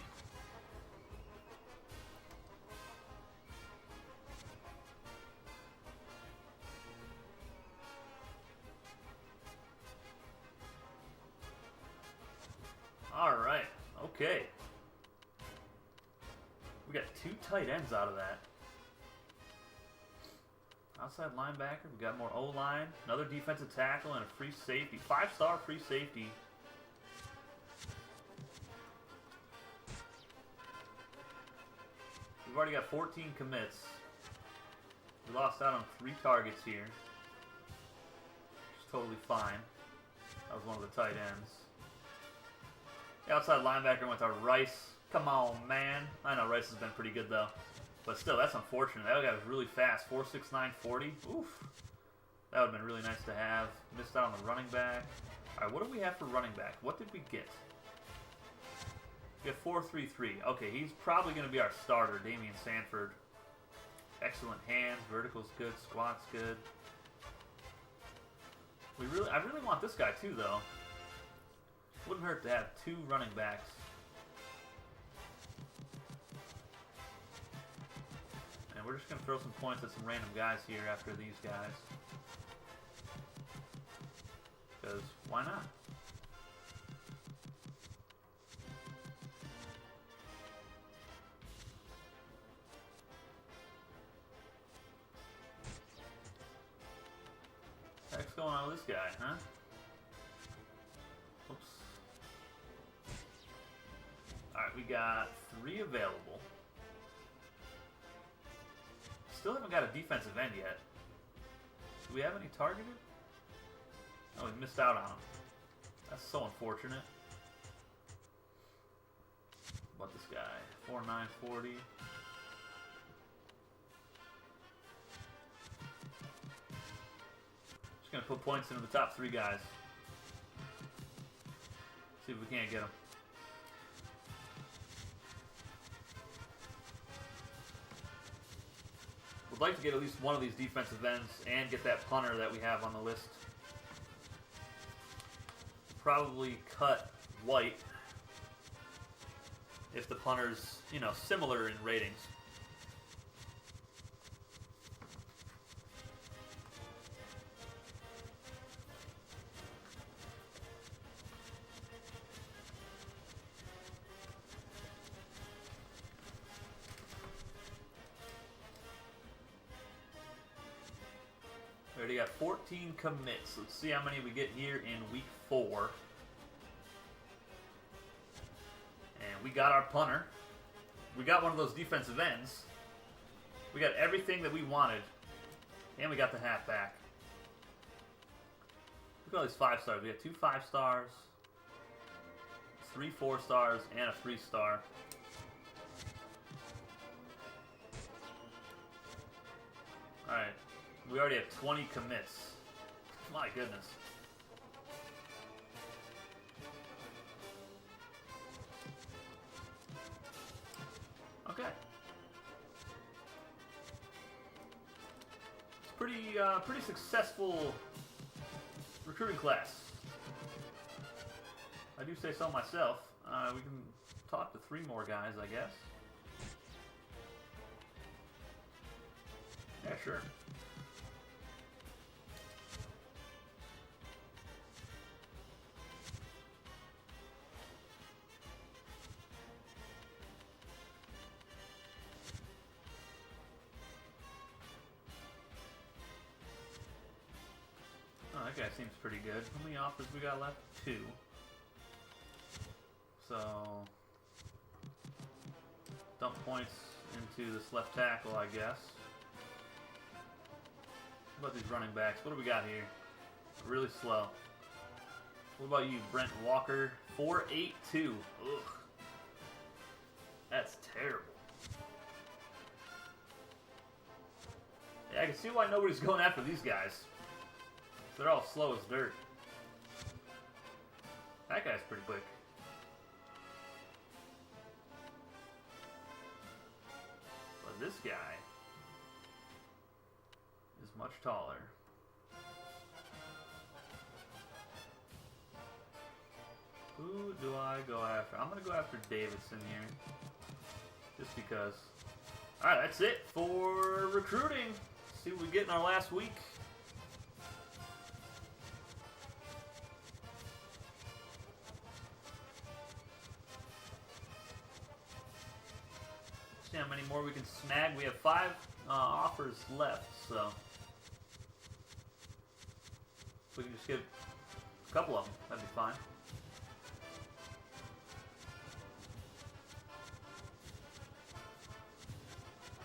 All right. Okay. We got 2 tight ends out of that. Outside linebacker. We got more O-line. Another defensive tackle and a free safety. 5-star free safety. We've already got 14 commits. We lost out on 3 targets here. Which is totally fine. That was one of the tight ends. The outside linebacker went to Rice. Come on, man. I know Rice has been pretty good, though. But still, that's unfortunate. That guy was really fast. 4.69 40. Oof. That would have been really nice to have. Missed out on the running back. All right, what do we have for running back? What did we get? We got 4.33. Okay, he's probably going to be our starter, Damian Sanford. Excellent hands. Vertical's good. Squat's good. I really want this guy, too, though. Wouldn't hurt to have 2 running backs. And we're just going to throw some points at some random guys here after these guys. Because why not? What's going on with this guy, huh? Oops. Alright, we got 3 available. Still haven't got a defensive end yet. Do we have any targeted? Oh, we missed out on him. That's so unfortunate. What about this guy? 4.9 40. Just gonna put points into the top 3 guys. See if we can't get them. Would like to get at least one of these defensive ends and get that punter that we have on the list. Probably cut White if the punter's, you know, similar in ratings. We already got 14 commits. Let's see how many we get here in week 4. And we got our punter. We got one of those defensive ends. We got everything that we wanted. And we got the halfback. Look at all these 5-stars. We got 2 5-stars, 3 4-stars, and a 3-star. Alright. We already have 20 commits. My goodness. Okay. It's pretty successful recruiting class. I do say so myself. We can talk to 3 more guys, I guess. Yeah, sure. Oh, that guy seems pretty good. How many offers we got left? 2. So, dump points into this left tackle, I guess. What about these running backs? What do we got here? Really slow. What about you, Brent Walker? 4.82. Ugh. That's terrible. Yeah, I can see why nobody's going after these guys. They're all slow as dirt. That guy's pretty quick. But this guy is much taller. Who do I go after? I'm going to go after Davidson here. Just because. Alright, that's it for recruiting. See what we get in our last week. See how how many more we can snag. We have 5 offers left, so if we can just get a couple of them, that'd be fine.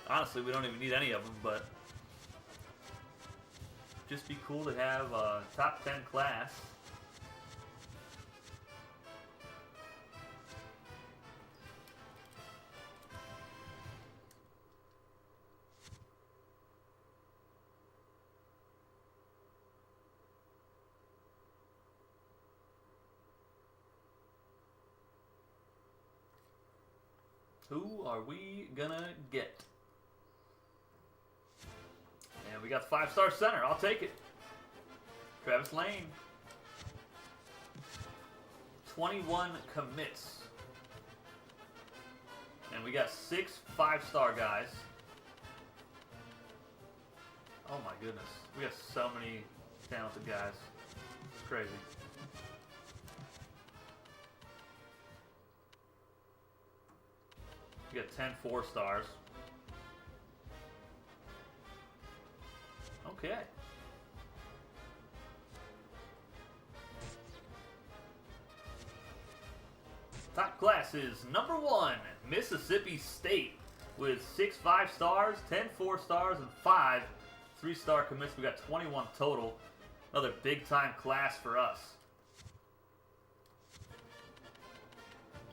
Honestly, we don't even need any of them, but just be cool to have a top 10 class. Who are we gonna get? And we got 5-star center. I'll take it. Travis Lane. 21 commits. And we got 6 5-star guys. Oh my goodness. We got so many talented guys. It's crazy. We got 10 4-stars. Okay. Top class is number 1, Mississippi State, with 6 5-stars, 10 4-stars, and 5 3-star commits. We got 21 total. Another big-time class for us.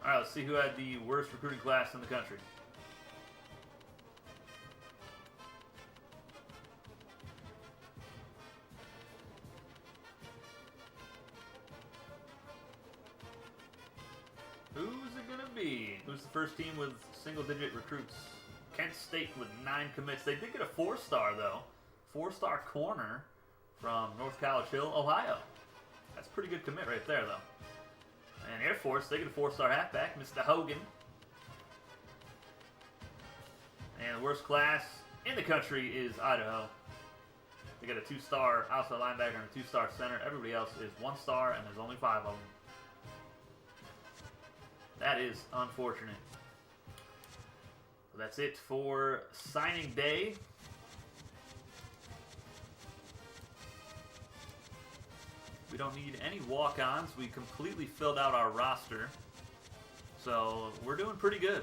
All right, let's see who had the worst recruiting class in the country. Who's it going to be? Who's the first team with single-digit recruits? Kent State with 9 commits. They did get a 4-star, though. 4-star corner from North College Hill, Ohio. That's a pretty good commit right there, though. And Air Force, they get a 4-star halfback, Mr. Hogan. And the worst class in the country is Idaho. They got a 2-star outside linebacker and a 2-star center. Everybody else is 1-star, and there's only 5 of them. That is unfortunate. So that's it for signing day. We don't need any walk-ons. We completely filled out our roster. So we're doing pretty good.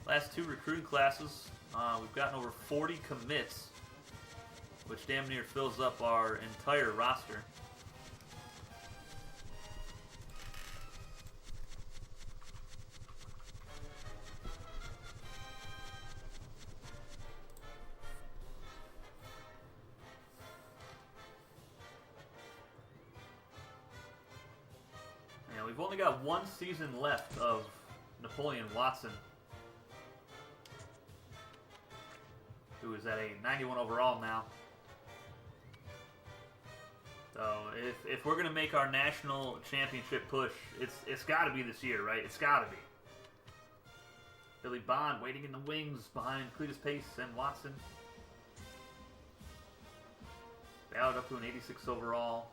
Last 2 recruiting classes, we've gotten over 40 commits, which damn near fills up our entire roster. We've only got 1 season left of Napoleon Watson, who is at a 91 overall now. So if we're gonna make our national championship push, it's got to be this year, right? It's got to be. Billy Bond waiting in the wings behind Cletus Pace and Watson. Ballard up to an 86 overall.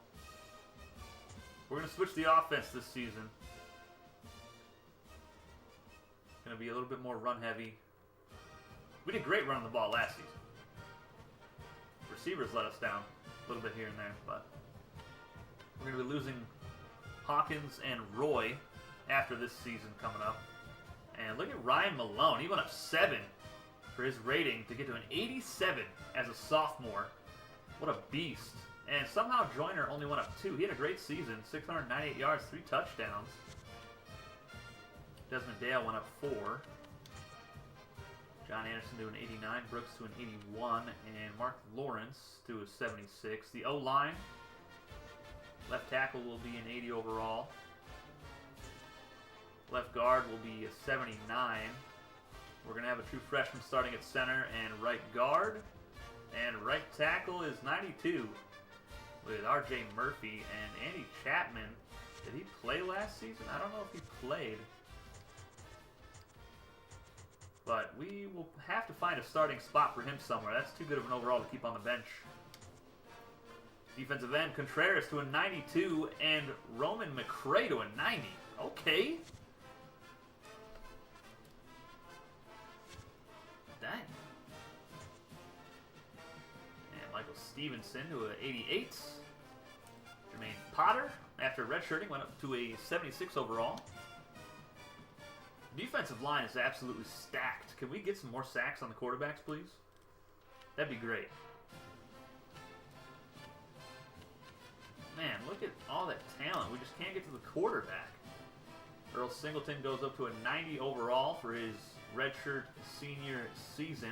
We're going to switch the offense this season. Going to be a little bit more run heavy. We did great running the ball last season. Receivers let us down a little bit here and there, but we're going to be losing Hawkins and Roy after this season coming up. And look at Ryan Malone. He went up 7 for his rating to get to an 87 as a sophomore. What a beast. And somehow Joyner only went up 2. He had a great season. 698 yards, 3 touchdowns. Desmond Dale went up 4. John Anderson to an 89. Brooks to an 81. And Mark Lawrence to a 76. The O-line. Left tackle will be an 80 overall. Left guard will be a 79. We're going to have a true freshman starting at center and right guard. And right tackle is 92. With R.J. Murphy and Andy Chapman. Did he play last season? I don't know if he played. But we will have to find a starting spot for him somewhere. That's too good of an overall to keep on the bench. Defensive end, Contreras to a 92 and Roman McCray to a 90. Okay. Stevenson to an 88. Jermaine Potter, after redshirting, went up to a 76 overall. Defensive line is absolutely stacked. Can we get some more sacks on the quarterbacks, please? That'd be great. Man, look at all that talent. We just can't get to the quarterback. Earl Singleton goes up to a 90 overall for his redshirt senior season.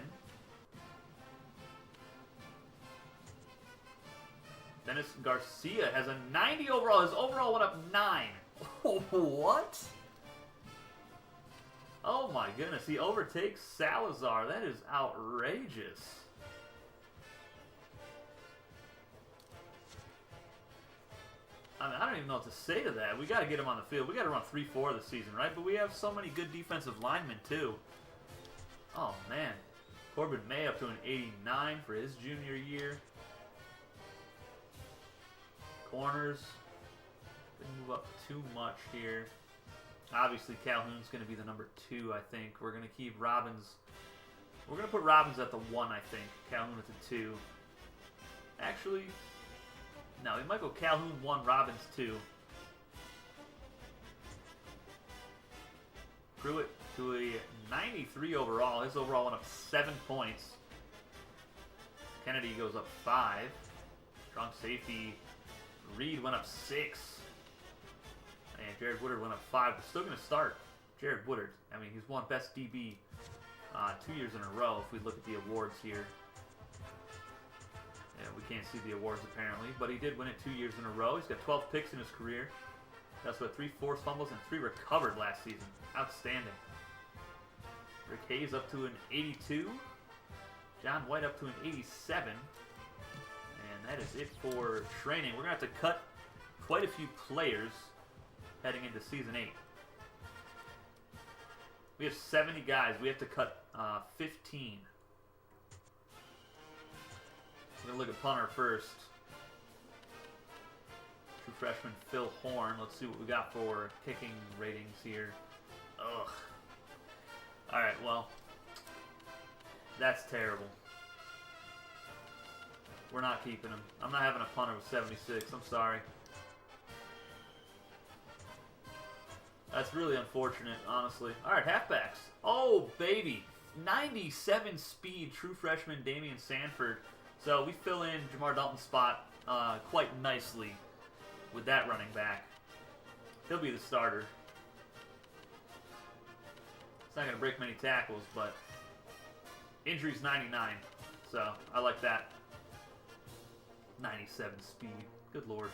Dennis Garcia has a 90 overall. His overall went up 9. What? Oh my goodness, he overtakes Salazar. That is outrageous. I mean, I don't even know what to say to that. We got to get him on the field. We got to run 3-4 this season, right? But we have so many good defensive linemen, too. Oh, man. Corbin May up to an 89 for his junior year. Corners. Didn't move up too much here. Obviously, Calhoun's going to be the number 2, I think. We're going to keep Robbins. We're going to put Robbins at the 1, I think. Calhoun at the 2. Actually, no, we might go Calhoun 1, Robbins 2. Pruitt to a 93 overall. His overall went up 7 points. Kennedy goes up 5. Strong safety. Reed went up 6. And Jared Woodard went up 5. But still going to start Jared Woodard. I mean, he's won Best DB 2 years in a row if we look at the awards here. Yeah, we can't see the awards apparently, but he did win it 2 years in a row. He's got 12 picks in his career. That's what 3 forced fumbles and 3 recovered last season. Outstanding. Rick Hayes up to an 82. John White up to an 87. And that is it for training. We're going to have to cut quite a few players heading into Season 8. We have 70 guys. We have to cut 15. We're going to look at punter first. True freshman Phil Horn. Let's see what we got for kicking ratings here. Ugh. Alright, well, that's terrible. We're not keeping him. I'm not having a punter with 76. I'm sorry. That's really unfortunate, honestly. Alright, halfbacks. Oh, baby. 97 speed, true freshman Damian Sanford. So we fill in Jamar Dalton's spot quite nicely with that running back. He'll be the starter. It's not going to break many tackles, but injury's 99. So I like that. 97 speed. Good lord.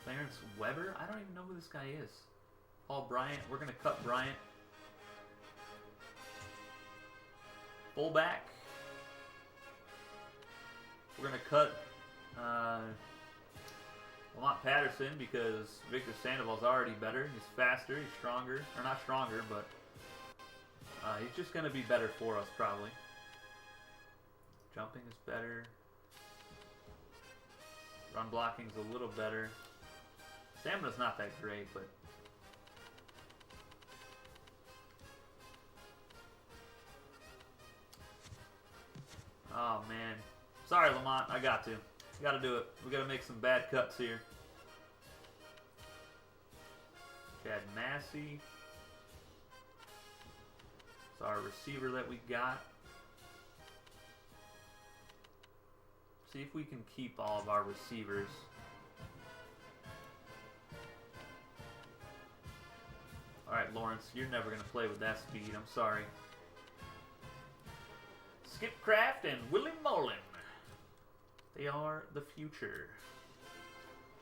Clarence Weber? I don't even know who this guy is. Paul Bryant. We're going to cut Bryant. Fullback. We're going to cut Lamont Patterson because Victor Sandoval's already better. He's faster. He's stronger. Or not stronger, but he's just going to be better for us probably. Jumping is better. Run blocking's a little better. Stamina's not that great, but oh man. Sorry, Lamont. I got to. Got to do it. We got to make some bad cuts here. Chad Massey. It's our receiver that we got. See if we can keep all of our receivers. Alright, Lawrence, you're never going to play with that speed. I'm sorry. Skip Kraft and Willie Mullen. They are the future.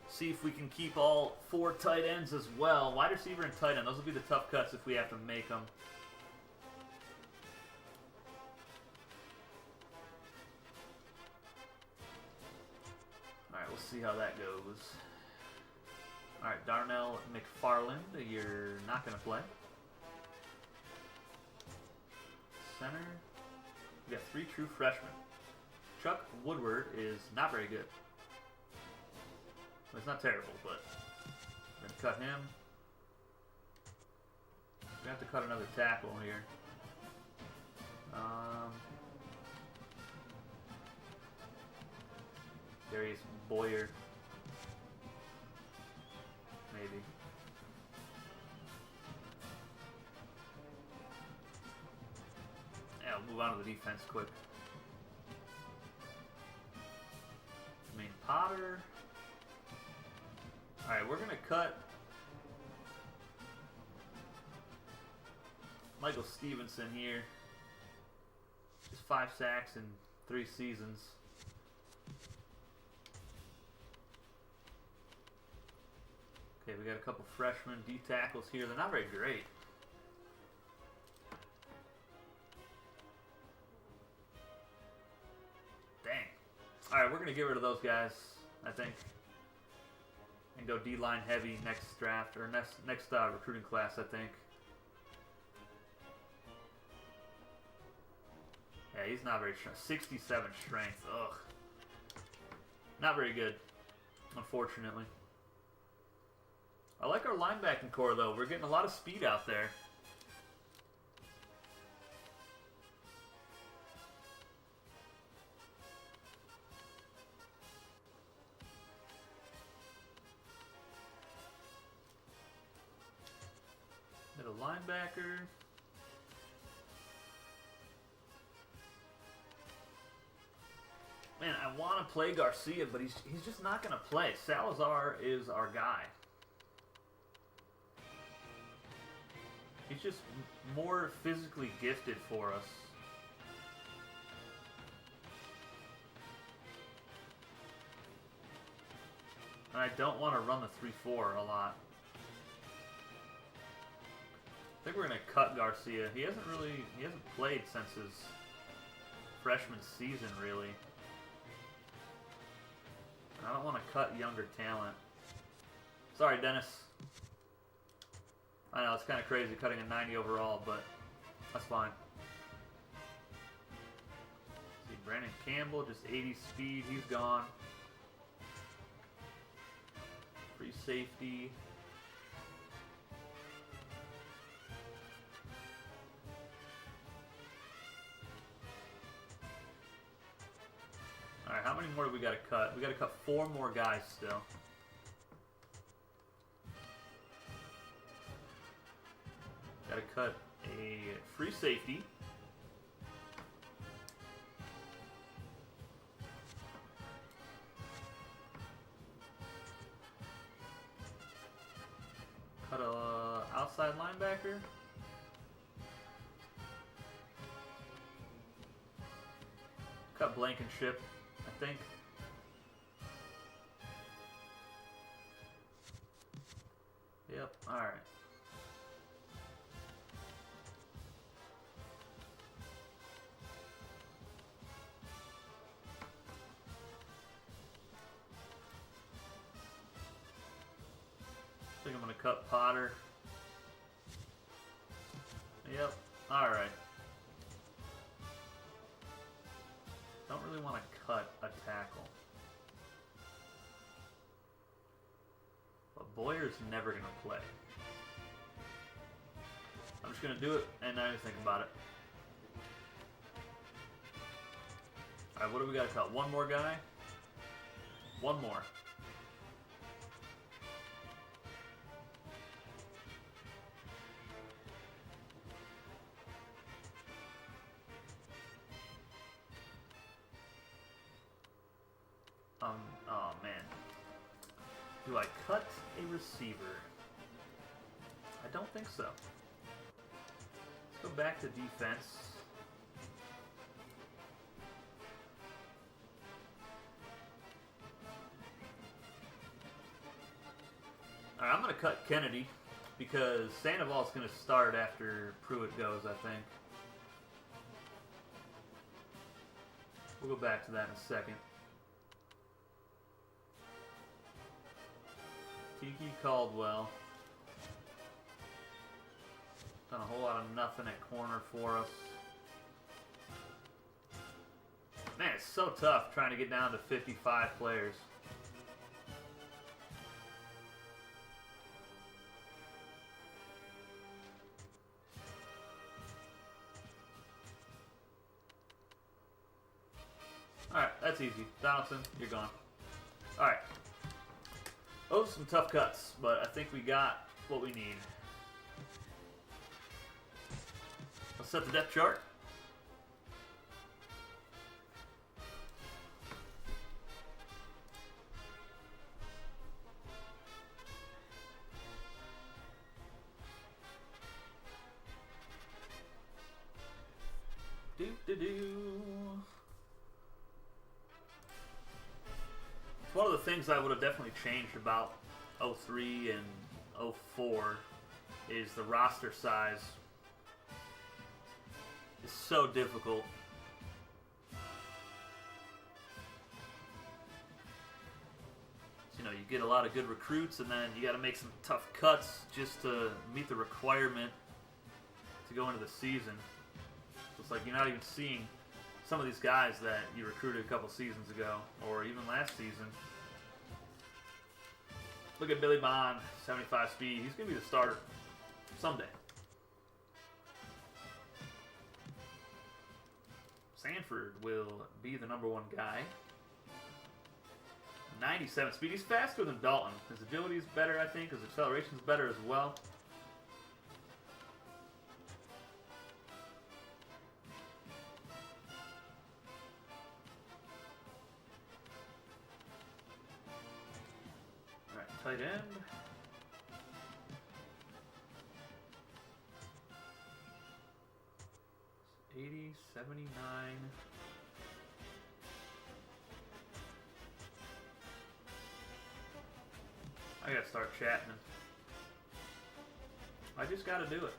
See if we can keep all 4 tight ends as well. Wide receiver and tight end. Those will be the tough cuts if we have to make them. Alright, we'll see how that goes. Alright, Darnell McFarland, you're not going to play. Center. We got 3 true freshmen. Chuck Woodward is not very good. Well, it's not terrible, but we're going to cut him. We have to cut another tackle here. Darius Boyer. Maybe. Yeah, we'll move on to the defense quick. I mean, Potter. Alright, we're going to cut Michael Stevenson here. Just 5 sacks in 3 seasons. Okay, we got a couple freshmen D tackles here. They're not very great. Dang. Alright, we're going to get rid of those guys, I think. And go D-line heavy next draft, or next recruiting class, I think. Yeah, he's not very strong. 67 strength. Ugh. Not very good, unfortunately. I like our linebacking core, though. We're getting a lot of speed out there. Middle linebacker. Man, I want to play Garcia, but he's just not going to play. Salazar is our guy. He's just more physically gifted for us. And I don't want to run the 3-4 a lot. I think we're going to cut Garcia. He hasn't played since his freshman season, really. I don't want to cut younger talent. Sorry, Dennis. I know, it's kind of crazy cutting a 90 overall, but that's fine. See, Brandon Campbell, just 80 speed. He's gone. Free safety. Alright, how many more do we got to cut? We got to cut 4 more guys still. Got to cut a free safety. Cut a outside linebacker. Cut Blankenship, I think. Yep, alright. I think I'm going to cut Potter. Yep, alright. Don't really want to cut a tackle. But Boyer's never going to play. I'm just going to do it and not even think about it. Alright, what do we got to cut? 1 more guy? 1 more. Oh man. Do I cut a receiver? I don't think so. Let's go back to defense. Alright, I'm going to cut Kennedy because Sandoval's going to start after Pruitt goes, I think. We'll go back to that in a second. Tiki Caldwell. Done a whole lot of nothing at corner for us. Man, it's so tough trying to get down to 55 players. Alright, that's easy. Donaldson, you're gone. All right. Oh, some tough cuts, but I think we got what we need. Let's set the depth chart. It's one of the things I would have definitely changed about 03 and 04 is the roster size. It's so difficult. You know, you get a lot of good recruits, and then you got to make some tough cuts just to meet the requirement to go into the season. It's like you're not even seeing some of these guys that you recruited a couple seasons ago, or even last season. Look at Billy Bond, 75 speed. He's going to be the starter someday. Sanford will be the #1 guy. 97 speed. He's faster than Dalton. His agility is better, I think. His acceleration is better as well. Tight end. It's 80, 79. I gotta start chatting. I just gotta do it.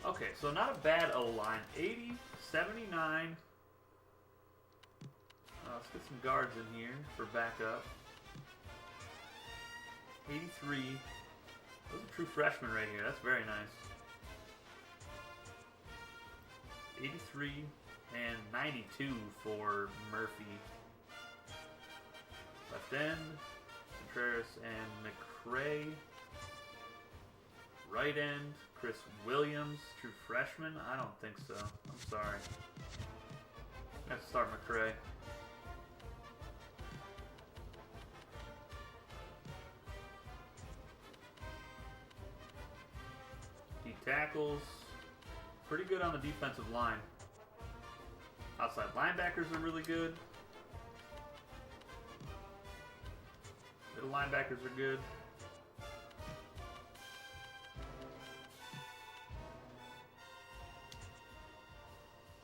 Okay, so not a bad O-line. 80, 79. Let's get some guards in here for backup. 83. Those are true freshmen right here. That's very nice. 83 and 92 for Murphy. Left end, Contreras and McCray. Right end, Chris Williams, true freshman? I don't think so. I'm sorry. I have to start McCray. D tackles. Pretty good on the defensive line. Outside linebackers are really good. Middle linebackers are good.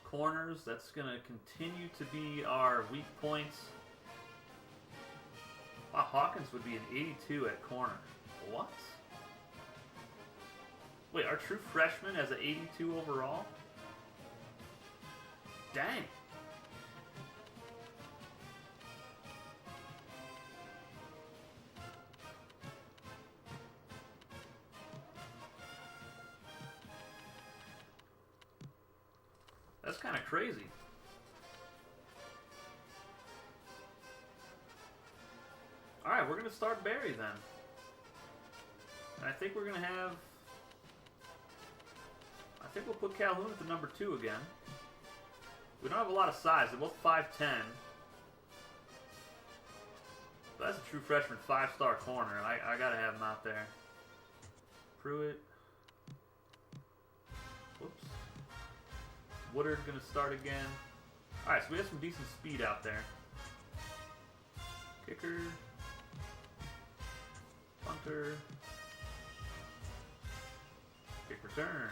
Corners, that's going to continue to be our weak points. Wow, Hawkins would be an 82 at corner. What? Wait, our true freshman has an 82 overall? Dang. That's kind of crazy. Alright, we're going to start Barry then. And I think we're going to have... I think we'll put Calhoun at the #2 again. We don't have a lot of size. They're both 5'10". But that's a true freshman 5-star corner. I got to have him out there. Pruitt. Whoops. Woodard's going to start again. Alright, so we have some decent speed out there. Kicker. Punter. Kick return.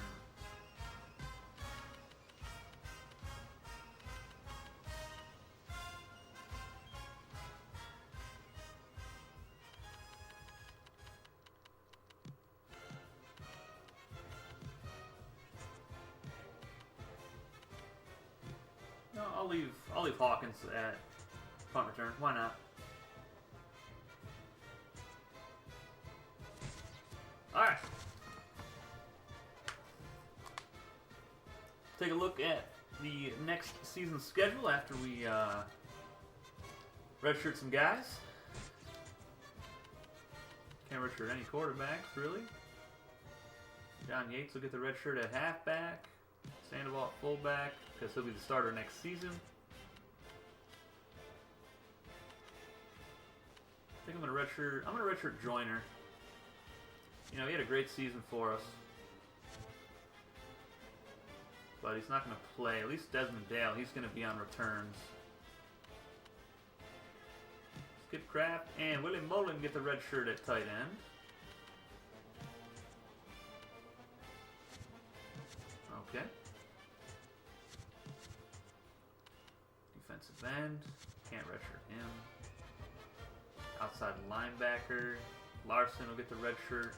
No, I'll leave Hawkins at punt return. Why not? Alright. Take a look at the next season schedule after we redshirt some guys. Can't Can't redshirt any quarterbacks, really. John Yates will get the red shirt at halfback. Sandoval at fullback, because he'll be the starter next season. I think I'm gonna redshirt Joyner. You know, he had a great season for us. But he's not gonna play. At least Desmond Dale, he's gonna be on returns. Skip Kraft and Willie Mullen get the red shirt at tight end. Okay. Defensive end. Can't redshirt him. Outside linebacker. Larson will get the red shirt.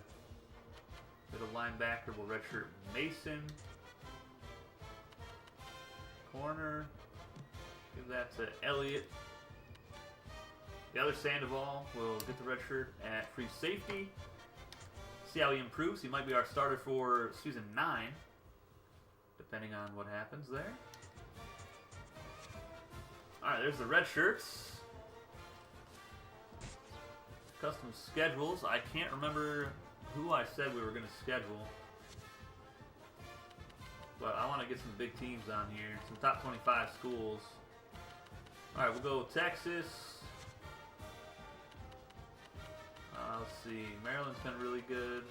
Middle linebacker will redshirt Mason. Corner. Give that to Elliott. The other Sandoval will get the red shirt at free safety. See how he improves. He might be our starter for season 9. Depending on what happens there. Alright, there's the red shirts. Custom schedules. I can't remember who I said we were going to schedule. But I want to get some big teams on here. Some top 25 schools. Alright, we'll go Texas. Let's see. Maryland's been really good.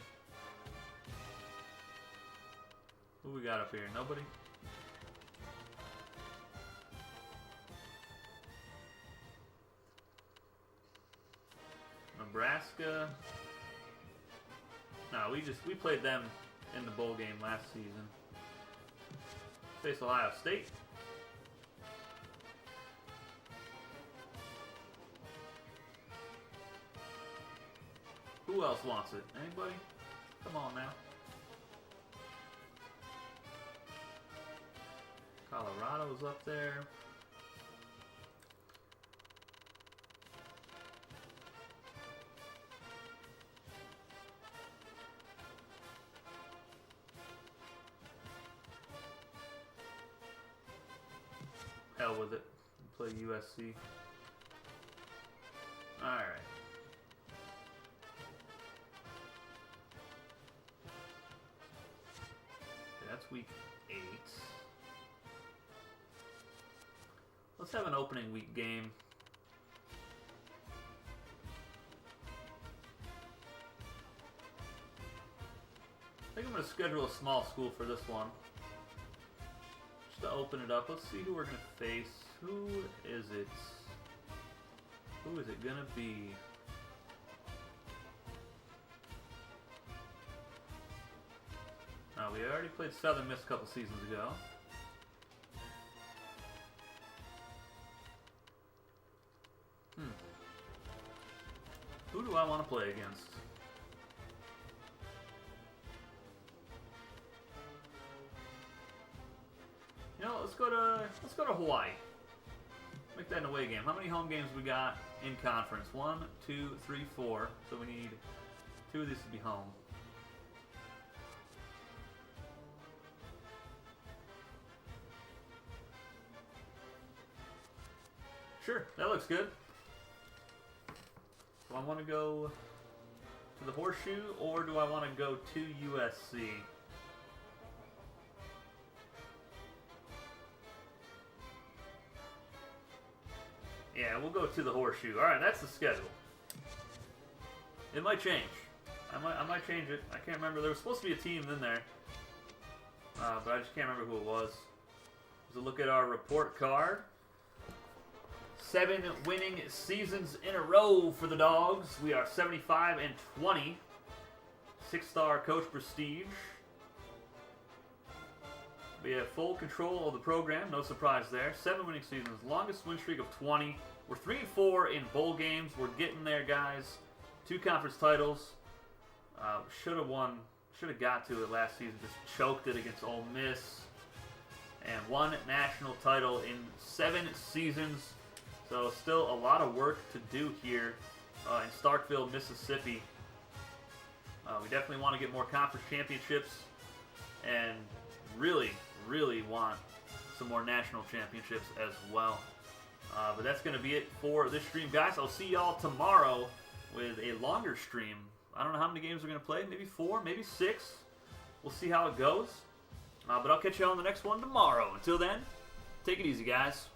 Who we got up here? Nobody? Nebraska. No, we played them in the bowl game last season. Face Ohio State. Who else wants it? Anybody? Come on now. Colorado's up there. Hell with it. Play USC. Alright. That's week 8. Let's have an opening week game. I think I'm going to schedule a small school for this one. Just to open it up. Let's see who we're going to face. Who is it? Who is it going to be? We already played Southern Miss a couple seasons ago. Who do I want to play against? You know, let's go to Hawaii. Make that an away game. How many home games we got in conference? 1, 2, 3, 4. So we need 2 of these to be home. Sure, that looks good. Do I want to go to the Horseshoe or do I want to go to USC? Yeah, we'll go to the Horseshoe. Alright, that's the schedule. It might change. I might change it. I can't remember. There was supposed to be a team in there. But I just can't remember who it was. Let's look at our report card. 7 winning seasons in a row for the Dogs. We are 75-20. 6-star coach prestige. We have full control of the program. No surprise there. 7 winning seasons. Longest win streak of 20. We're 3-4 in bowl games. We're getting there, guys. 2 conference titles. Should have won. Should have got to it last season. Just choked it against Ole Miss. And 1 national title in 7 seasons. So still a lot of work to do here in Starkville, Mississippi. We definitely want to get more conference championships and really, really want some more national championships as well. But that's going to be it for this stream, guys. I'll see y'all tomorrow with a longer stream I don't know how many games we're going to play. Maybe 4, maybe 6. We'll see how it goes. But I'll catch you on the next one tomorrow. Until then, take it easy, guys.